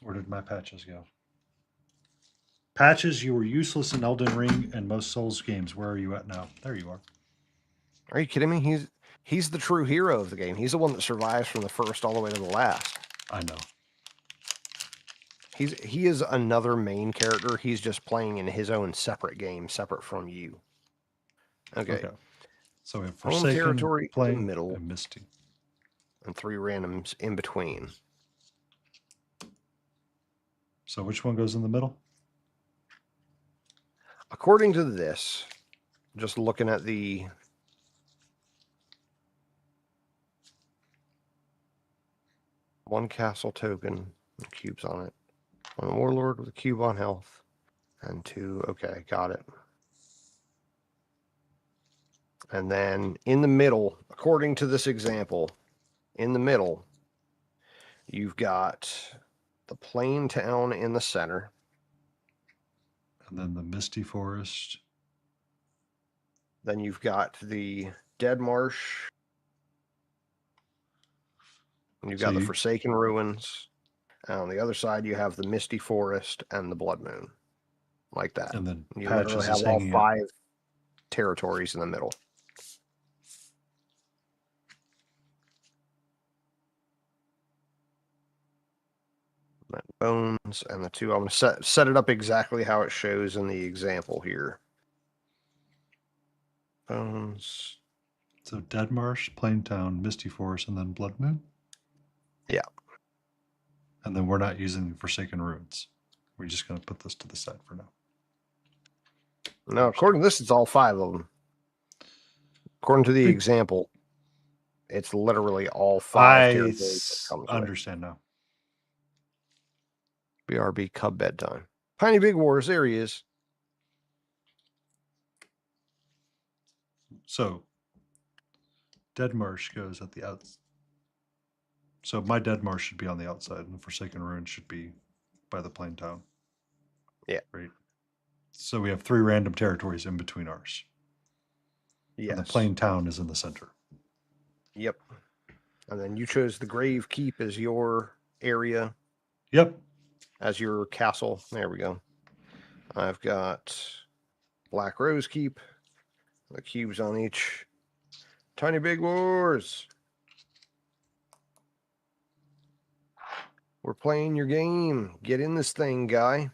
Where did my Patches go? Patches, you were useless in Elden Ring and most Souls games. Where are you at now? There you are. Are you kidding me? He's the true hero of the game. He's the one that survives from the first all the way to the last. I know. He is another main character. He's just playing in his own separate game, separate from you. Okay. So we have Home Forsaken, territory in the Plain, middle. and Misty. And 3 randoms in between. So which one goes in the middle? According to this, just looking at the one castle token, and cubes on it. 1 warlord with a cube on health. And 2, okay, got it. And then in the middle, according to this example, in the middle, you've got the Plain Town in the center. And then the Misty Forest. Then you've got the Dead Marsh. And you've So got the you- Forsaken Ruins. And on the other side, you have the Misty Forest and the Blood Moon. Like that. And then You Patches literally is have all hanging 5 territories in the middle. Bones and the 2. I'm going to set it up exactly how it shows in the example here. Bones. So Dead Marsh, Plain Town, Misty Forest, and then Blood Moon? Yeah. And then we're not using the Forsaken Ruins. We're just going to put this to the side for now. No, according to this, it's all 5 of them. According to the Big- example, it's literally all 5 I territories that comes with. understand now. BRB Cub bedtime. Tiny Big Wars, there he is. So Dead Marsh goes at the outs. So my Dead Marsh should be on the outside, and the Forsaken Ruins should be by the Plain Town. Yeah. Right. So we have 3 random territories in between ours. Yes. And the Plain Town is in the center. Yep. And then you chose the Grave Keep as your area, Yep. as your castle. There we go. I've got Black Rose Keep. The cubes on each. Tiny Big Wars. We're playing your game. Get in this thing, guy.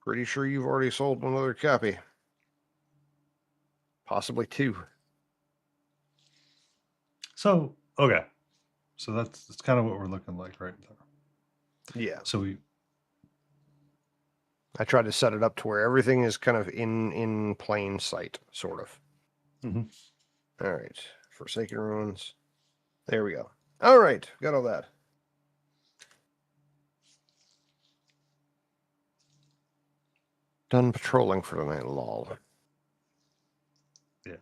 Pretty sure you've already sold another copy. Possibly 2. So, okay. So that's kind of what we're looking like right there. Yeah. So I tried to set it up to where everything is kind of in plain sight, sort of. Mhm. All right. Forsaken Ruins. There we go. All right. Got all that. Done patrolling for tonight, lol. Yeah.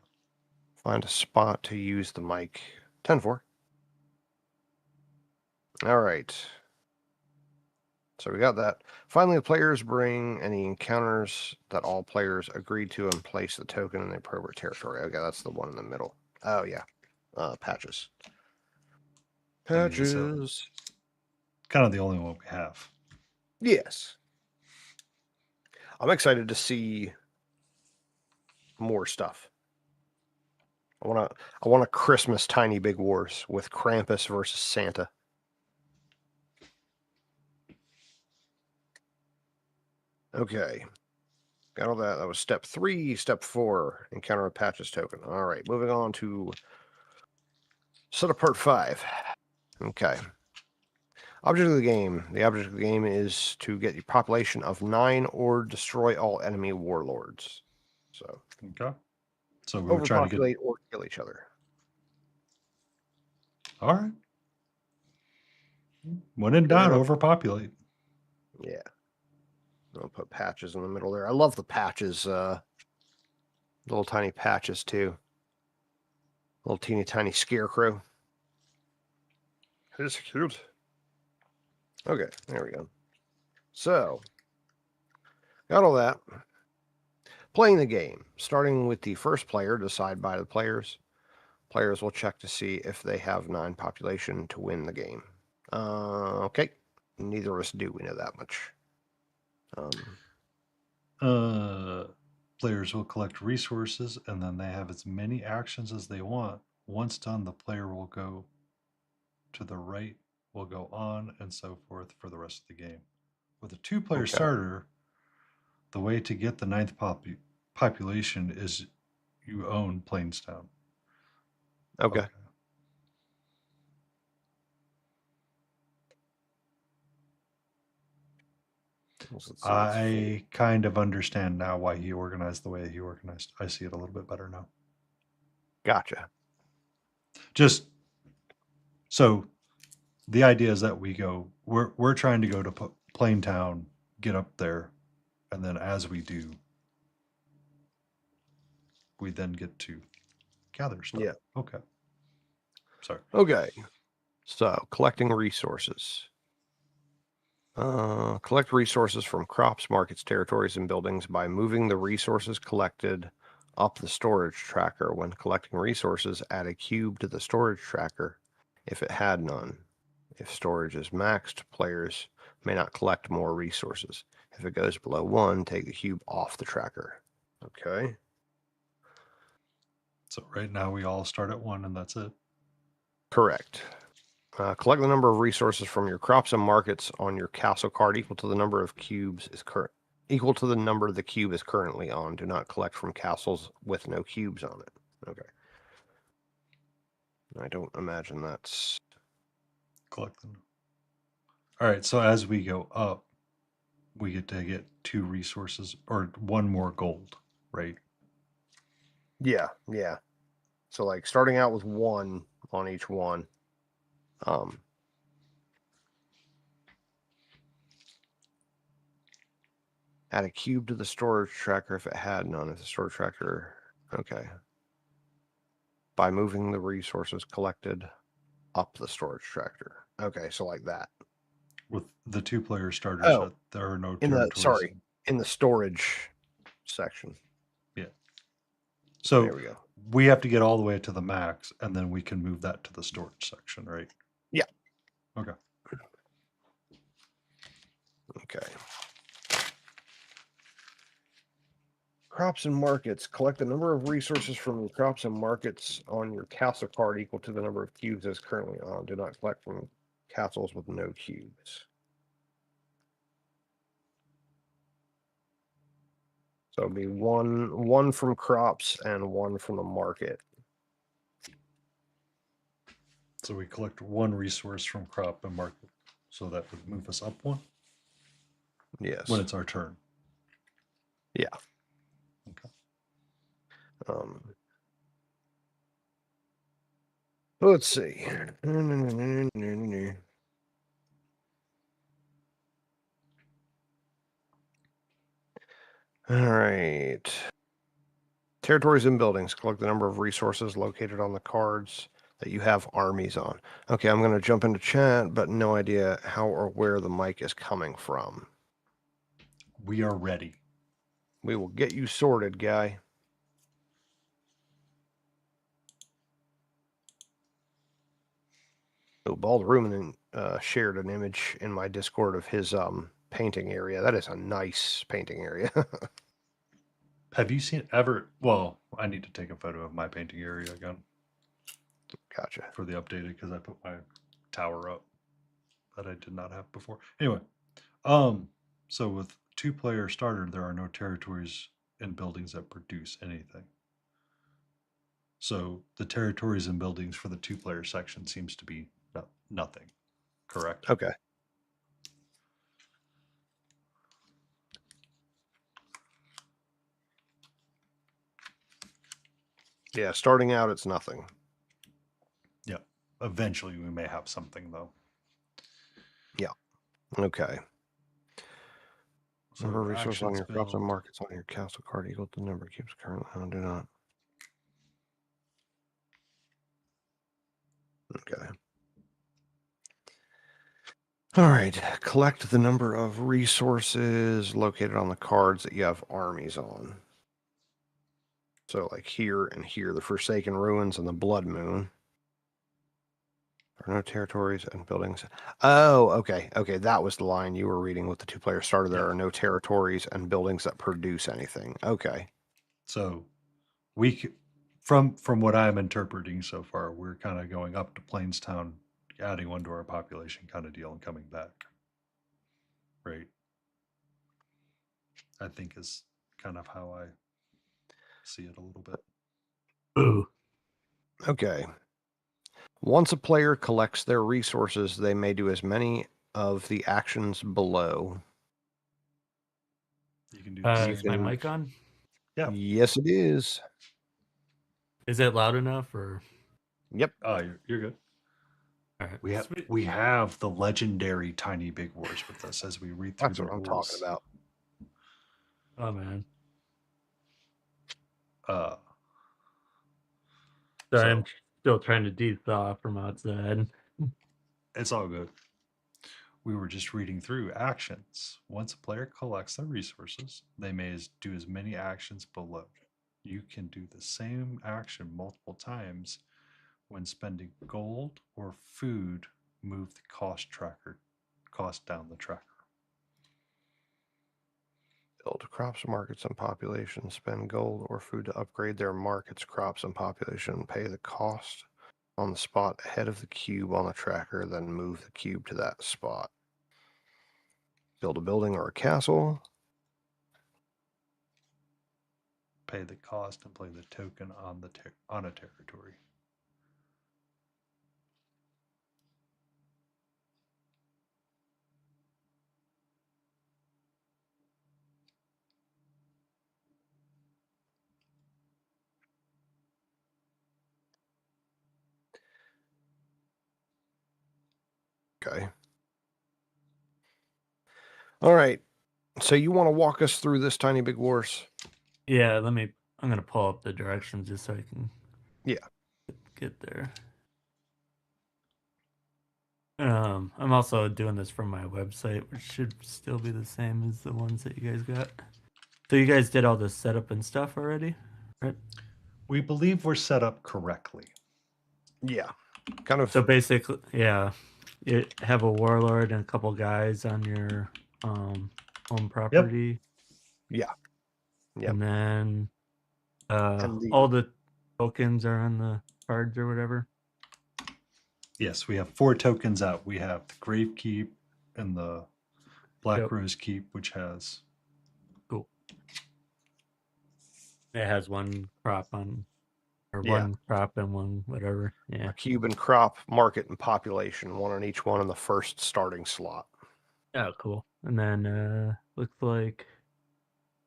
Find a spot to use the mic. 10-4. All right. So we got that. Finally, the players bring any encounters that all players agreed to and place the token in the appropriate territory. Okay, that's the one in the middle. Oh, yeah. Patches. Patches. kind of the only one we have. Yes. I'm excited to see more stuff. I want a Christmas Tiny Big Wars with Krampus versus Santa. Okay. Got all that. That was step 3. Step 4, encounter a patches token. All right. Moving on to set up part 5. Okay. Object of the game. The object of the game is to get a population of 9 or destroy all enemy warlords. So, Okay. So we were trying to get. overpopulate or kill each other. All right. When in doubt, Yeah. overpopulate. Yeah. I'll put patches in the middle there. I love the patches. Little tiny patches, too. Little teeny tiny scarecrow. It's cute. Okay, there we go. So, got all that. Playing the game. Starting with the first player, decide by the players. Players will check to see if they have 9 population to win the game. Okay. Neither of us do. We know that much. Players will collect resources and then they have as many actions as they want. Once done, the player will go to the right, will go on, and so forth for the rest of the game. With a 2-player Okay. starter, the way to get the 9th population is you own Plainstown. Okay. I kind of understand now why he organized the way he organized. I see it a little bit better now. Gotcha. Just so the idea is that we're trying to go to Plaintown, get up there, and then as we do, we then get to gather stuff. Yeah. Okay. Sorry. Okay. So, collecting resources. Collect resources from crops, markets, territories, and buildings by moving the resources collected up the storage tracker. When collecting resources, add a cube to the storage tracker if it had none. If storage is maxed, players may not collect more resources. If it goes below 1, take the cube off the tracker. Okay. So right now we all start at 1 and that's it. Correct. Collect the number of resources from your crops and markets on your castle card equal to the number of cubes equal to the number the cube is currently on. Do not collect from castles with no cubes on it. Okay. I don't imagine that's Collect them. All right. So as we go up, we get to get 2 resources or 1 more gold, right? yeah. So like starting out with 1 on each one. Add a cube to the storage tracker if it had none. If the storage tracker, okay. By moving the resources collected up the storage tracker. Okay, so like that. With the 2-player starters, Oh, there are no in the territories. in the storage section. Yeah. So There we go. we have to get all the way to the max, and then we can move that to the storage section, right? Yeah. Okay. Okay. crops and markets. Collect the number of resources from your crops and markets on your castle card equal to the number of cubes that's currently on. Do not collect from castles with no cubes. So it'd be one from crops and one from the market. So we collect one resource from crop and market. So that would move us up one Yes. when it's our turn. Yeah. Okay. Let's see. All right. Territories and buildings. Collect the number of resources located on the cards that you have armies on. Okay, I'm going to jump into chat, but no idea how or where the mic is coming from. We are ready. We will get you sorted, guy. Oh, Bald Rumen shared an image in my Discord of his painting area. That is a nice painting area. Have you seen ever? Well, I need to take a photo of my painting area again Gotcha. for the updated because I put my tower up that I did not have before. Anyway, so with 2-player starter, there are no territories and buildings that produce anything. So the territories and buildings for the 2-player section seems to be nothing. Correct? Okay. Yeah, starting out, it's nothing. Yeah. Eventually, we may have something though. Yeah. Okay. So Number of resources on actions your crops and build. markets on your castle card equal to the number of cubes currently on. Do not. Okay. All right. Collect the number of resources located on the cards that you have armies on. So like here and here, the Forsaken Ruins and the Blood Moon. There are no territories and buildings. Oh, okay. Okay, that was the line you were reading with the 2-player starter. There Yeah. are no territories and buildings that produce anything. Okay. So we from what I'm interpreting so far, we're kind of going up to Plainstown, adding one to our population kind of deal and coming back. Right. I think is kind of how I see it a little bit. Ooh. Okay. Once a player collects their resources, they may do as many of the actions below. You can do the Is same. my mic on? Yeah. Yes, it is. Is it loud enough or? Yep. Oh, you're good. All right. We have the legendary Tiny Big Wars with us as we read through That's the what I'm rules. talking about. Oh man. Sorry, I'm still trying to de-thaw from outside. It's all good. We were just reading through actions. Once a player collects their resources, they may do as many actions below. You can do the same action multiple times when spending gold or food. Move the cost down the tracker. Build crops, markets, and population. Spend gold or food to upgrade their markets, crops, and population. Pay the cost on the spot ahead of the cube on the tracker, then move the cube to that spot. Build a building or a castle. Pay the cost and play the token on a territory. Okay. All right. So you want to walk us through this Tiny Big Wars? Yeah, I'm gonna pull up the directions just so I can get there. I'm also doing this from my website, which should still be the same as the ones that you guys got. So you guys did all the setup and stuff already, right? We believe we're set up correctly. Yeah. Kind of. So basically, yeah, you have a warlord and a couple guys on your home property. Yeah. Yep. And then And the- all the tokens are on the cards or whatever. Yes, we have 4 tokens out. We have the Grave Keep and the Black Yep. Rose Keep, which has Cool. It has one crop on, or Yeah. one crop and one whatever. Yeah. a cube and crop, market, and population, one on each one in the first starting slot. Oh, cool. And then looks like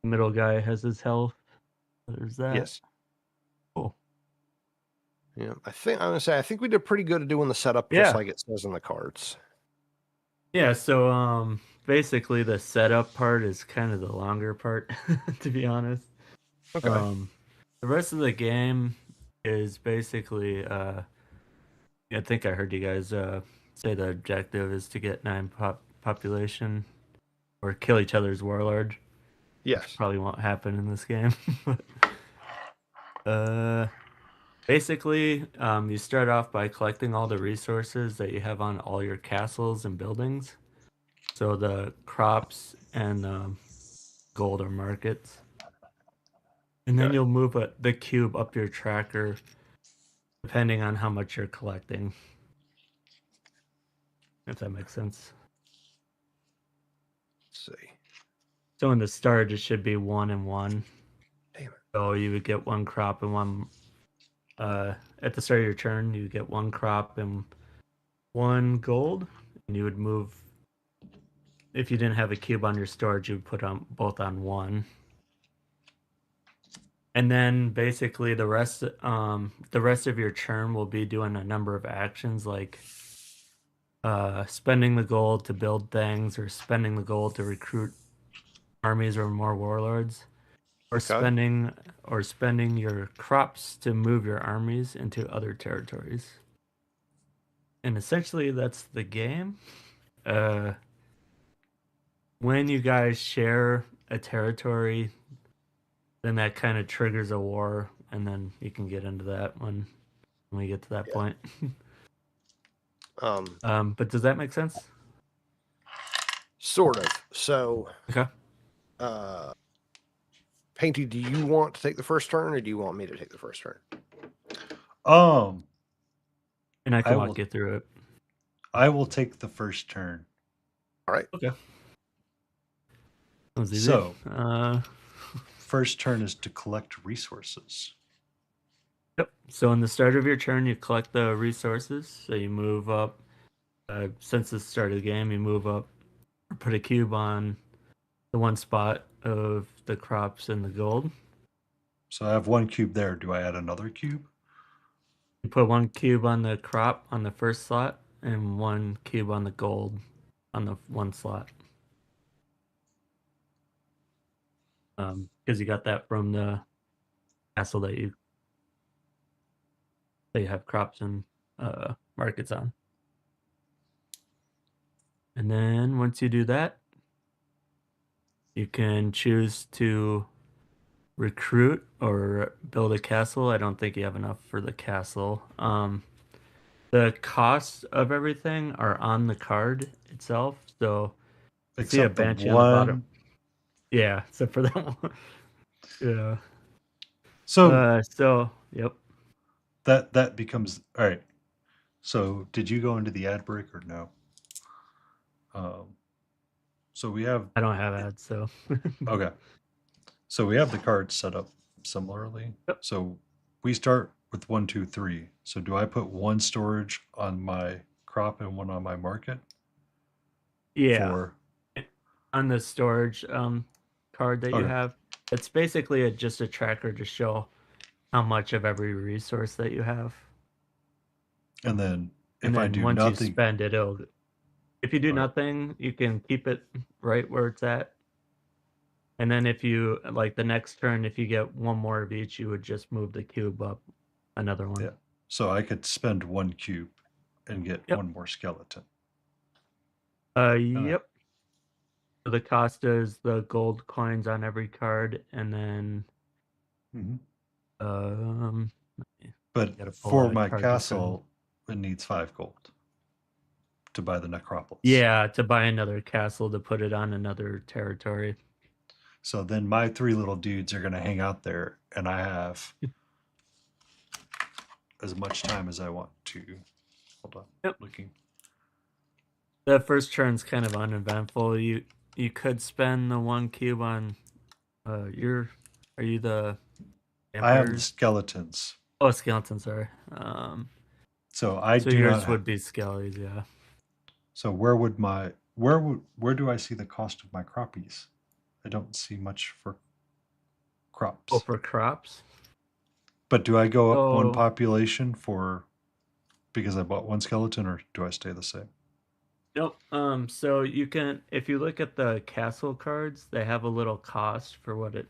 the middle guy has his health. There's that. Yes. Cool. Yeah. I'm gonna say I think we did pretty good at doing the setup just Yeah. like it says in the cards. Yeah, so basically the setup part is kind of the longer part, to be honest. Okay. The rest of the game is basically I think I heard you guys say the objective is to get 9 population or kill each other's warlord. Yes. Probably won't happen in this game. But, basically, you start off by collecting all the resources that you have on all your castles and buildings. So the crops and gold are markets. And then Okay. you'll move the cube up your tracker depending on how much you're collecting. If that makes sense. Let's see. So in the start, it should be 1 and 1. Damn it. So you would get 1 crop and 1. At the start of your turn, you would get 1 crop and 1 gold, and you would move. If you didn't have a cube on your storage, you would put on both on 1. And then basically the rest of your turn will be doing a number of actions like spending the gold to build things, or spending the gold to recruit armies or more warlords, or Okay. spending your crops to move your armies into other territories. And essentially that's the game. When you guys share a territory, then that kind of triggers a war, and then you can get into that when we get to that Yeah. point. Um, But does that make sense? Sort of. So, Okay. Painty, do you want to take the first turn, or do you want me to take the first turn? And I can I walk will- you through it. I will take the first turn. All right. Okay. That was easy. So- uh, First turn is to collect resources. Yep. So in the start of your turn, you collect the resources. So you move up. Since the start of the game, you move up, or put a cube on the one spot of the crops and the gold. So I have 1 cube there. Do I add another cube? You put 1 cube on the crop on the first slot, and 1 cube on the gold on the 1 slot. Because you got that from the castle that you have crops and markets on. And then once you do that, you can choose to recruit or build a castle. I don't think you have enough for the castle. The costs of everything are on the card itself. So see a Except the banshee on the bottom. one. Yeah, except for that one. Yeah. So So yep. that becomes all right. So did you go into the ad break or no? So we have I don't have ads, so okay. So we have the cards set up similarly. Yep. So we start with 1, 2, 3. So do I put 1 storage on my crop and 1 on my market? yeah. For On the storage card that you Okay. have, it's basically just a tracker to show how much of every resource that you have. and then if And I then do once nothing, you spend it, if you do Okay. nothing, you can keep it right where it's at. And then if you like the next turn, if you get 1 more of each, you would just move the cube up another one. Yeah. so I could spend 1 cube and get Yep. 1 more skeleton. Yep. So the cost is the gold coins on every card, and then Mhm. But Gotta pull for out my cards castle, it needs 5 gold to buy the necropolis. yeah, to buy another castle to put it on another territory. So then my 3 little dudes are going to hang out there, and I have as much time as I want to. Hold on. Yep. Looking. The first turn's kind of uneventful. You could spend the 1 cube on are you the I have the vampires? skeletons. Oh, skeleton, sorry. So I So do yours not have, would be skellies, yeah. so where do I see the cost of my croppies? I don't see much for crops. Oh, for crops? But do I go up one Oh. population for because I bought 1 skeleton, or do I stay the same? Nope. So you can, if you look at the castle cards, they have a little cost for what it.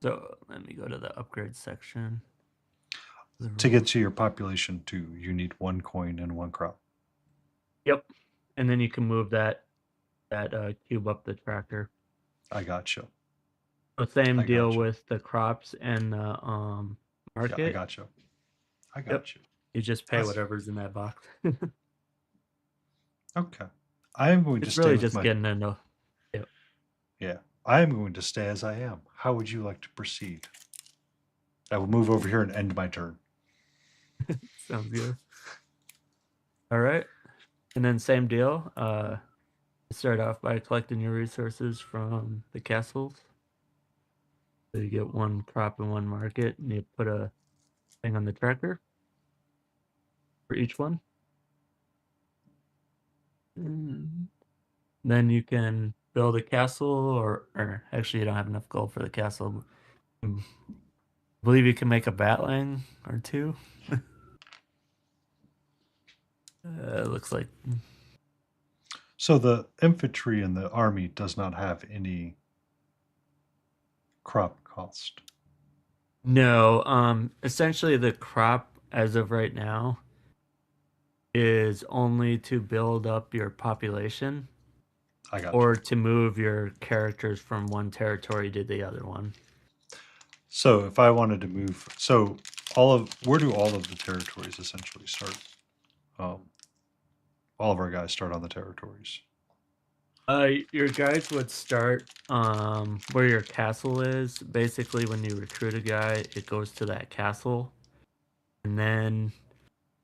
So let me go to the upgrade section. To get to your population 2, you need 1 coin and 1 crop. Yep, and then you can move that cube up the tracker. I got you. So same I deal gotcha. with the crops and the market. Yeah, I got you. I got you. You just pay That's- whatever's in that box. Okay. I am going to It's stay really with just my getting into. Yeah. I am going to stay as I am. How would you like to proceed? I will move over here and end my turn. Sounds good. All right, and then same deal. Start off by collecting your resources from the castles. So you get 1 crop and 1 market, and you put a thing on the tracker for each one. And then you can build a castle, or actually, you don't have enough gold for the castle. I believe you can make a batling or 2. Looks like So the infantry in the army does not have any crop cost. no. Essentially, the crop as of right now is only to build up your population I got or you. to move your characters from one territory to the other one. So if I wanted to move, where do all of the territories essentially start? All of our guys start on the territories. Your guys would start where your castle is. Basically, when you recruit a guy, it goes to that castle, and then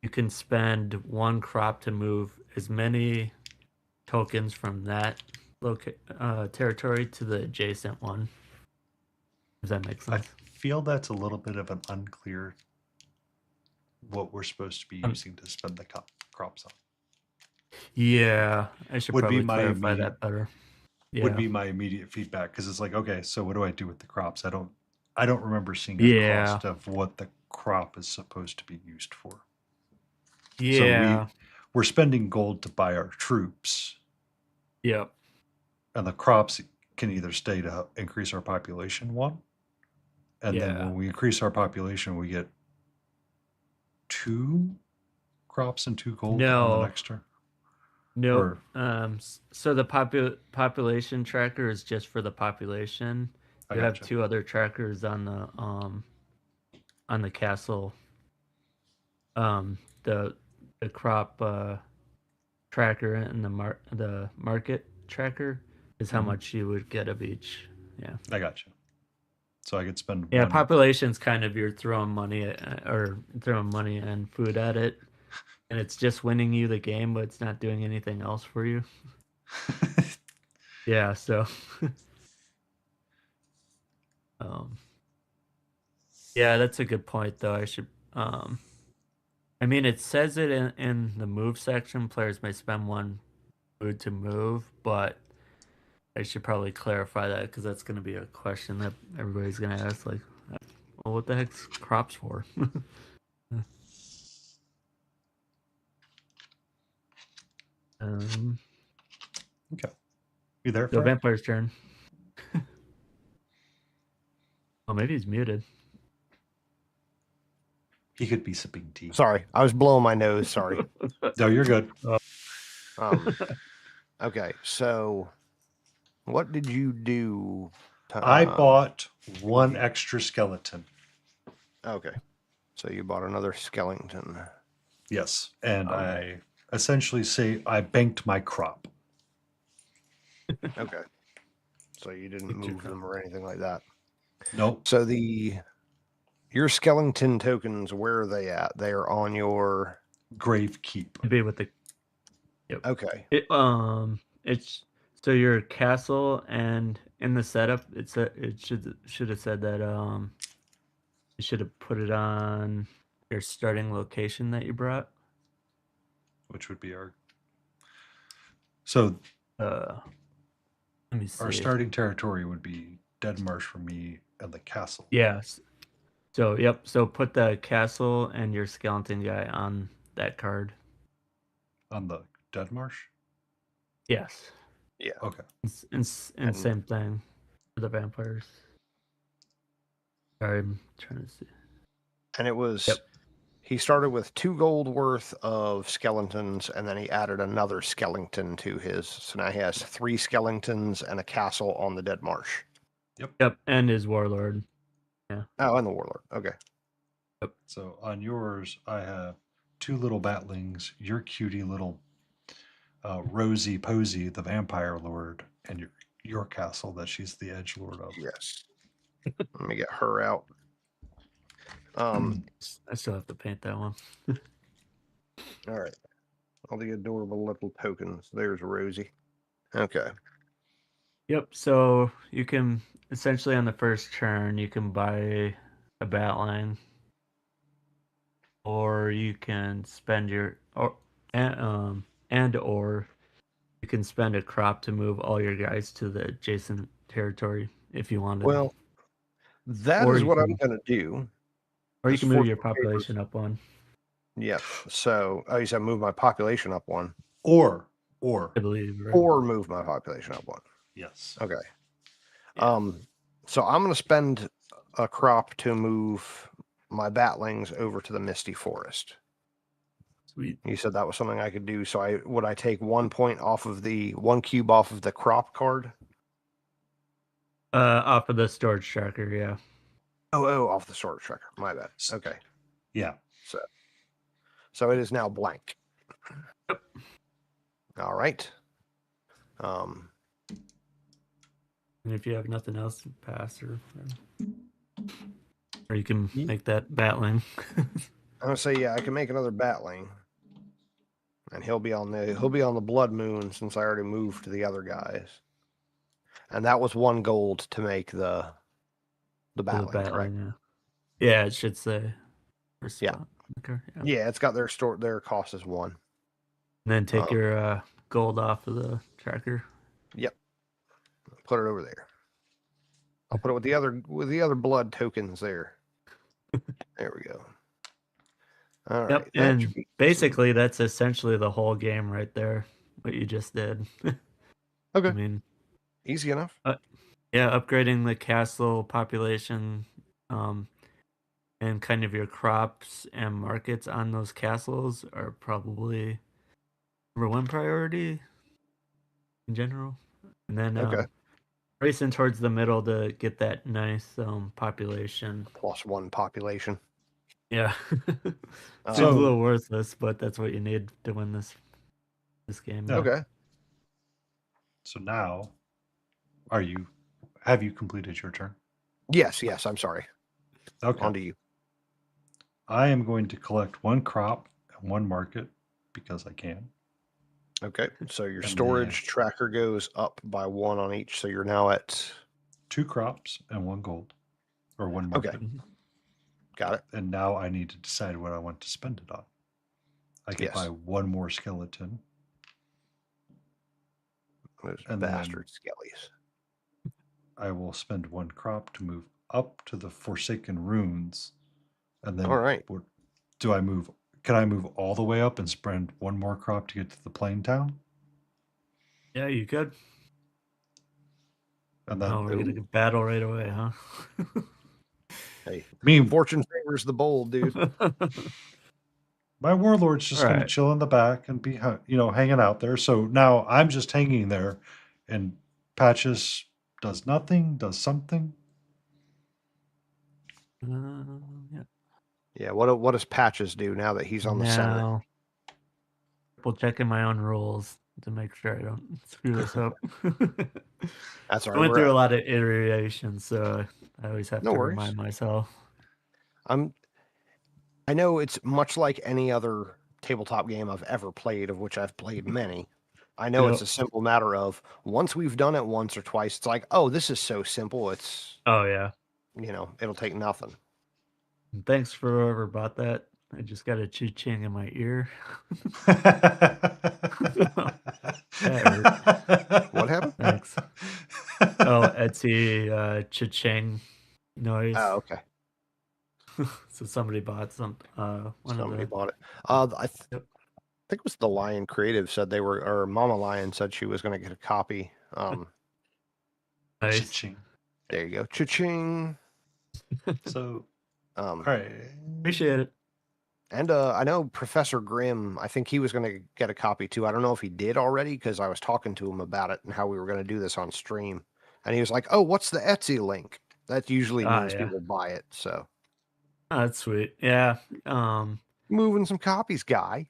you can spend 1 crop to move as many tokens from that territory to the adjacent one. Does that make I sense? feel that's a little bit of an unclear what we're supposed to be using to spend the crops on. Yeah, I should Would be probably my clarify immediate- that better. Yeah. Would be my immediate feedback, because it's like, okay, so what do I do with the crops? I don't remember seeing a Yeah. cost of what the crop is supposed to be used for. Yeah. We're spending gold to buy our troops, Yep. and the crops can either stay to increase our population 1, and then Yeah. when we increase our population, we get 2 crops and 2 gold on No. the next turn. No. Or- So the population tracker is just for the population. I You have gotcha. 2 other trackers on the castle. The crop tracker and the market tracker is how Mhm. much you would get of each. Yeah. I got you. So I could spend Yeah, 1. population's kind of you're throwing money and food at it, and it's just winning you the game, but it's not doing anything else for you. Yeah, so yeah, that's a good point though. I should I mean it says it in the move section, players may spend 1 food to move, but I should probably clarify that because that's going to be a question that everybody's going to ask, like, well, what the heck's crops for? Okay. You there, So Frank? vampire's turn. Oh, maybe he's muted. He could be sipping tea. Sorry, I was blowing my nose. Sorry. No, you're good. Okay, so what did you do? I bought 1 extra skeleton. Okay, so you bought another skeleton. Yes. And I essentially say I banked my crop. Okay, so you didn't Take two move them or anything like that. Nope. So your skeleton tokens, where are they at? They are on your. Grave keep. It'd be with the Okay. it's so your castle, and in the setup it should have said that you should have put it on your starting location that you brought. Which would be our. So Let me see. our starting territory would be Dead Marsh for me and the castle. Yes. So yep. So put the castle and your skeleton guy on that card. On the Dead Marsh? Yes. Yeah. Okay. And And- same thing for the vampires. Sorry, I'm trying to see. And it was. Yep. He started with 2 gold worth of skeletons, and then he added another skeleton to his. So now he has 3 skeletons and a castle on the Dead Marsh. Yep, and his warlord. Oh, and the warlord. Okay. So on yours, I have 2 little batlings, your cutie little Rosie Posey, the vampire lord, and your castle that she's the edge lord of. Yes. Let me get her out. I still have to paint that one. All right. All the adorable little tokens. There's Rosie. Okay. Yep. So you can essentially on the first turn you can buy a bat line, or you can spend your or you can spend a crop to move all your guys to the adjacent territory if you wanted. Well, that Or is you what I'm can- going to do. or you just can move force your the papers. population up one. Yep. So, you said move my population up 1, Or, I believe. Right? or move my population up 1. yes. Okay. Yeah. So I'm going to spend a crop to move my batlings over to the Misty Forest. Sweet. You said that was something I could do. So I take 1 point off of the 1 cube off of the crop card? Off of the storage tracker, yeah. Oh, off the storage tracker. My bad. Okay. Yeah. So it is now blank. All right. And if you have nothing else, pass or you can Ye- make that batling. I'm gonna say yeah. I can make another batling, and he'll be on the blood moon since I already moved to the other guys. And that was 1 gold to make the batling. Correct? Batling, yeah, it should say. First Yeah. spot. Okay. Yeah. Yeah, it's got their cost is 1. And then take your gold off of the tracker. Put it over there. I'll put it with the other blood tokens there. There we go. All right. Yep. that And should be- basically, that's essentially the whole game right there. What you just did. Okay. I mean, easy enough. yeah, upgrading the castle population, and kind of your crops and markets on those castles are probably number 1 priority in general. And then Okay. racing towards the middle to get that nice population. +1 population. Yeah. Seems So- a little worthless, but that's what you need to win this game. Yeah. Okay. So now, have you completed your turn? Yes. I'm sorry. Okay. On to you. I am going to collect 1 crop and 1 market because I can. Okay. So your And storage tracker goes up by 1 on each. So you're now at 2 crops and 1 gold. Or 1 market. Okay. Got it. And now I need to decide what I want to spend it on. I can Yes. buy 1 more skeleton. Those And then- bastard skellies. I will spend 1 crop to move up to the Forsaken Runes. And then All right. can I move all the way up and spend 1 more crop to get to the Plain Town? Yeah, you could. And then Oh, we're gonna get battle right away, huh? Hey, me, fortune favors the bold, dude. my warlord's just going to Alright. chill in the back and be hanging out there. So now I'm just hanging there, and Patches does nothing, does something. Yeah. Yeah. What does Patches do now that he's on the center? Now, triple checking my own rules. to make sure I don't screw this up. That's all I right. went through a lot of iterations, so I always have No to worries. remind myself. I know it's much like any other tabletop game I've ever played, of which I've played many. I know it's Yep. a simple matter of once we've done it once or twice, it's like, oh, this is so simple. It's, Oh yeah. it'll take nothing. And thanks for whoever bought that. I just got a cha-ching in my ear. What happened? Thanks. Oh, Etsy cha-ching noise. Oh, okay. So somebody bought one Somebody of the bought it. I Yep. think it was the Lion Creative said they were, or Mama Lion said she was going to get a copy. nice. Cha-ching. There you go. Cha-ching. So, All right. Appreciate it. And I know Professor Grimm, I think he was going to get a copy too. I don't know if he did already because I was talking to him about it and how we were going to do this on stream. And he was like, oh, what's the Etsy link? That usually means yeah. people buy it. So Oh, that's sweet. Yeah. moving some copies, guy.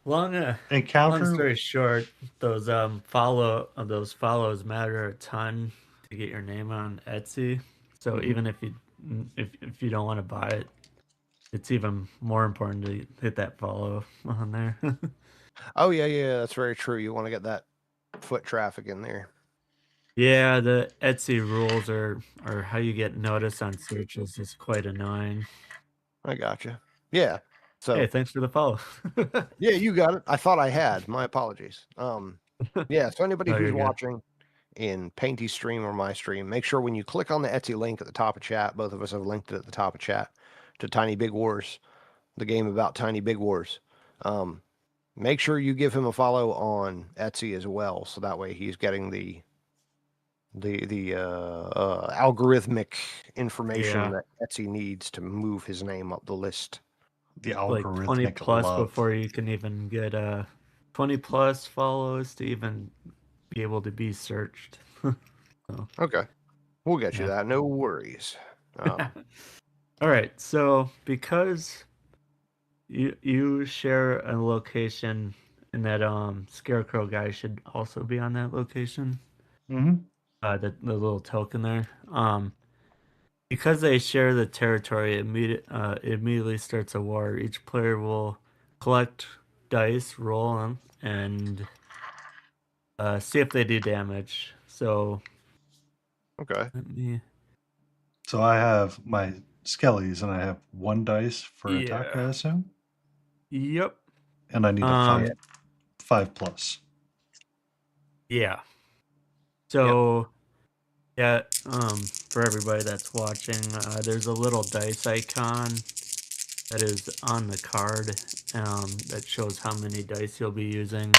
Long Encounter. story short, those follows matter a ton to get your name on Etsy. So even if you don't want to buy it, it's even more important to hit that follow on there. Oh yeah, that's very true. You want to get that foot traffic in there. Yeah, the Etsy rules or how you get noticed on searches is quite annoying. I gotcha. Yeah. So Hey, thanks for the follow. yeah, you got it. I thought I had. My apologies. Yeah. So anybody No, who's you're good. watching in Painty stream or my stream, make sure when you click on the Etsy link at the top of chat, both of us have linked it at the top of chat to Tiny Big Wars, the game about Tiny Big Wars. Make sure you give him a follow on Etsy as well, so that way he's getting the algorithmic information Yeah. that Etsy needs to move his name up the list. The Like 20 algorithmic plus love. before you can even get 20 plus follows to even be able to be searched. Okay, we'll get you Yeah. that. No worries. All right, so because you share a location, and that Scarecrow guy should also be on that location. Mm-hmm. The little token there. Because they share the territory, immediately starts a war. Each player will collect dice, roll them, and see if they do damage. So Okay. let me. So I have my skellies, and I have 1 dice for attack, I Yeah. assume, Yep. and I need a 5 plus. Yeah. So, yeah, for everybody that's watching, there's a little dice icon that is on the card that shows how many dice you'll be using.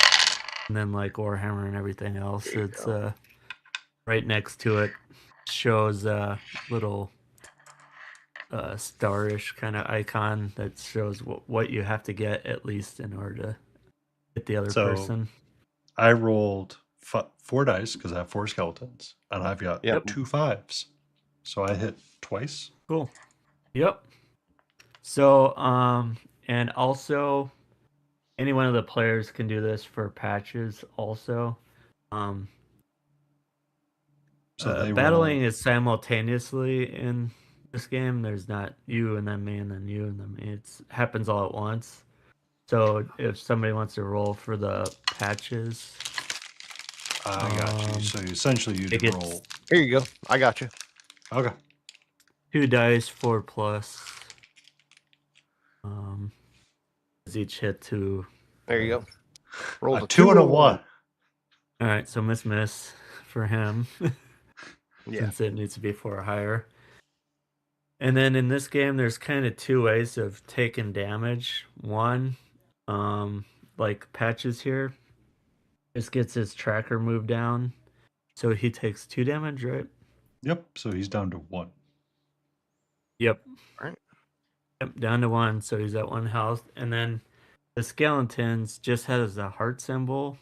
And then, like Warhammer and everything else, it's right next to it shows a little starish kind of icon that shows what you have to get at least in order to hit the other So- person. I rolled 4 dice because I have 4 skeletons, and I've got Yep. 2 5s. So I hit twice. Cool. Yep. So, and also, any one of the players can do this for patches. Also, So they battling is simultaneously in this game. There's not you and then me and then you and then me. It happens all at once. So if somebody wants to roll for the patches, I got you. So essentially, you it did gets roll. Here you go. I got you. Okay. 2 dice, 4 plus. Is each hit 2. There you go. Rolled A 2 and a 1. All right, so miss for him. Yeah. Since it needs to be 4 or higher. And then in this game, there's kind of 2 ways of taking damage. One, like Patches here, just gets his tracker moved down, so he takes 2 damage, right? Yep. So he's down to 1. Yep. Right. Yep, down to 1, so he's at 1 health. And then the skeletons just has a heart symbol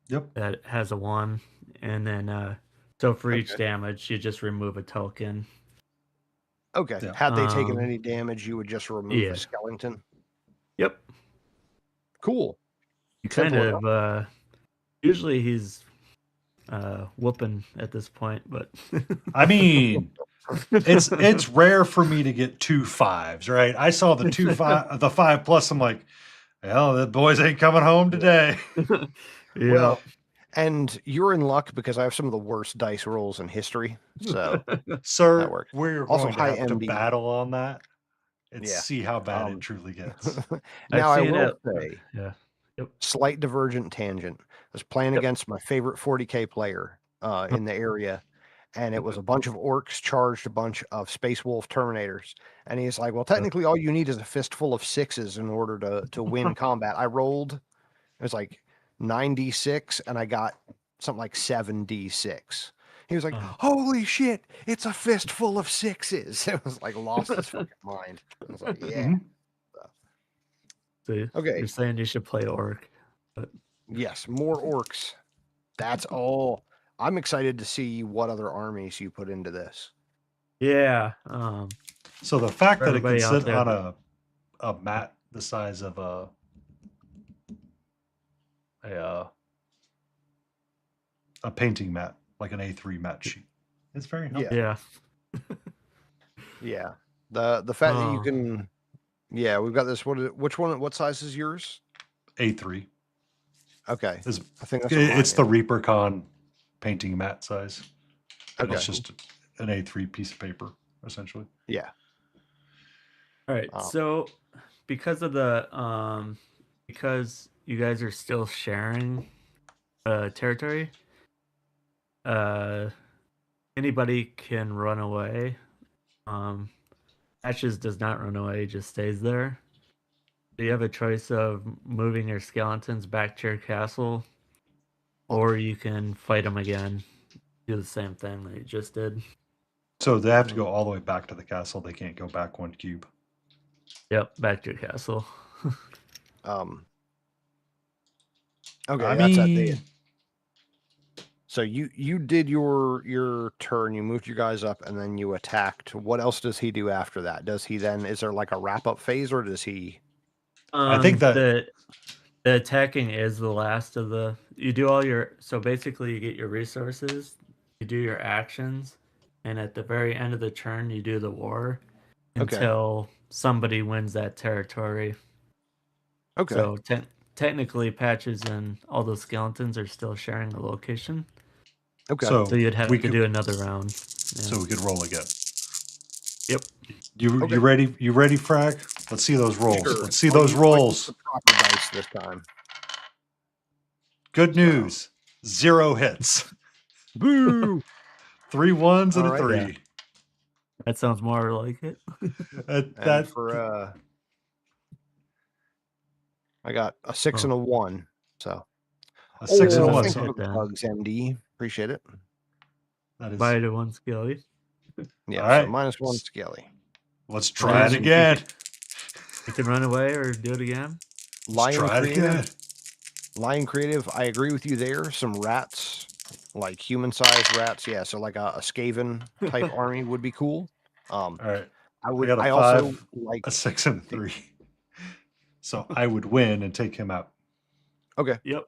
Yep. that has a 1, and then so for each Okay. damage, you just remove a token. Okay. Yeah. Had they taken any damage, you would just remove yeah. a skeleton. Yep. Cool. You kind Simple of Usually he's whooping at this point, but I mean, it's rare for me to get 2 5s, right? I saw the 5+. I'm like, well, the boys ain't coming home today. yeah. Well, and you're in luck because I have some of the worst dice rolls in history. So Sir, That worked. we're Also, going to high have to MD. battle on that and Yeah. see how bad Um, it truly gets. now I seen will it. say, Yeah. slight divergent tangent. I was playing Yep. against my favorite 40k player in the area, and it was a bunch of orcs charged a bunch of Space Wolf Terminators. And he's like, well, technically all you need is a fistful of 6s in order to win combat. I rolled, it was like 9d6, and I got something like 7d6. He was like, Oh. holy shit, it's a fistful of 6s. It was like lost his fucking mind. I was like, yeah. Mhm. So Okay. you're saying you should play orc. Yes, more orcs. That's all. I'm excited to see what other armies you put into this. Yeah. So the fact For that it can everybody out sit there. on a mat the size of a painting mat, like an A3 mat sheet, it's very helpful. Yeah. Yeah. Yeah. The fact that you Oh. can, yeah, we've got this. Which one? What size is yours? A3. Okay, It's, I think that's what mine it's the is. Reaper Con painting mat size. And Okay. It's just an A3 piece of paper, essentially. Yeah. All right. Um, So because of the because you guys are still sharing territory, anybody can run away. Ashes does not run away, he just stays there. So you have a choice of moving your skeletons back to your castle, or you can fight them again. Do the same thing that you just did. So they have to go all the way back to the castle. They can't go back 1 cube. Yep, back to your castle. Okay, I that's at the. mean, So you did your turn. You moved you guys up, and then you attacked. What else does he do after that? Does he then? Is there like a wrap up phase, or does he? I think that- the attacking is the last of the. You do all your. So basically, you get your resources, you do your actions, and at the very end of the turn, you do the war Okay. until somebody wins that territory. Okay. So technically, Patches and all those skeletons are still sharing the location. Okay. So So you'd have we to could- do another round. Yeah. So we could roll again. Yep. You Okay. you ready? You ready, Frag? Let's see those rolls. Sure. Let's see I'll those use rolls. the proper dice this time. Good news. 0 hits. Boo! 3 1s and All a right. 3. That sounds more like it. And That for I got a 6 and a 1. So a 6 and a Oh, 1. thank So you. for the bugs, MD. Appreciate it. that is. Buy to one skelly. Yeah. All right. So -1 Skelly. Let's try it Yeah. again. You can run away or do it again. Let's try it again. Lion Creative, I agree with you there. Some rats, like human-sized rats. Yeah, so like a Skaven type army would be cool. All right. I would. got a I also 5, like. A 6 and a 3. So I would win and take him out. Okay, Yep.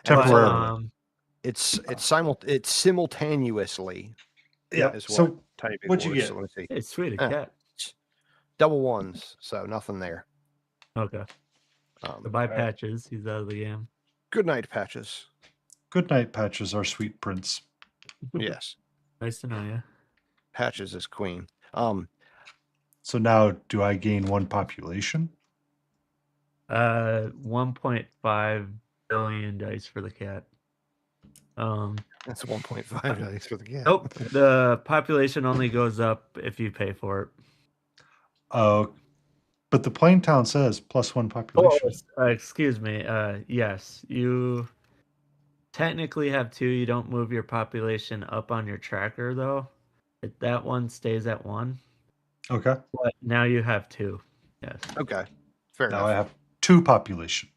Temporarily. it's simultaneously. Yeah. Is what So tiny big what'd you words, get? so let me see. It's sweet, a Eh. cat. Double ones, so nothing there. Okay. So buy Alright. Patches. He's out of the game. Good night, Patches. good night, Patches, our sweet prince. Yes, Nice to know you. Patches is queen. So now do I gain 1 population? 1.5 billion dice for the cat. That's 1.5 dice for the cat. Nope. The population only goes up if you pay for it. Oh, but the plain town says +1 population. Excuse me. Yes, you technically have 2. You don't move your population up on your tracker though. That one stays at 1. Okay. But now you have 2. Yes. Okay, fair Now I enough. have 2 population.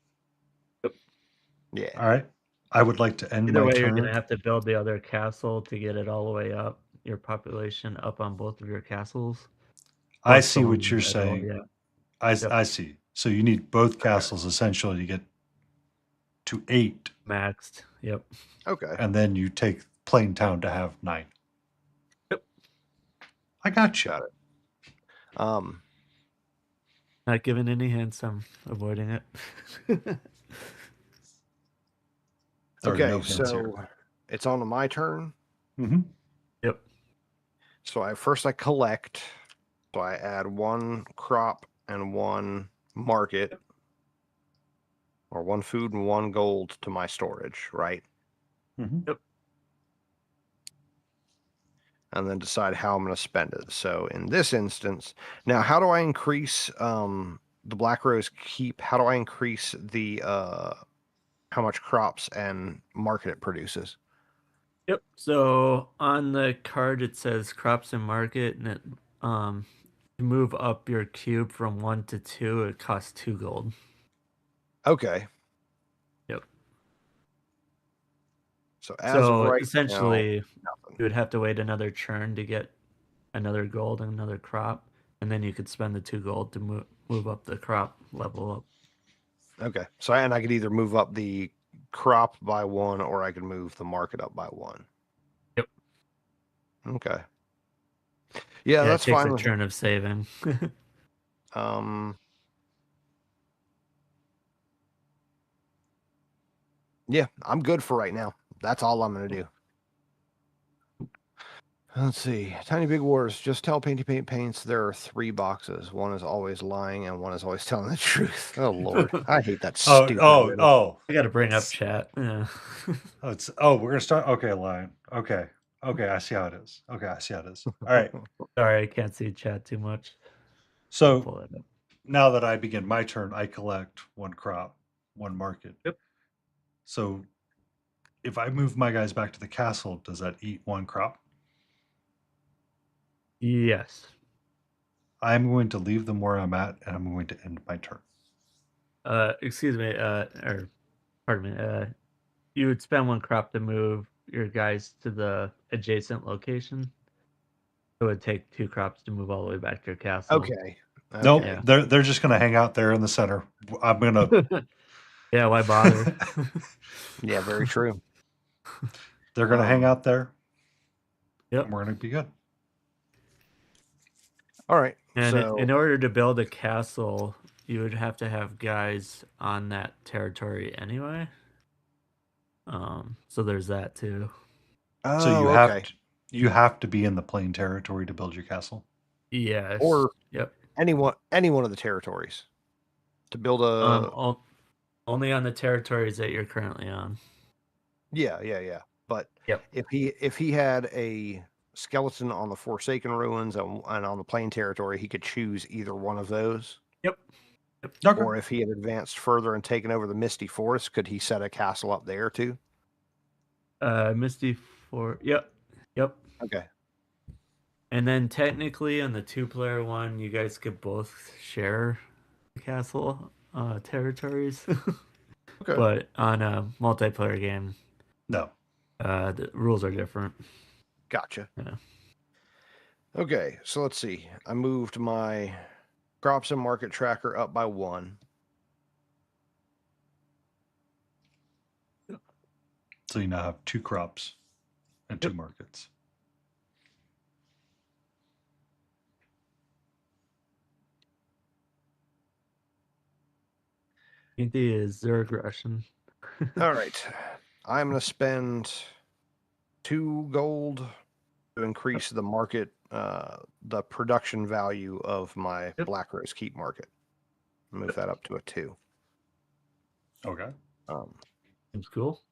Yeah. All right. I would like to end Either my way, turn. you're gonna have to build the other castle to get it all the way up. Your population up on both of your castles. I Plus see the what one you're at all, saying. Yeah. Yep. I see. So you need both castles essentially to get to 8. Maxed. Yep. Okay. and then you take Plaintown to have 9. Yep. I got you. Got it. Um, Not giving any hints. I'm avoiding it. There are okay, no hints so here. it's on to my turn. Mm-hmm. Yep. So I collect. So I add 1 crop and 1 market, or 1 food and 1 gold to my storage, right? Mm-hmm. And then decide how I'm going to spend it. So in this instance, now how do I increase the Black Rose Keep? How do I increase the how much crops and market it produces? Yep. So on the card it says crops and market, and it to move up your cube from 1 to 2, it costs 2 gold. Okay. Yep. So as of right essentially, now, nothing. you would have to wait another turn to get another gold and another crop, and then you could spend the 2 gold to move up the crop level up. Okay. So and I could either move up the crop by 1 or I could move the market up by 1. Yep. Okay. Yeah, that's it takes fine. a With turn of saving. Yeah, I'm good for right now. That's all I'm going to do. Let's see. Tiny Big Wars. Just tell Painty Paint Paints there are 3 boxes. One is always lying and one is always telling the truth. Oh, Lord. I hate that stupid riddle. I got to bring up chat. Yeah. We're going to start. Okay, Lion. Okay, I see how it is. Okay, I see how it is. All right. Sorry, I can't see chat too much. So Pull it up. now that I begin my turn, I collect 1 crop, 1 market. Yep. So if I move my guys back to the castle, does that eat 1 crop? Yes. I'm going to leave them where I'm at, and I'm going to end my turn. Excuse me. Or pardon me. You would spend 1 crop to move your guys to the adjacent location. It would take 2 crops to move all the way back to your castle. Okay. Nope, Yeah. they're just going to hang out there in the center. I'm going to. Yeah, why bother? Yeah, very true. They're going to hang out there. Yep. And we're going to be good. All right. And so in order to build a castle, you would have to have guys on that territory anyway. So there's that too. So okay. you have to be in the plain territory to build your castle. Yes. Or yep. any one of the territories to build a only on the territories that you're currently on. Yeah. But Yep. if he had a skeleton on the Forsaken Ruins and on the plain territory, he could choose either one of those. Yep. Okay. Or if he had advanced further and taken over the Misty Forest, could he set a castle up there too? Misty Yep. Okay. And then technically on the 2-player one, you guys could both share the castle territories. Okay. But on a multiplayer game, No. the rules are different. Gotcha. Yeah. Okay, so let's see. I moved my crops and market tracker up by 1. So you now have 2 crops and 2 markets. Painty is 0 aggression. All right. I'm going to spend 2 gold to increase the market, the production value of my Black Rose Keep market. Move that up to a 2. Okay. Seems cool.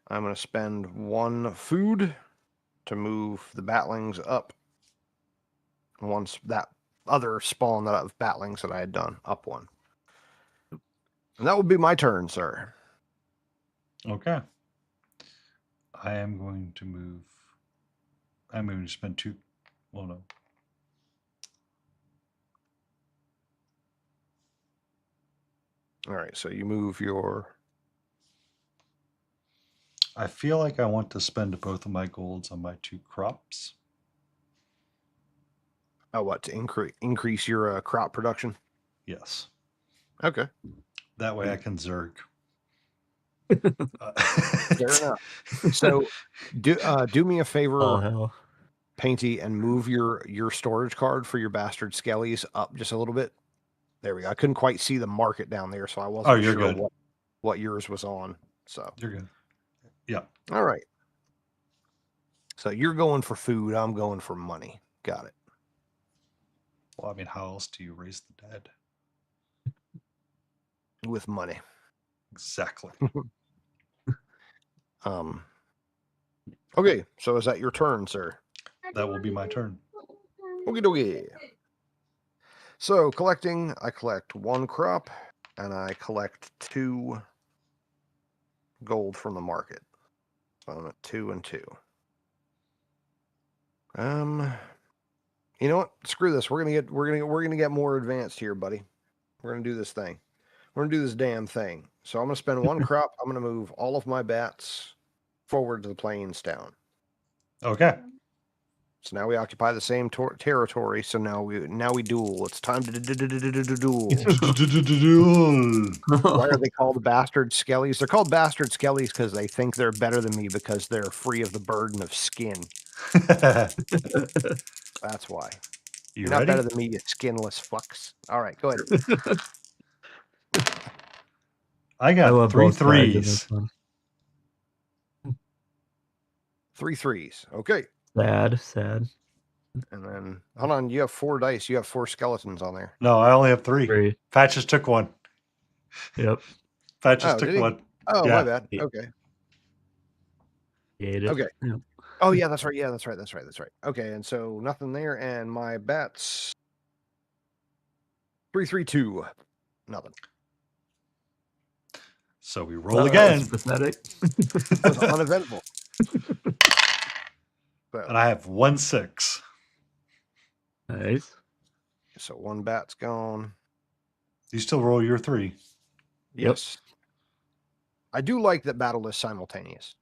I'm going to spend 1 food to move the batlings up. Once that other spawn of batlings that I had done, up 1. And that will be my turn, sir. Okay. I'm going to spend 2. Well, no. All right, so you move your... I feel like I want to spend both of my golds on my 2 crops. Oh, what, to increase your crop production? Yes. Okay. That way I can Zerg. Fair enough. So do me a favor, Oh hell. Painty, and move your storage card for your bastard skellies up just a little bit. There we go. I couldn't quite see the market down there, so I wasn't you're sure good. what yours was on. So You're good. Yeah. all right. So you're going for food. I'm going for money. Got it. Well, I mean, how else do you raise the dead? With money. Exactly. Okay, so is that your turn, sir? That will be my turn. Okie dokie. So collecting, I collect 1 crop and I collect 2 gold from the market. So I'm at 2 and 2. You know what? Screw this. We're gonna get more advanced here, buddy. We're gonna do this thing. We're gonna do this damn thing. So I'm gonna spend 1 crop. I'm gonna move all of my bats forward to the plains down. Okay. So now we occupy the same territory. So now we duel. It's time to duel. Why are they called bastard skellies? They're called bastard skellies because they think they're better than me because they're free of the burden of skin. That's why. You You're not ready? better than me, you skinless fucks. All right, go ahead. I got love 3 both sides of this threes. one. 3 threes. Okay. Sad. And then, hold on, you have 4 dice. You have 4 skeletons on there. No, I only have 3. 3. Pat just took one. Yep. Pat just Oh, took did he? one. Oh, Yeah. my bad. Yeah. Okay. He ate it. Okay. Yep. Oh, yeah, that's right. Yeah, that's right. Okay, and so nothing there. And my bats 3, 3, 2. Nothing. So we roll Well, again. that's pathetic. It was uneventful. And I have 1 6. Nice. So 1 bat's gone. You still roll your 3. Yes. I do like that battle is simultaneous.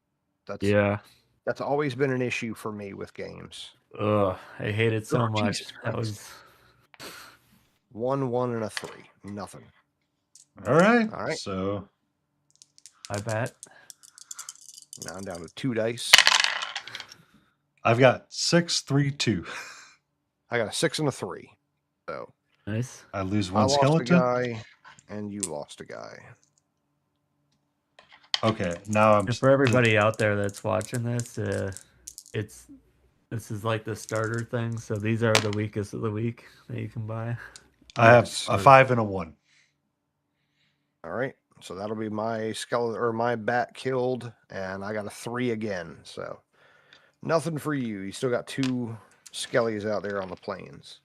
Yeah. That's always been an issue for me with games. Ugh, I hate it so Oh, much. Jesus That Christ. was 1, 1, and a 3. Nothing. All right. All right. So my bet. Now I'm down to 2 dice. I've got 6, 3, 2. I got a 6 and a 3. So Nice. I lose I 1 lost a skeleton. guy, and you lost a guy. Okay, now I'm And for everybody out there that's watching this, this is like the starter thing. So these are the weakest of the week that you can buy. I have So- a 5 and a 1. All right. So that'll be my skeleton or my bat killed, and I got a 3 again. So nothing for you. You still got 2 skellies out there on the plains.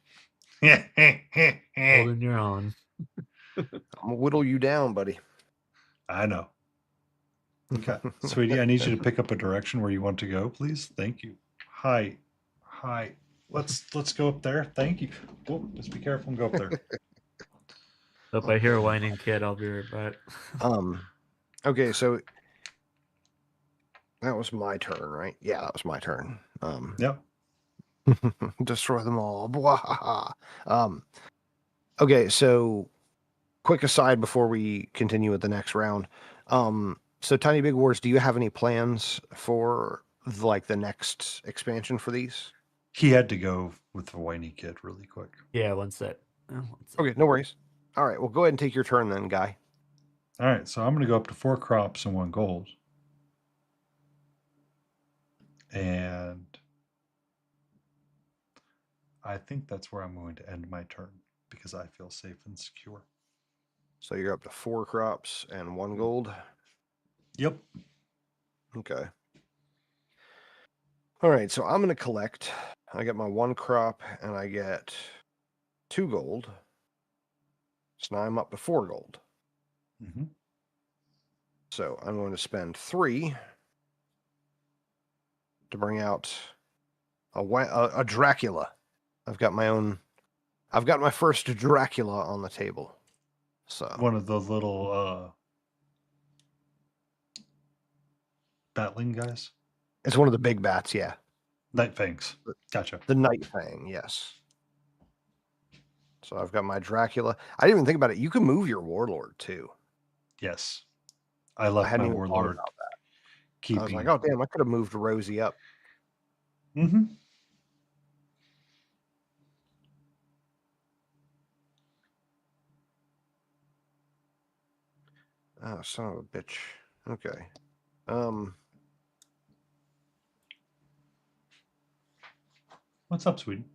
Holding your own. I'm gonna whittle you down, buddy. I know. Okay, sweetie, I need you to pick up a direction where you want to go, please. Thank you. Hi. Let's go up there. Thank you. Whoa, just be careful and go up there. If I hear a whining kid, I'll be right back. Okay, so that was my turn, right? Yeah, that was my turn. Yep. Destroy them all. Bwahaha. Okay, so quick aside before we continue with the next round. So Tiny Big Wars, do you have any plans for like the next expansion for these? He had to go with the whiny kid really quick. Yeah, one sec. Okay, no worries. All right, well, go ahead and take your turn then, Guy. All right, so I'm going to go up to 4 crops and 1 gold. And I think that's where I'm going to end my turn because I feel safe and secure. So you're up to 4 crops and 1 gold. Yep. Okay. All right, so I'm going to collect. I get my 1 crop and I get 2 gold. So now I'm up to 4 gold. Mm-hmm. So I'm going to spend 3 to bring out a Dracula. I've got my first Dracula on the table. So One of those little battling guys. it's one of the big bats, yeah. Night fangs. Gotcha. The Night Fang, yes. So I've got my Dracula. I didn't even think about it. You can move your Warlord too. Yes. I I left hadn't my even thought warlord about that. keeping. I was like, oh damn, I could have moved Rosie up. Mm-hmm. Oh, son of a bitch. Okay. What's up, Sweden?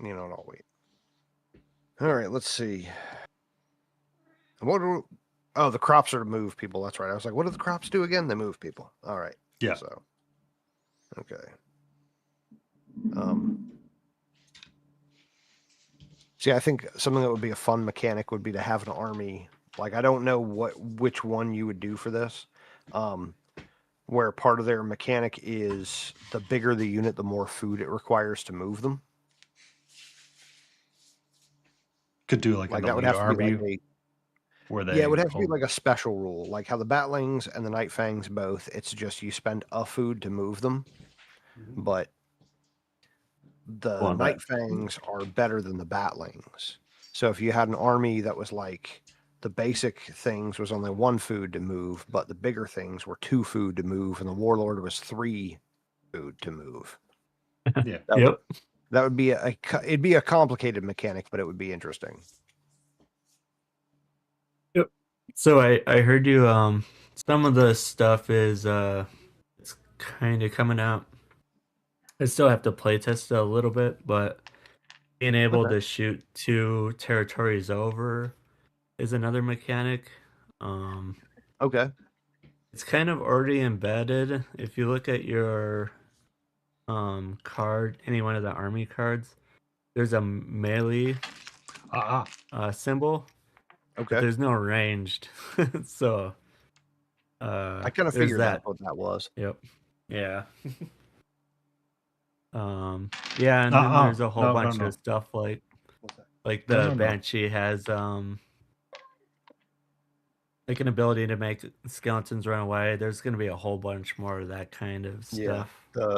You know what? I'll wait. All right, let's see. What do? Oh, the crops are to move people. That's right. I was like, what do the crops do again? They move people. All right. Yeah. So, okay. See, I think something that would be a fun mechanic would be to have an army. Like, I don't know which one you would do for this. Where part of their mechanic is the bigger the unit, the more food it requires to move them. Could do like Like an that would elite have to be army like where yeah, it would they have to be hold. like a special rule, like how the Batlings and the Night Fangs both. It's just you spend a food to move them, but the Well, Night that- Fangs are better than the Batlings. So if you had an army that was like the basic things was only one food to move, but the bigger things were 2 food to move, and the Warlord was 3 food to move. Yeah. Yep. That would be it'd be a complicated mechanic, but it would be interesting. So I heard you some of the stuff is it's kind of coming out. I still have to play test it a little bit, but being able Okay. to shoot 2 territories over is another mechanic. Okay. It's kind of already embedded. If you look at your card, any one of the army cards, there's a melee symbol, but Okay. there's no ranged. So I kind of there's figured that. that's what that was. Yep. Yeah. Yeah, and then there's a whole bunch of stuff like the No. Banshee has like an ability to make skeletons run away. There's gonna be a whole bunch more of that kind of Yeah. stuff.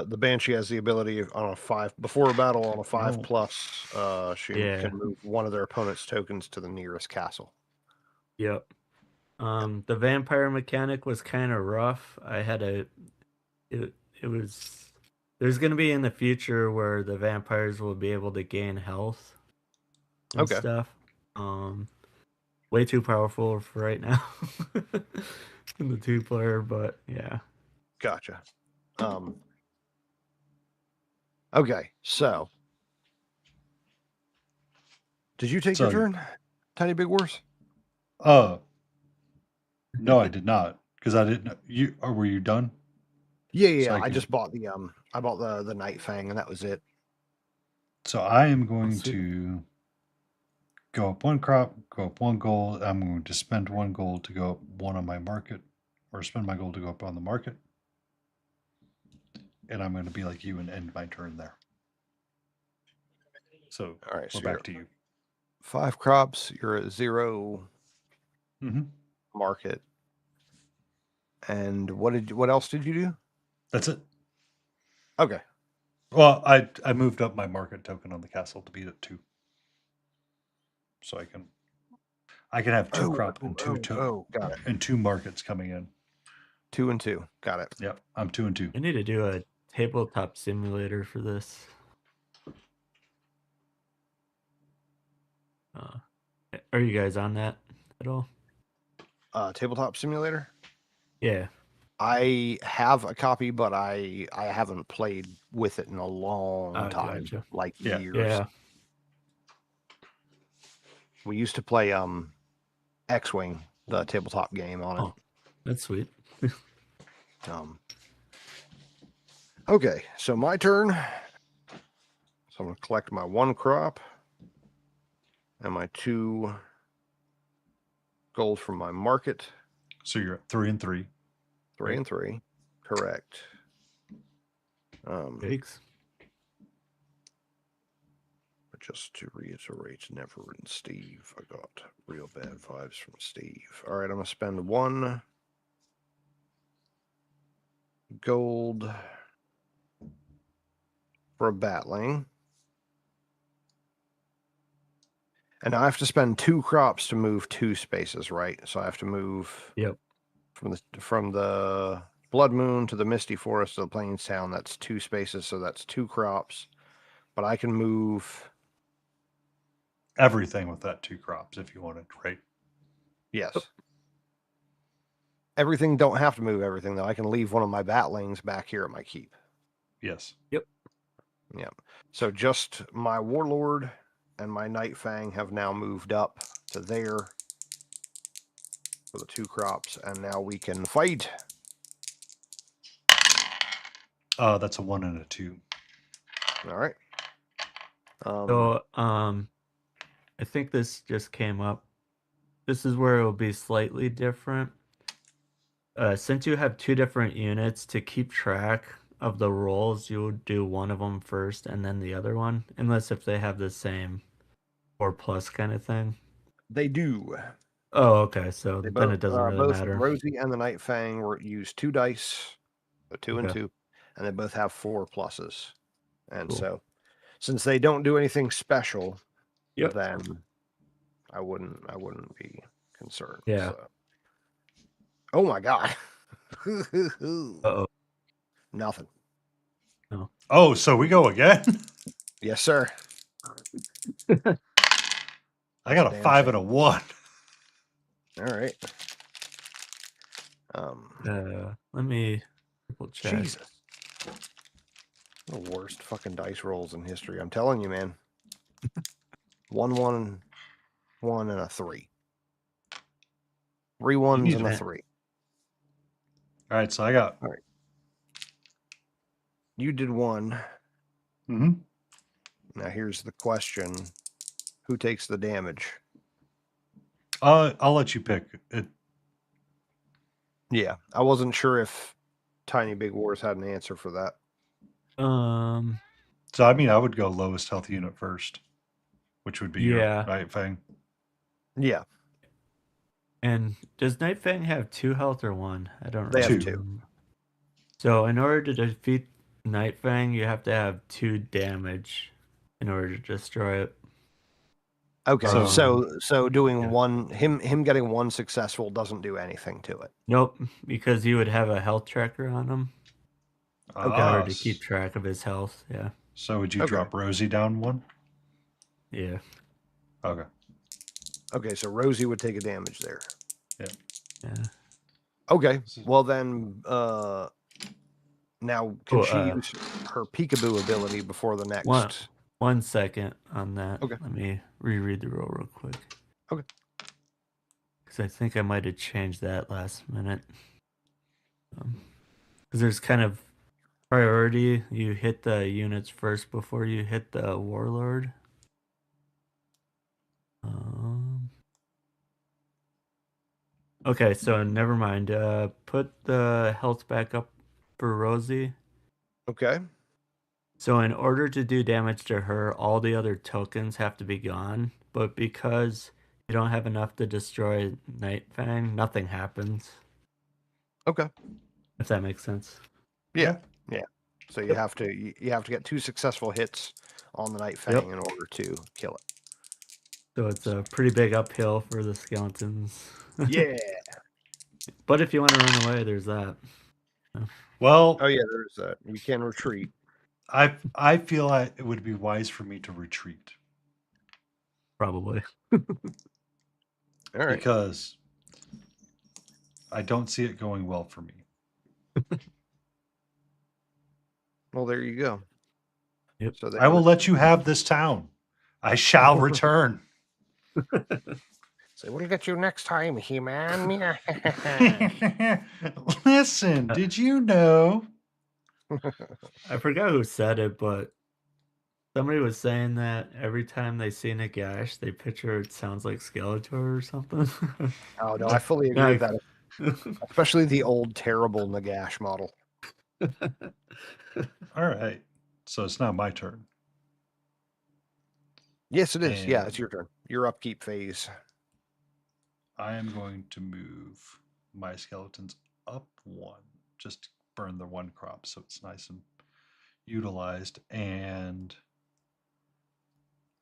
The Banshee has the ability on a 5 before a battle on a 5+. She Yeah. can move one of their opponent's tokens to the nearest castle. Yep. The vampire mechanic was kind of rough. It was there's gonna be in the future where the vampires will be able to gain health and Okay. stuff. Way too powerful for right now in the 2-player, but yeah. Gotcha. Okay, so did you take your So- turn, Tiny Big Wars? No, I did not because I didn't. You or were you done? Yeah. So I I can- just bought I bought the Night Fang, and that was it. So I am going see. to go up 1 crop, go up 1 gold. I'm going to spend 1 gold to go up 1 on my market, or spend my gold to go up on the market. And I'm going to be like you and end my turn there. So All right, so we're back to you. 5 crops. You're at 0 Mm-hmm. market. And what else did you do? That's it. Okay. Well, I moved up my market token on the castle to be at 2, so I can have 2 crop and 2 got it. and 2 markets coming in. 2 and 2. Got it. Yep, I'm 2 and 2. I need to do a tabletop simulator for this. Are you guys on that at all? Tabletop Simulator. Yeah. I have a copy, but I haven't played with it in a long Oh, time, gotcha. like Yeah. years. Yeah. We used to play X-Wing, the tabletop game on it. Oh. That's sweet. Okay, so my turn. So I'm going to collect my 1 crop and my 2 gold from my market. So you're at 3 and 3. 3 and 3. Correct. Thanks. But just to reiterate, never in Steve. I got real bad vibes from Steve. All right, I'm going to spend 1 gold for a Batling. And I have to spend 2 crops to move 2 spaces, right? So I have to move Yep. from the Blood Moon to the Misty Forest to the Plains Town. That's 2 spaces, so that's 2 crops. But I can move. Everything with that 2 crops if you wanted, right? Yes. Everything don't have to move everything though. I can leave one of my batlings back here at my keep. Yes. Yep. So just my Warlord and my Night Fang have now moved up to there for the 2 crops, and now we can fight. That's a 1 and a 2. All right. So, I think this just came up. This is where it will be slightly different. Since you have 2 different units to keep track of the rolls, you would do one of them first and then the other one, unless if they have the same 4+ kind of thing. They do. Oh, okay. So They then both, it doesn't really both matter. Rosie and the Night Fang use 2 dice, so 2 and Okay. 2, and they both have 4 pluses. And Cool. so, since they don't do anything special, Yep. then I wouldn't be concerned. Yeah. So. Oh my god. Uh-oh. Nothing. Oh, so we go again? Yes, sir. I got a Damn 5 shame. and a 1. All right. Let me triple check. Jesus. The worst fucking dice rolls in history. I'm telling you, man. 1, 1, 1, and a 3. 3 ones need and a to- 3. All right, so I got. You did 1. Mm-hmm. Now here's the question: who takes the damage? I'll let you pick. Yeah, I wasn't sure if Tiny Big Wars had an answer for that. So I mean, I would go lowest health unit first, which would be your Yeah. Night Fang. Yeah, And does Night Fang have 2 health or 1? I don't They have remember. 2. So in order to defeat Night Fang, you have to have 2 damage in order to destroy it. Okay, So- so doing yeah. one, him getting 1 successful doesn't do anything to it. Nope, because you would have a health tracker on him in order to keep track of his health. Yeah. So would you Okay. drop Rosie down 1? Yeah. Okay. Okay, so Rosie would take a damage there. Yeah. Okay, well then, now can Cool, she use her peekaboo ability before the next? 1 second on that. Okay. Let me reread the roll real quick. Okay. Because I think I might have changed that last minute. Because there's kind of priority. You hit the units first before you hit the warlord. Okay, so never mind. Put the health back up for Rosie. Okay. So in order to do damage to her, all the other tokens have to be gone. But because you don't have enough to destroy Night Fang, nothing happens. Okay. If that makes sense. Yeah. So you have to get 2 successful hits on the Night Fang Yep. in order to kill it. So it's a pretty big uphill for the skeletons. Yeah. But if you want to run away, there's that. Well, Oh yeah, there's that. You can retreat. I feel like it would be wise for me to retreat Probably. All right. because I don't see it going well for me. Well, there you go. Yep. So I will let you have this town. I shall return. So we'll get you next time, He-Man. Listen, did you know? I forgot who said it, but somebody was saying that every time they see Nagash, they picture it sounds like Skeletor or something. Oh no, I fully agree with that. Especially the old terrible Nagash model. All right. So it's not my turn. Yes, it is. Yeah, And- it's your turn. Your upkeep phase. I am going to move my skeletons up 1, just to burn the 1 crop so it's nice and utilized. And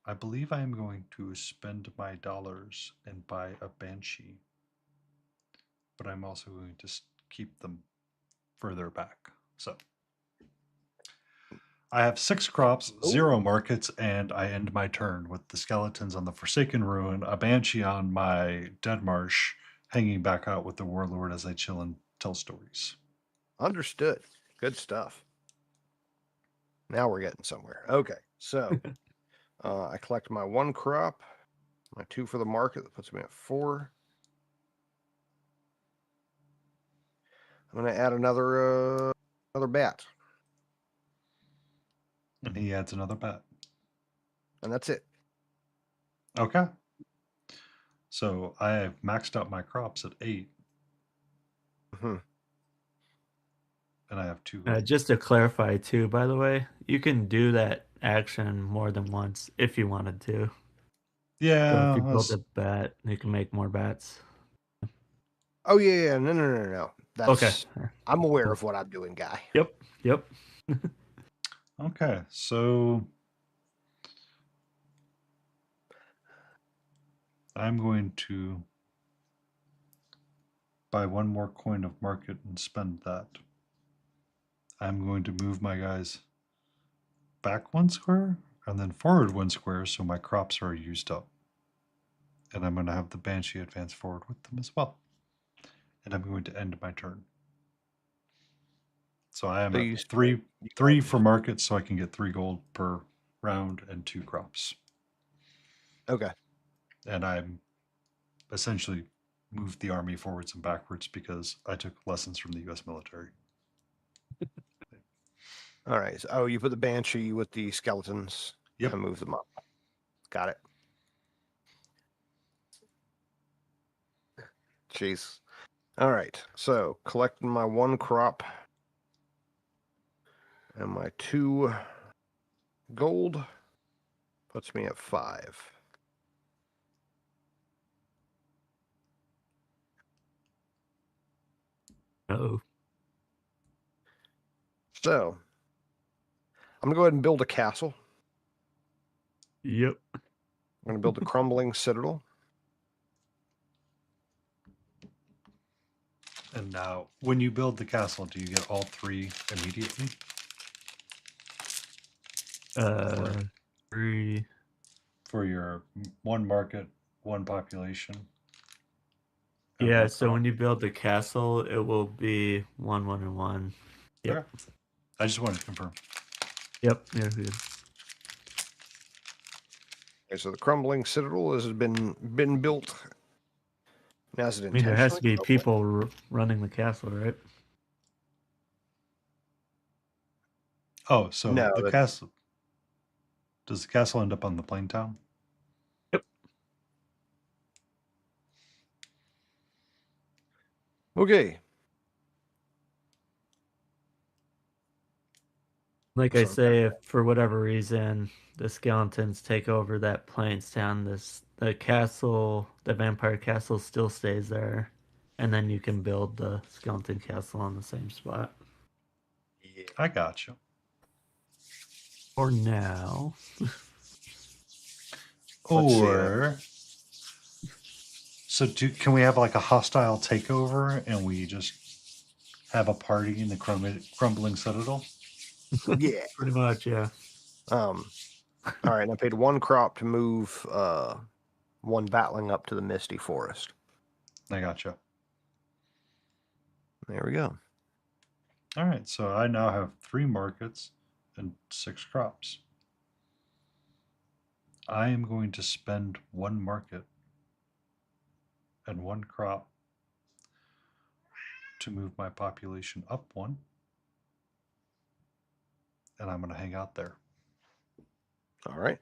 I believe I am going to spend my dollars and buy a Banshee. But I'm also going to keep them further back. So I have 6 crops, 0 markets, and I end my turn with the skeletons on the Forsaken Ruin, a Banshee on my Dead Marsh, hanging back out with the Warlord as I chill and tell stories. Understood. Good stuff. Now we're getting somewhere. Okay, so I collect my 1 crop, my 2 for the market. That puts me at 4. I'm going to add another bat, And he adds another bat. and that's it. Okay. So I have maxed out my crops at 8. Mhm. And I have 2. Just to clarify too, by the way, you can do that action more than once if you wanted to. So Yeah. if you build a bat, you can make more bats. Oh yeah, no. Okay. That's I'm aware of what I'm doing, guy. Yep. Okay. So I'm going to buy 1 more coin of market and spend that. I'm going to move my guys back 1 square and then forward 1 square so my crops are used up. And I'm going to have the Banshee advance forward with them as well. And I'm going to end my turn. So I am So at 3 for market, so I can get 3 gold per round and 2 crops. Okay. And I'm essentially moved the army forwards and backwards because I took lessons from the U.S. military. All right. So, you put the Banshee with the skeletons. Yep. And move them up. Got it. Jeez. All right. So collecting my 1 crop and my 2 gold puts me at 5. Oh. So I'm gonna go ahead and build a castle. Yep. I'm gonna build a crumbling citadel. And now, when you build the castle, do you get all 3 immediately? 3. For your 1 market, 1 population? and Yeah, 1 so crop? when you build the castle, it will be 1, 1, and 1. Yep. Okay. I just wanted to confirm. Yep. Yeah, good. Okay, so the crumbling citadel has been built. Now, is it I mean, there has to be intentionally built? people running the castle, right? Oh, so No, the that- castle. Does the castle end up on the plain town? Yep. Okay. Like I So- say, if for whatever reason the skeletons take over that plains town, the castle, the vampire castle, still stays there, and then you can build the skeleton castle on the same spot. I got you. For now. Or so can we have like a hostile takeover and we just have a party in the crumbling citadel? Yeah. Pretty much, yeah. All right. And I paid 1 crop to move 1 battling up to the Misty Forest. I got you. There we go. All right, so I now have 3 markets and 6 crops. I am going to spend 1 market and 1 crop to move my population up 1. And I'm going to hang out there. All right.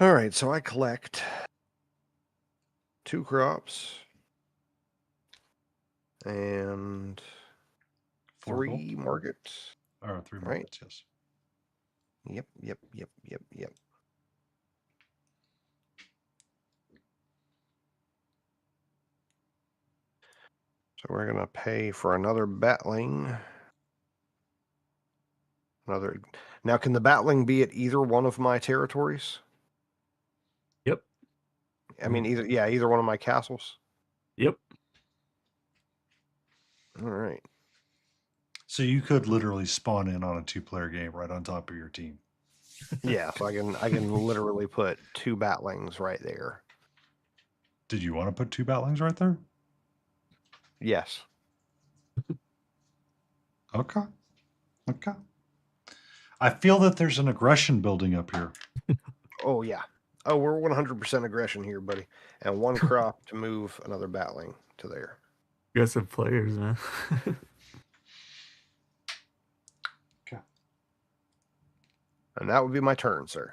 All right. So I collect 2 crops and 4 3 gold? markets. Or 3 Right. markets, yes. Yep. So we're going to pay for another battling. Another. Now, can the Batling be at either one of my territories? Yep. I mean, either one of my castles. Yep. All right. So you could literally spawn in on a 2-player game right on top of your team. Yeah, so I can literally put 2 Batlings right there. Did you want to put 2 Batlings right there? Yes. Okay. Okay. I feel that there's an aggression building up here. Oh yeah. Oh, we're 100% aggression here, buddy. And 1 crop to move another Batling to there. Aggressive players, man. Okay. And that would be my turn, sir.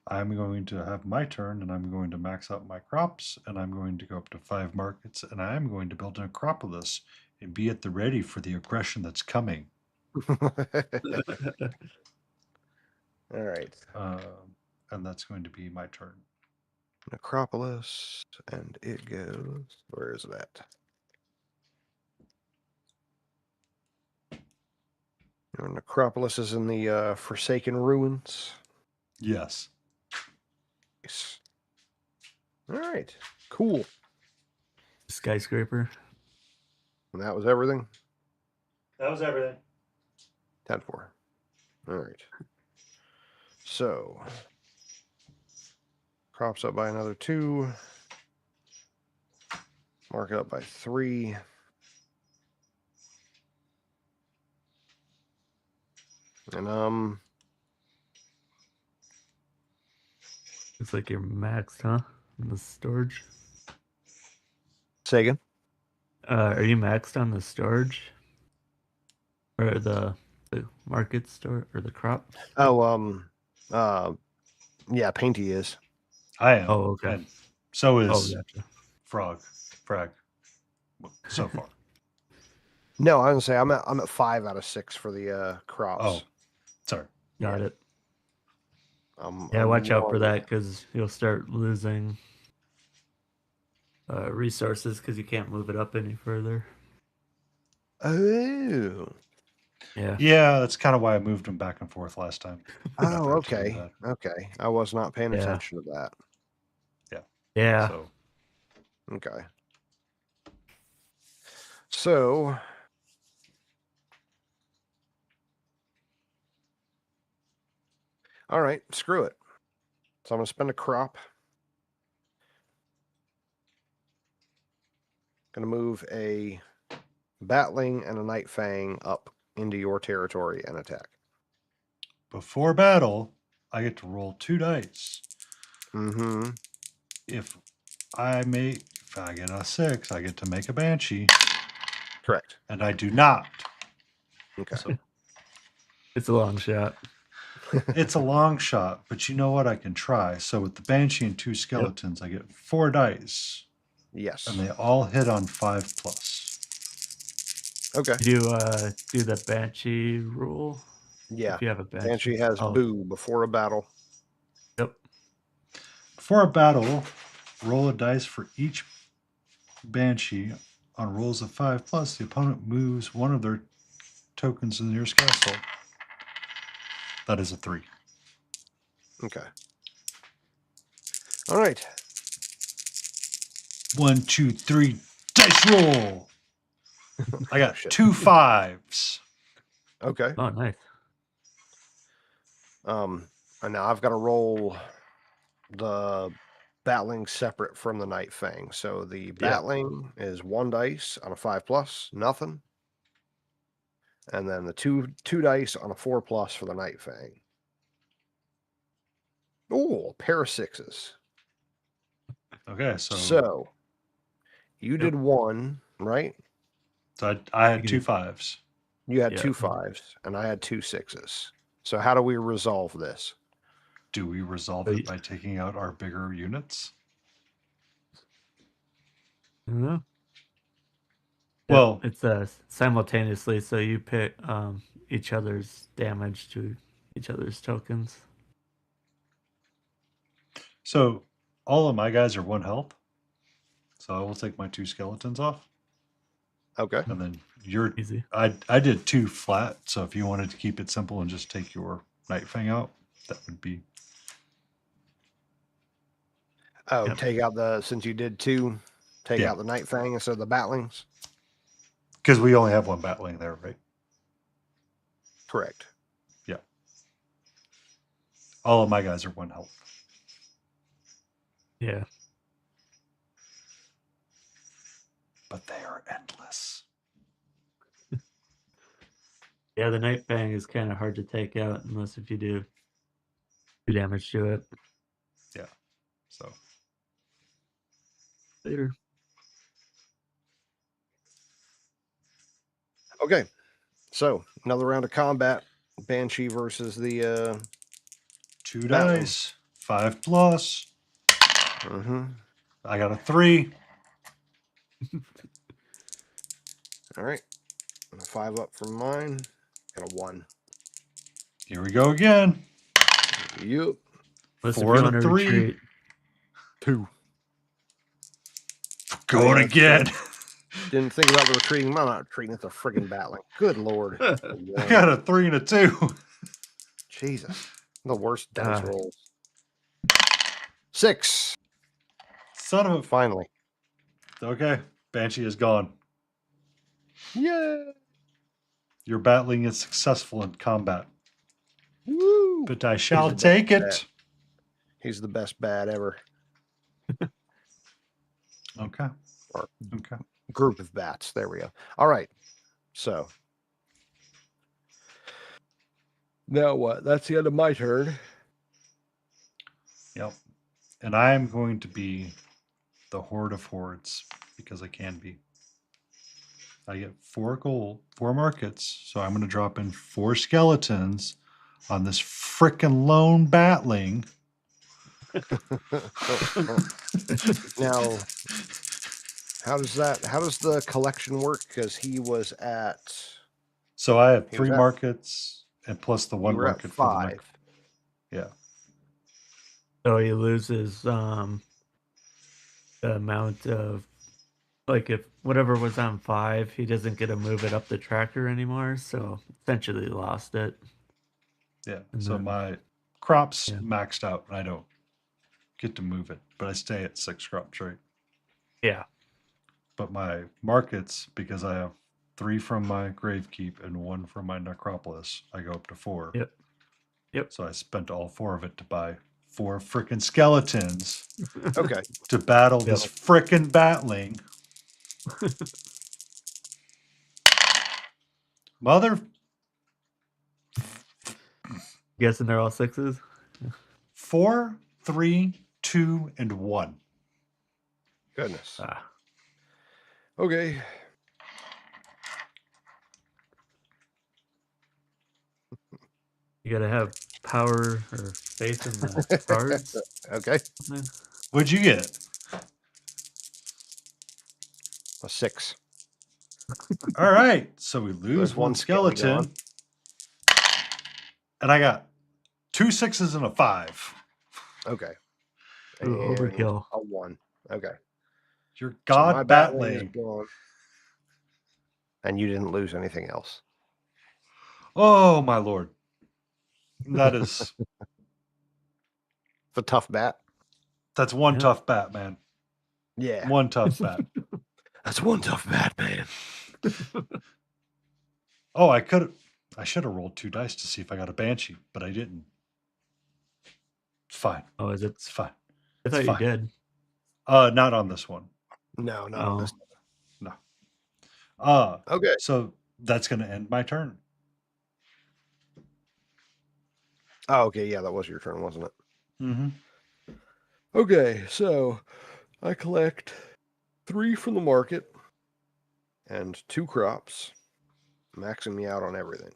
I'm going to have my turn, and I'm going to max out my crops, and I'm going to go up to 5 markets, and I'm going to build an Acropolis and be at the ready for the aggression that's coming. All right. And that's going to be my turn. Necropolis, and it goes. Where is that? Your Necropolis is in the Forsaken Ruins. Yes. Nice. All right. Cool. Skyscraper. And that was everything. That was everything. 10-4. All right. So, crops up by another 2. Mark it up by 3. And It's like you're maxed, huh? In the storage. say again. Are you maxed on the storage? Or the market store or the crop? Oh, yeah, Painty is. I am. Oh, okay. And so Oh, is gotcha. Frag. So far. No, I was gonna say I'm at 5 out of 6 for the crops. Oh, sorry. Got it. I'm Watch out for one- that because you'll start losing resources because you can't move it up any further. Oh. Yeah. Yeah, that's kind of why I moved them back and forth last time. Oh, After I told you okay. that. Okay. I was not paying Yeah. attention to that. Yeah. So Okay. So all right, screw it. So I'm gonna spend a crop. Gonna move a Batling and a Night Fang up into your territory and attack. before battle, I get to roll 2 dice. Mm-hmm. If I get a 6, I get to make a Banshee, Correct. and I do not. Okay. So It's a long shot. it's a long shot, but you know what? I can try. So with the Banshee and 2 skeletons, I get 4 dice, Yes. and they all hit on 5+. Okay. You do the Banshee rule? Yeah. If you have a Banshee. Banshee has Oh, boo before a battle. Yep. Before a battle, roll a dice for each Banshee. On rolls of 5+, the opponent moves one of their tokens to the nearest castle. That is a 3. Okay. All right. 1, 2, 3, dice roll. I got Shit. 2 5s. Okay. Oh, nice. And now I've got to roll the Batling separate from the Night Fang. So the Batling is 1 dice on a 5+, nothing. And then the two dice on a 4+ for the Night Fang. Oh, a pair of 6s. Okay, so So you did 1, right? I had 2 5s. You had Yeah. 2 5s, and I had 2 6s. So how do we resolve this? Do we resolve So it by taking out our bigger units? I don't know. Well, It's simultaneously, so you pick each other's damage to each other's tokens. so all of my guys are 1 health. So I will take my 2 skeletons off. Okay. And then you're Easy. I did 2 flat, so if you wanted to keep it simple and just take your Night Fang out, that would be Oh, Yep. take out the, since you did 2, take Yeah. out the Night Fang instead of the Batlings? because we only have 1 battling there, right? Correct. All of my guys are 1 health. Yeah. But they are endless. Yeah, the Night Fang is kind of hard to take out unless if you do damage to it. So Later. Okay. So another round of combat. Banshee versus the 2 Battling. dice, 5 plus. mm-hmm. I got a 3. All right. And a 5 up from mine. Got a 1. Here we go again. Yep. Unless if 4 you and want a to 3. retreat. 2. Going Yeah, again. Didn't think about the retreating. I'm not retreating. It's a friggin' Battling. Good Lord. A I 1. got a 3 and a 2. Jesus. The worst dice Ah. rolls. 6. Son of Finally. a. Okay. Banshee is gone. Yeah. Your battling is successful in combat. Woo. But I shall the best take it. bat. He's the best bat ever. Okay. Or- Okay. Group of bats. There we go. All right. So. Now what? That's the end of my turn. Yep. And I am going to be the Horde of Hordes because I can be. I get 4 gold, 4 markets. So I'm going to drop in 4 skeletons on this frickin' lone batling. Now, how does the collection work? Because he was at, So I have He 3 was at- markets and plus the you 1 were at market for the 5. next. Yeah. So he loses the amount of, like, if whatever was on 5, he doesn't get to move it up the tracker anymore. So essentially lost it. Yeah. And So then- my crops Yeah. maxed out and I don't get to move it, but I stay at 6 crops, right? Yeah. But my markets, because I have 3 from my Gravekeep and 1 from my Necropolis, I go up to 4. Yep. Yep. So I spent all 4 of it to buy 4 frickin' skeletons Okay. to battle this frickin' battling. Mother Guessing they're all 6s. 4, 3, 2, and 1. Goodness. Ah. Okay. You gotta have power or faith in the cards. Okay. What'd you get? A 6. All right. So we lose There's 1 one skelly skeleton. gone. And I got 2 6s and a 5. Okay. Ooh, And overkill. a 1. Okay. Your So my god battling is battling. gone. And you didn't lose anything else. Oh my lord. That is The tough bat. that's one Yeah. tough bat, man. Yeah. One tough bat. That's one tough bat, man. Oh, I should have rolled 2 dice to see if I got a banshee, but I didn't. It's fine. Oh, is it? It's fine. I thought It's you fine. did. Not on this one. No, not on Oh. this. Okay. So that's gonna end my turn. Oh, okay. Yeah, that was your turn, wasn't it? Mm-hmm. Okay, so I collect 3 from the market and 2 crops, maxing me out on everything.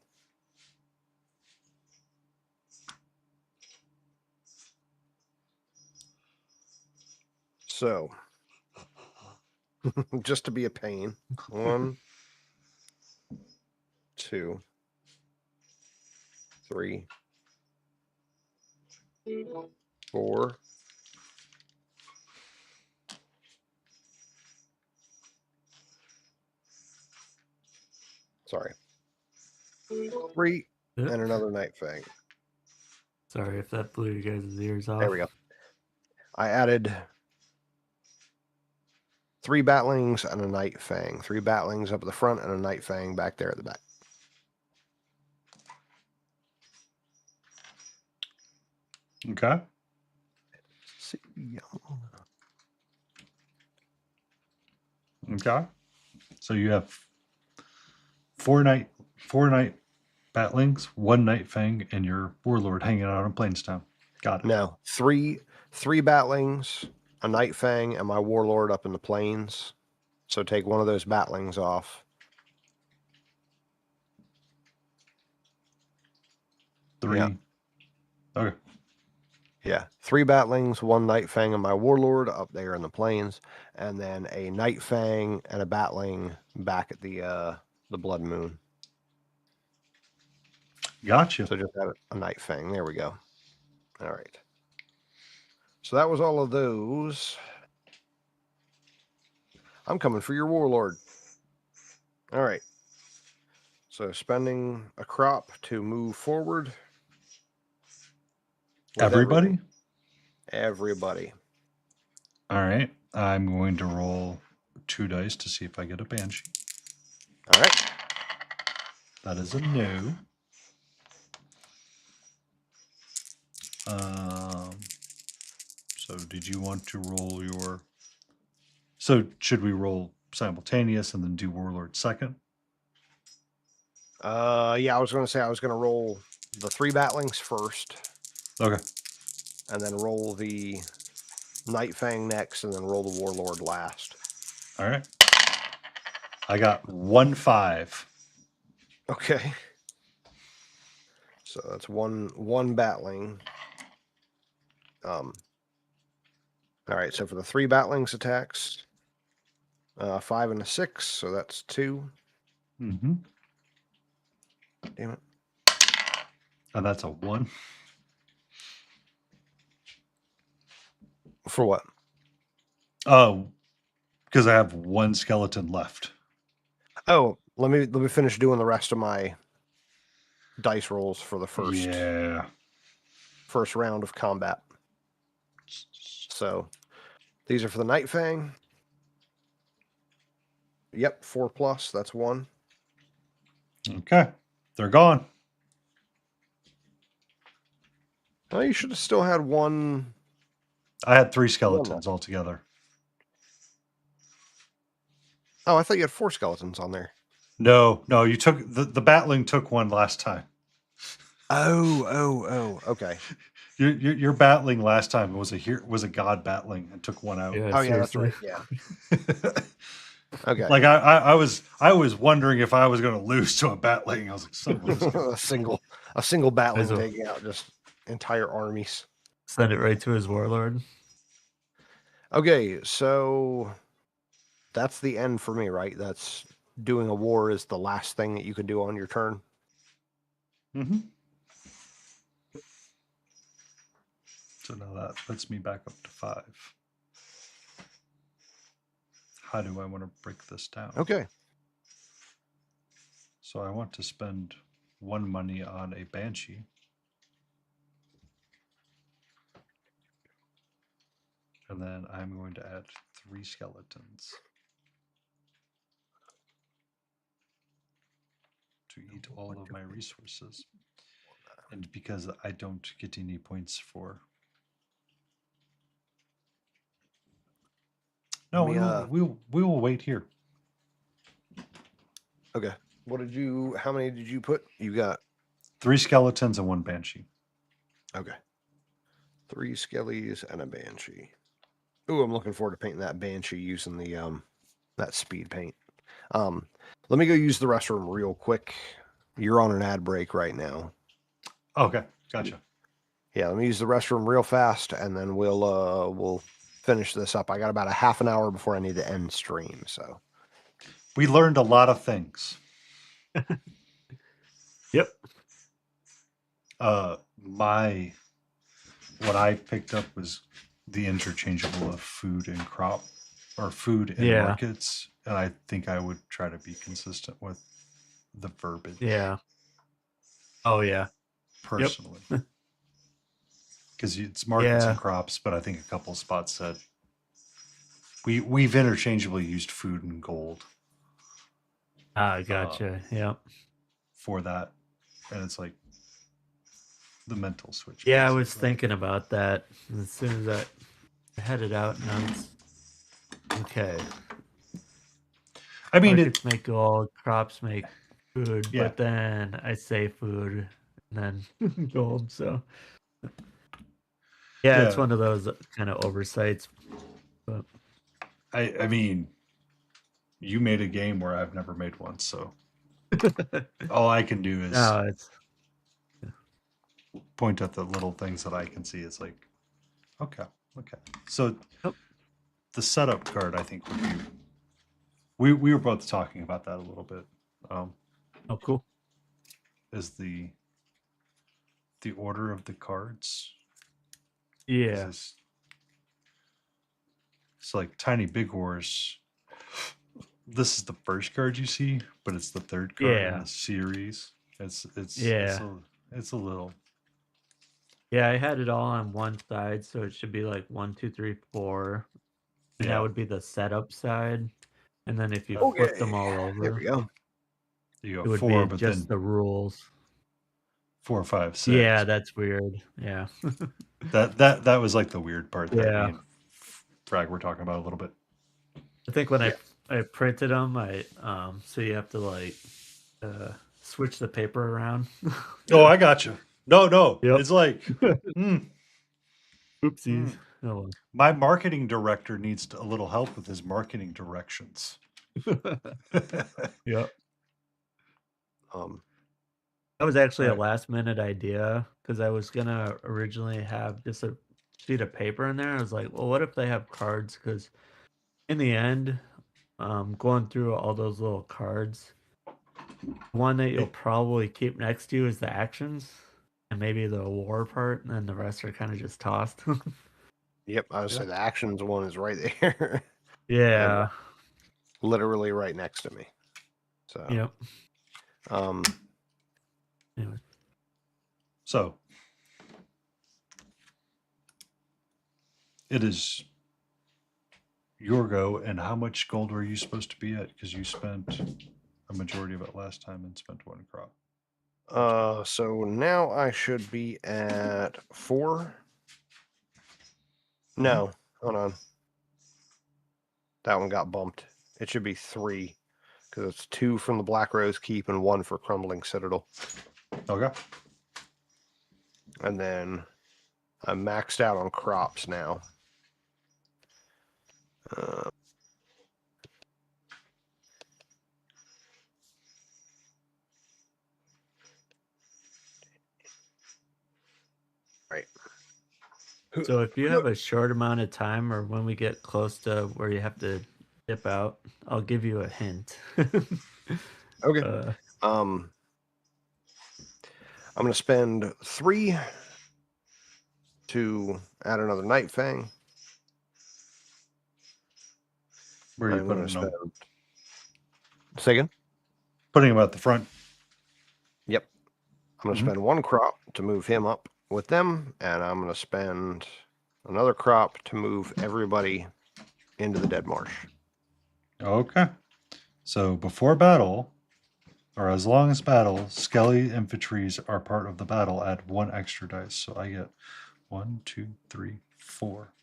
So, just to be a pain, 1, 2, 3, 4, 5, Sorry. 3 Yep. and another Night Fang. Sorry if that blew you guys' ears off. There we go. I added 3 Batlings and a Night Fang. 3 Batlings up at the front and a Night Fang back there at the back. Okay. See, Okay. So you have 4 night batlings, 1 night fang, and your warlord hanging out in Plainstown. Got it. No, three Batlings, a Night Fang, and my warlord up in the plains. So take one of those Batlings off. 3. Yeah. Okay. Yeah, 3 Batlings, 1 Night Fang, and my warlord up there in the plains, and then a Night Fang and a Batling back at the Blood Moon. Gotcha. So just add a Night Fang. There we go. All right. So that was all of those. I'm coming for your warlord. All right. So spending a crop to move forward. with Everybody? Everybody. All right. I'm going to roll 2 dice to see if I get a banshee. All right. That is a no. So did you want to roll your... So should we roll simultaneous and then do warlord second? Yeah, I was going to say I was going to roll the 3 Batlings first, Okay. and then roll the Night Fang next, and then roll the warlord last. All right. I got 1 5. Okay. So that's one Batling. All right, so for the 3 Batlings attacks, 5 and a 6, so that's 2. Mm-hmm. Damn it. And that's a 1. For what? Oh, because I have 1 skeleton left. Oh, let me finish doing the rest of my dice rolls for the first round of combat. So these are for the Night Fang. Yep, 4+, that's 1. Okay. They're gone. Oh, you should have still had 1. I had 3 skeletons altogether. Oh, I thought you had 4 skeletons on there. No, you took the Batling took 1 last time. Oh, okay. Your Batling last time was a god Batling and took 1 out. Yeah, Oh yeah, that's seriously. right. Yeah. Okay. Like I was wondering if I was going to lose to a Batling. I was like, son of a- a single Batling There's a- taking out just entire armies. Send it right to his warlord. Okay, so that's the end for me, right? That's doing a war is the last thing that you can do on your turn. Mm-hmm. So now that puts me back up to 5. How do I want to break this down? Okay. So I want to spend 1 money on a Banshee. And then I'm going to add 3 skeletons to eat all of my resources. And because I don't get any points for... No, we will wait here. Okay. How many did you put? You got 3 skeletons and 1 Banshee. okay. 3 skellies and a Banshee. Ooh, I'm looking forward to painting that Banshee using the that speed paint. Let me go use the restroom real quick. You're on an ad break right now. Okay, gotcha. Yeah, let me use the restroom real fast, and then we'll finish this up. I got about a half an hour before I need to end stream. So We learned a lot of things. Yep. What I picked up was the interchangeable of food and crop, or food and Yeah. markets, and I think I would try to be consistent with the verbiage. Yeah. Oh yeah. Personally, because it's markets Yeah. and crops, but I think a couple of spots said we've interchangeably used food and gold Ah, gotcha. Yep. for that, and it's like the mental switch. Yeah, I goes, was like, thinking about that as soon as I headed out. Now it's okay. I mean, Markets make gold, crops make food, Yeah. but then I say food and then gold. So yeah, it's Yeah. one of those kind of oversights. But I mean, you made a game where I've never made one, so all I can do is no, it's point at the little things that I can see. It's like, okay. So Yep. the setup card, I think, would be. We were both talking about that a little bit. oh cool. Is the order of the cards? Yeah, It's like Tiny Big Horse. This is the first card you see, but it's the third card in Yeah. the series. It's Yeah. it's a little. yeah. I had it all on one side, so it should be like 1, 2, 3, 4. And Yeah. that would be the setup side. And then if you flip them all There over, we go. You it go would 4, be but just then the rules. 4, 5, 6. Yeah, that's weird. Yeah. That was like the weird part that Yeah. me and Frag were talking about a little bit. I think when I printed them, so you have to like switch the paper around. Oh, I got you. No. Yep. It's like Oopsies. Oh, well. my marketing director needs a little help with his marketing directions. Yep. That was actually a Right. last minute idea because I was gonna originally have just a sheet of paper in there. I was like, well, what if they have cards? Because in the end, going through all those little cards, one that you'll probably keep next to you is the actions and maybe the war part, and then the rest are kind of just tossed. Yep, I would say the actions one is right there. Yeah. Literally right next to me. So Yep. Anyway. So it is your go, and how much gold were you supposed to be at? Because you spent a majority of it last time and spent 1 crop. So now I should be at 4. No, hold on. That one got bumped. It should be 3 because it's 2 from the Black Rose Keep and 1 for Crumbling Citadel. Okay. And then I'm maxed out on crops now. Right. So if you have a short amount of time or when we get close to where you have to dip out, I'll give you a hint. Okay. I'm going to spend 3 to add another Night Fang. Where are you I'm putting gonna them? Say again? Putting them at the front. Yep. I'm going to spend 1 crop to move him up with them, and I'm going to spend another crop to move everybody into the Dead Marsh. Okay. So before battle, or as long as battle, Skelly infantries are part of the battle. Add 1 extra dice. So I get 1, 2, 3, 4,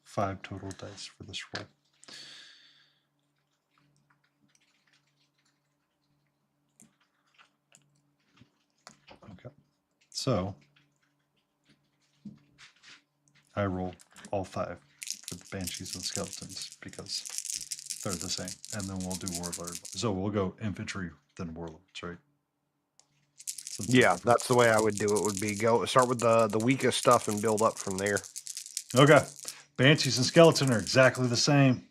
5 total dice for this roll. Okay. So I roll all 5 for the Banshees and Skeletons because they're the same. And then we'll do Warlord. So we'll go infantry, then Warlords, right? Since they're Yeah, different. that's the way I would do it. Would be start with the weakest stuff and build up from there. Okay. Banshees and Skeleton are exactly the same.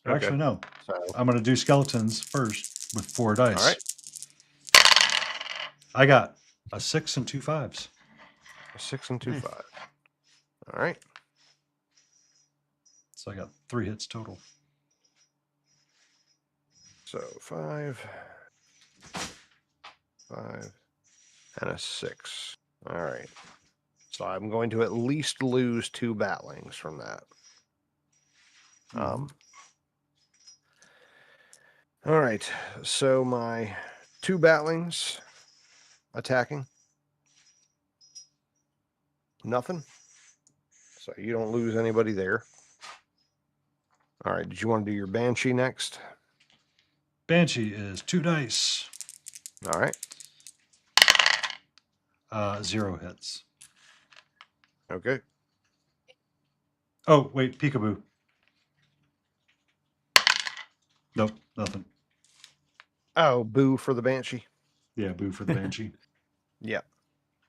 Okay. Actually, no. So I'm going to do Skeletons first with 4 dice. all right, I got a 6 and 2 5s. 6 and 2 5. All right. So I got 3 hits total. So 5, 5, and a 6. All right. So I'm going to at least lose 2 batlings from that. All right. So my 2 batlings attacking. Nothing. So you don't lose anybody there. All right. Did you want to do your Banshee next? Banshee is 2 dice. All right. 0 hits. Okay. Oh, wait, peekaboo. Nope, nothing. Oh, boo for the Banshee. Yeah, boo for the Banshee. Yeah.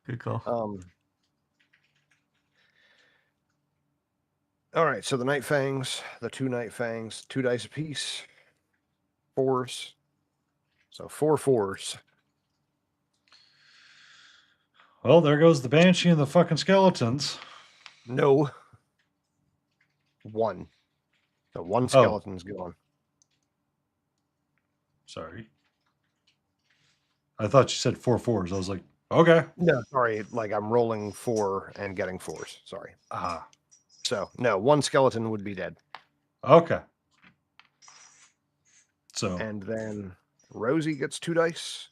Good call. All right. So the Night Fangs, the 2 Night Fangs, 2 dice apiece. 4s. So 4 4s. Well, there goes the Banshee and the fucking skeletons. No. 1. So 1 skeleton's gone. Sorry. I thought you said 4 4s. I was like, okay. No, sorry. Like I'm rolling 4 and getting 4s. Sorry. Ah, So no, 1 skeleton would be dead. okay. So, And then Rosie gets 2 dice.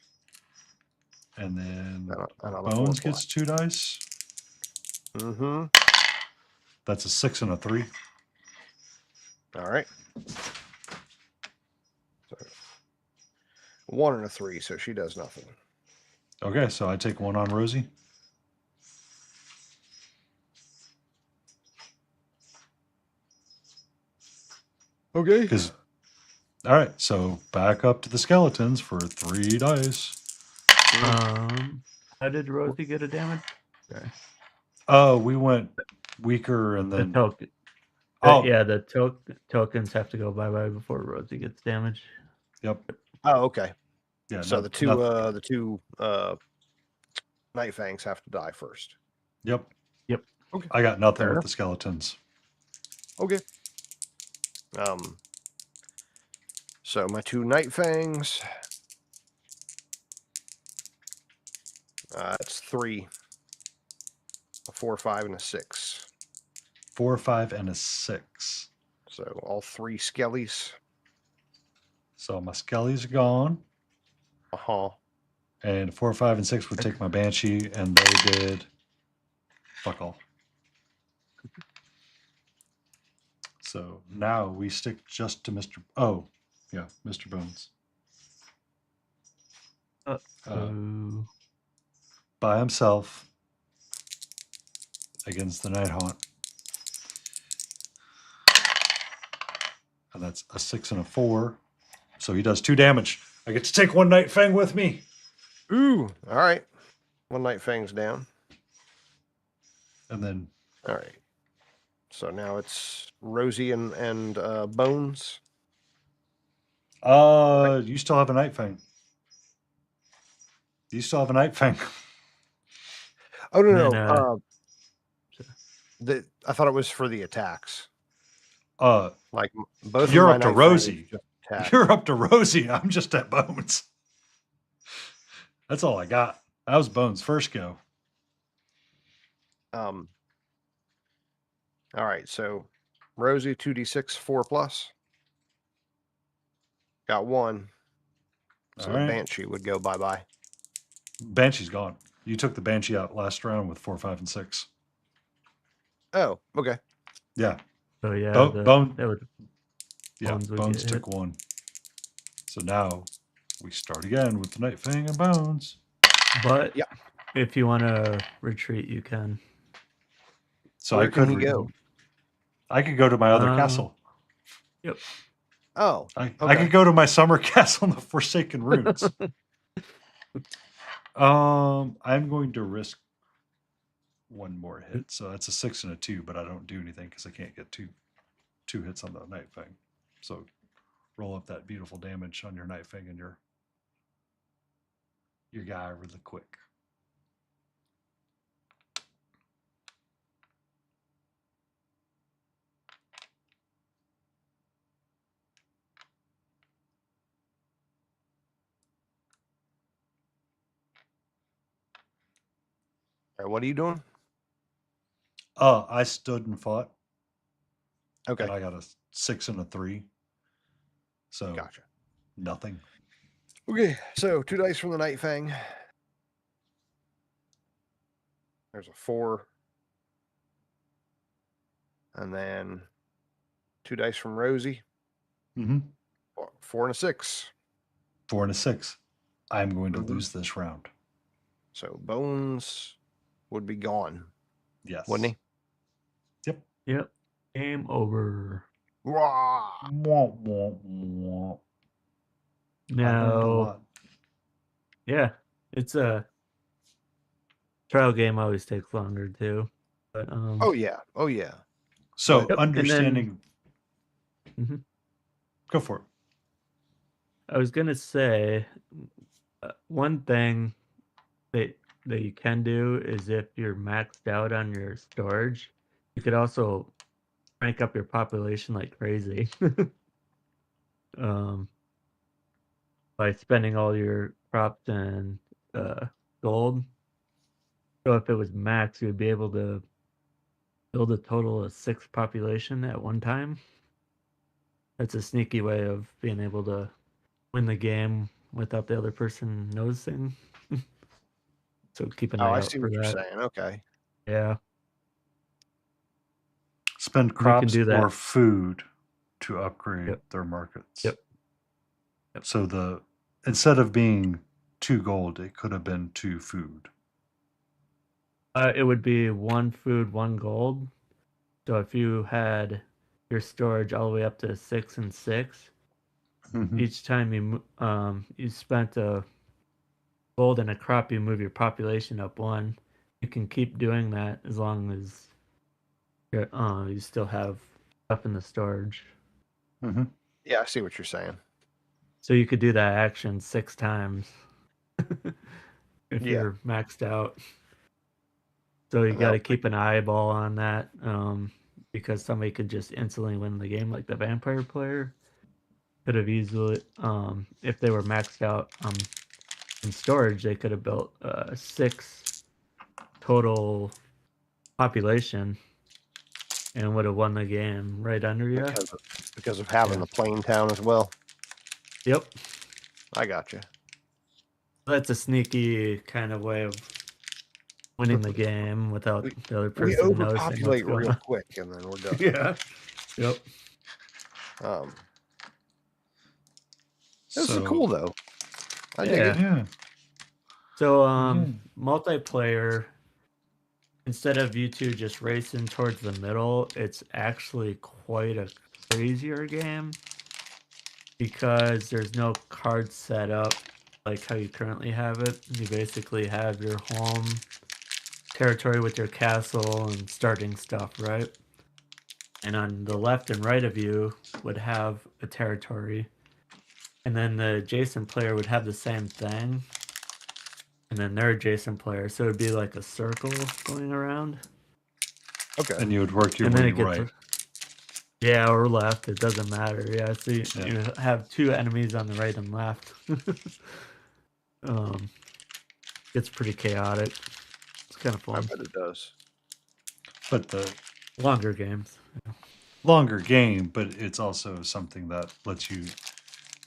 and then And on a Bones 4 gets 2 dice. Mm-hmm. That's a 6 and a 3. All right. So 1 and a 3, so she does nothing. Okay, so I take 1 on Rosie. Okay. Because, all right, so back up to the skeletons for 3 dice. How did Rosie get a damage? Okay. Oh, we went weaker and The then. token. Oh, Yeah, the tokens have to go bye-bye before Rosie gets damaged. Yep. Oh, okay. Yeah. So the two Night Fangs have to die first. Yep. Yep. Okay. I got nothing Fair with enough. the skeletons. Okay. So my 2 Night Fangs. That's 3. A 4, 5, and a 6. 4, 5, and a 6. So all 3 skellies. So my skellies are gone. Uh-huh. And 4, 5, and 6 would take my Banshee, and they did fuck all. So now we stick just to Mr. Oh, yeah, Mr. Bones. By himself against the Night Haunt. And that's a 6 and a 4. So he does 2 damage. I get to take 1 Night Fang with me. Ooh. All right. 1 Night Fang's down. And then. All right. So now it's Rosie and Bones. You still have a Night Fang. You still have a Night Fang. Oh no, Then, I thought it was for the attacks. Like Both. you're of my up to Night Fangs Rosie. just attack. You're up to Rosie. I'm just at Bones. That's all I got. That was Bones' first go. All right, so Rosie 2d6 4+. Got 1. So All the right. Banshee would go bye-bye. Banshee's gone. You took the Banshee out last round with 4, 5, and 6. Oh, okay. Yeah. So yeah, Bones Bones would get took 1. So now we start again with the Night Fang and Bones. But Yeah. if you want to retreat, you can. So Where I could can he go? I could go to my other Um, castle. Yep. Oh, I okay. could go to my summer castle in the Forsaken Ruins. I'm going to risk 1 more hit. So that's a 6 and a 2, but I don't do anything because I can't get two hits on the Night Fang. So roll up that beautiful damage on your Night Fang and your guy really quick. what are you doing? I stood and fought, Okay, and I got a 6 and a 3. So gotcha. nothing. Okay, so 2 dice from the Night Fang. There's a 4. And then 2 dice from Rosie. Mm-hmm. 4 and a 6. 4 and a 6. I'm going to Mhm. lose this round. So Bones would be gone, Yes. wouldn't he? Yep. Yep. Game over. Rah! Wah, wah, wah. I learned a No. lot. Yeah. It's a trial game always takes longer too. But Oh yeah. Oh yeah. So Yep, and then- understanding. Mhm. Go for it. I was gonna say one thing that you can do is if you're maxed out on your storage, you could also rank up your population like crazy. By spending all your crops and gold. So if it was max, you'd be able to build a total of 6 population at one time. That's a sneaky way of being able to win the game without the other person noticing. So keep an Oh, eye I out see for what you're that. saying. Okay. Yeah. Spend You can crops do that. or food to upgrade Yep. their markets. Yep. Yep. So instead of being 2 gold, it could have been 2 food. It would be 1 food, 1 gold. So if you had your storage all the way up to 6 and 6, Mhm. each time you spent a gold and a crop, you move your population up 1. You can keep doing that as long as you still have stuff in the storage. Mhm. Yeah, I see what you're saying. So you could do that action 6 times if Yeah. you're maxed out. So you And got to that'll keep an eyeball on that, because somebody could just instantly win the game, like the vampire player could have easily, if they were maxed out in storage, they could have built 6 total population and would have won the game right under you. because of having Yeah. the plain town as well. Yep. I gotcha. That's a sneaky kind of way of winning the game without We- the other We person noticing what's overpopulate going real on. quick, and then we're done. Yeah. Yep. This is So- cool though. I dig Yeah. it. Yeah. So Mhm. multiplayer, instead of you two just racing towards the middle, it's actually quite a crazier game because there's no card set up like how you currently have it. You basically have your home territory with your castle and starting stuff, right? And on the left and right of you would have a territory. And then the adjacent player would have the same thing. And then their adjacent player. So it'd be like a circle going around. Okay. And you would work your And then way it gets right. yeah, or left. It doesn't matter. Yeah, so you Yeah. have 2 enemies on the right and left. It's pretty chaotic. It's kind of I fun. bet it does. But the Longer games. longer game, but it's also something that lets you,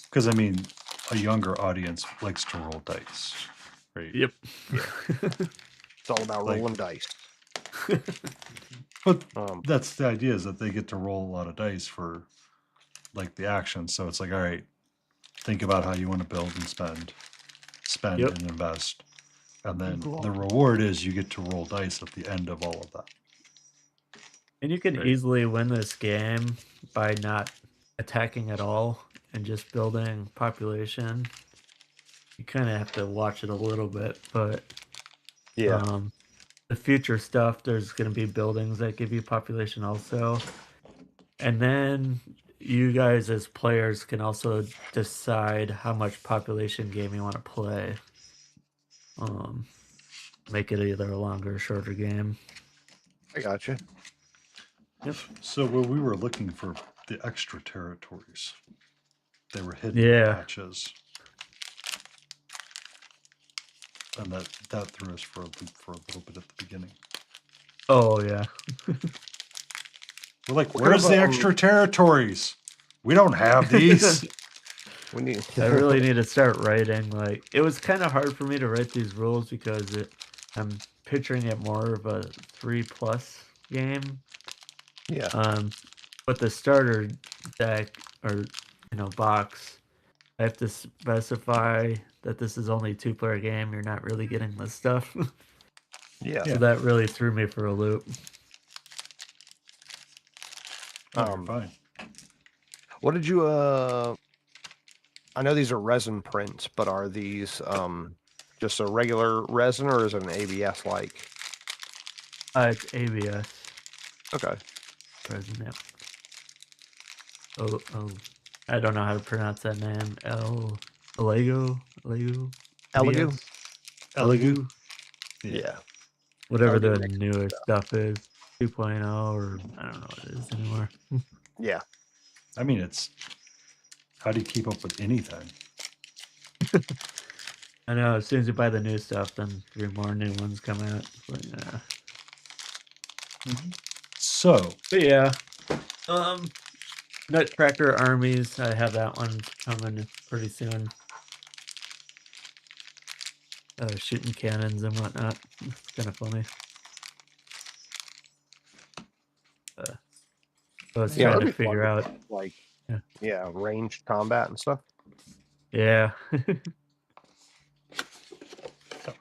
because I mean, a younger audience likes to roll dice, right? Yep. It's all about Like- rolling dice. But That's the idea is that they get to roll a lot of dice for like the action. So it's like, all right, think about how you want to build and spend Yep. and invest. And then the reward is you get to roll dice at the end of all of that. And you can Right. easily win this game by not attacking at all and just building population. You kind of have to watch it a little bit, but the future stuff, there's going to be buildings that give you population also. And then you guys as players can also decide how much population game you want to play. Make it either a longer or shorter game. I gotcha. Yep. So when we were looking for the extra territories, they were hidden Yeah. patches. and that threw us for a loop for a little bit at the beginning. Oh yeah. We're like, What where's the about- extra territories? We don't have these. We need. I really need to start writing. Like, it was kind of hard for me to write these rules because I'm picturing it more of a 3+ game. Yeah. But the starter deck or box, I have to specify that this is only a 2-player game. You're not really getting this stuff. Yeah. So that really threw me for a loop. Oh, you're fine. What did you I know these are resin prints, but are these just a regular resin or is it an ABS like? It's ABS. Okay. Resin, yep. Oh, I don't know how to pronounce that name. Lego. Elegoo? Elegoo. Yeah. Whatever That the would be newer stuff is. 2.0 or I don't know what it is anymore. Yeah. I mean, it's how do you keep up with anything? I know as soon as you buy the new stuff, then 3 more new ones come out. But, So, but yeah. Nutcracker Armies, I have that one coming pretty soon. Shooting cannons and whatnot. It's kind of funny. I was trying that'd to be fun figure out. like Yeah. ranged combat and stuff. Yeah. that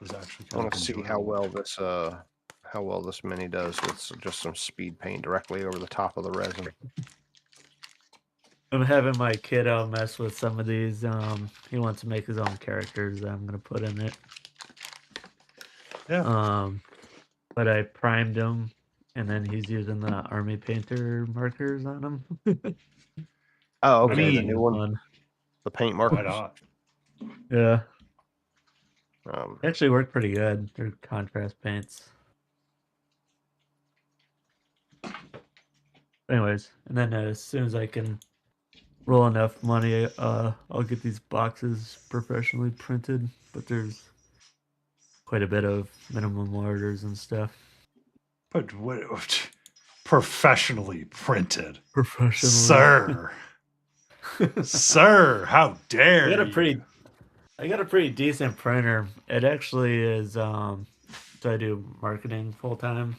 was actually I kind want of to see how well this mini does with just some speed paint directly over the top of the resin. I'm having my kiddo mess with some of these. He wants to make his own characters that I'm gonna put in it. Yeah. But I primed him, and then he's using the Army Painter markers on him. Oh, okay. I The mean, new one, Fun. the paint Why markers. not? Yeah, Um, they actually work pretty good. They're contrast paints. Anyways, and then as soon as I can roll enough money, I'll get these boxes professionally printed. But there's quite a bit of minimum orders and stuff. But what professionally printed, Professionally, sir? Sir, how dare you? I got a pretty decent printer. It actually is. So I do marketing full time,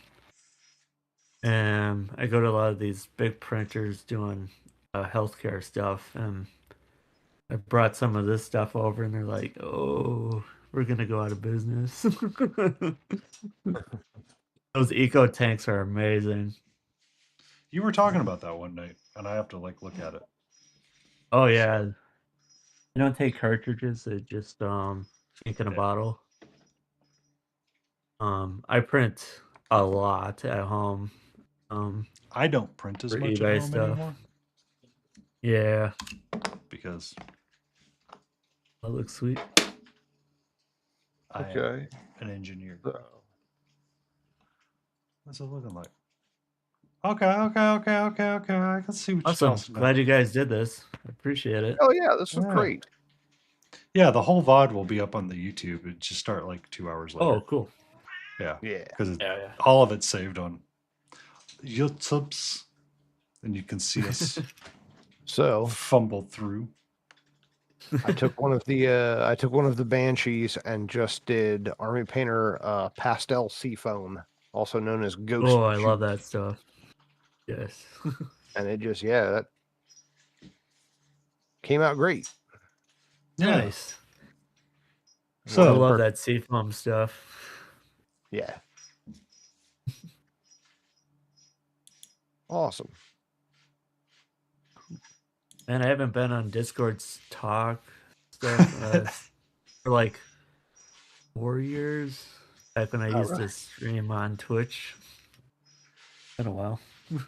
and I go to a lot of these big printers doing healthcare stuff. And I brought some of this stuff over, and they're like, "Oh, we're gonna go out of business." Those eco tanks are amazing. You were talking about that one night, and I have to look at it. Oh yeah, they don't take cartridges. They just ink in a Yeah. bottle. I print a lot at home. I don't print as For much eBay at home stuff. anymore Yeah, because that looks sweet. I am okay. an engineer. So, What's it looking like? Okay. I can see what you're Awesome. talking about. Glad you guys did this. I appreciate it. oh yeah, this was Yeah. great. Yeah, the whole VOD will be up on the YouTube. It just start like 2 hours later. Oh, cool. Yeah, Yeah. because Yeah. all of it's saved on YouTube, and you can see us So fumble through. I took one of the Banshees and just did Army Painter Pastel Seafoam, also known as Ghost. Oh, I Juice. love that stuff. Yes. And it just that came out great. Nice. I So love that seafoam stuff. Yeah. Awesome. And I haven't been on Discord's talk stuff for like 4 years. Back when I used to stream on Twitch. Been a while. Oh,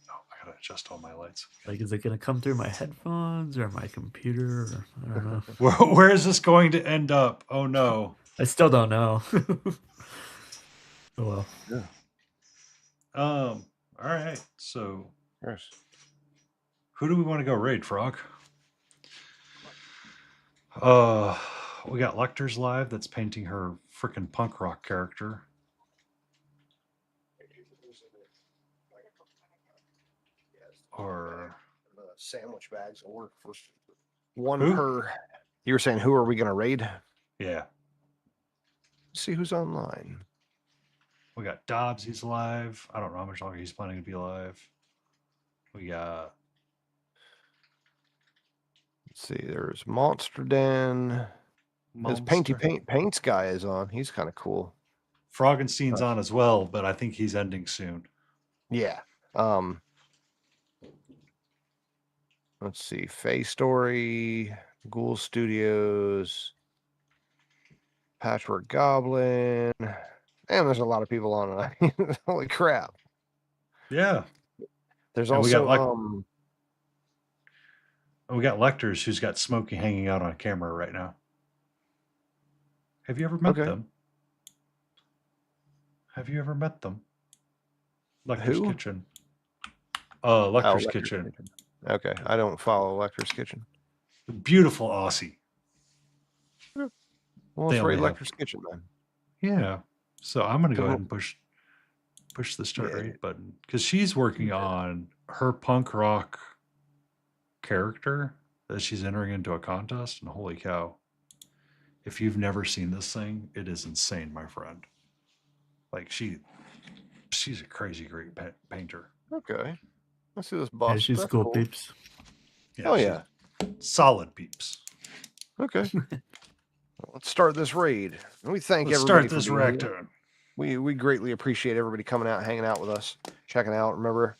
I gotta adjust all my lights. Like, is it gonna come through my headphones or my computer? Or, I don't know. Where is this going to end up? Oh no. I still don't know. Oh well. All right. So Yes. who do we want to go raid, Frog? We got Lecter's live that's painting her freaking punk rock character. Or sandwich bags will work for one Who? per. You were saying, who are we going to raid? yeah, See who's online. we got Dobbs. He's live. I don't know how much longer he's planning to be live. We got Let's see. There's Monster Den. This Painty Monster. Paints guy is on. He's kind of cool. Froggenstein's on as well, but I think he's ending soon. Yeah. Let's see. Faye Story, Ghoul Studios, Patchwork Goblin. And there's a lot of people on it. Holy crap. Yeah. There's And we got also We got Lecters who's got Smokey hanging out on camera right now. Have you ever met Okay. them? Have you ever met them? Lecter's Who? Kitchen. Lecter's Lecter's Kitchen. Okay. I don't follow Lecter's Kitchen. Beautiful Aussie. Well, They let's only rate have- Lecter's Kitchen then. Yeah. So I'm gonna go Cool. ahead and push the start Yeah. rate button because she's working on her punk rock character that she's entering into a contest, and holy cow. If you've never seen this thing, it is insane, my friend. Like she's a crazy great painter. Okay. Let's see this Yeah, boss. she's That's cool peeps. Oh, she's yeah. solid peeps. Okay. Let's start this raid. And we thank Let's everybody start for this being rack here. down. We greatly appreciate everybody coming out, hanging out with us, checking out. Remember,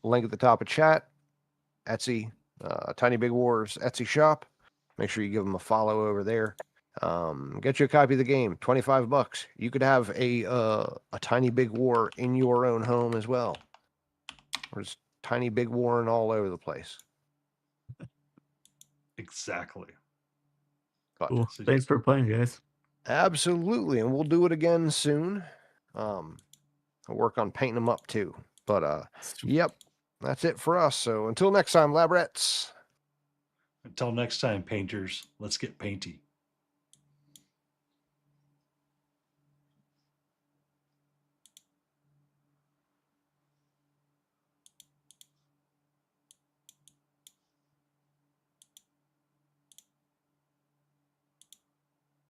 link at the top of chat, Etsy, Tiny Big Wars Etsy shop. Make sure you give them a follow over there. Get you a copy of the game, $25. You could have a Tiny Big War in your own home as well. There's Tiny Big Warring all over the place. Exactly. But Cool. So Thanks for playing, guys. absolutely, and we'll do it again soon. I'll work on painting them up too. But yep, that's it for us. So until next time, Labrettes. Until next time, painters, let's get painty.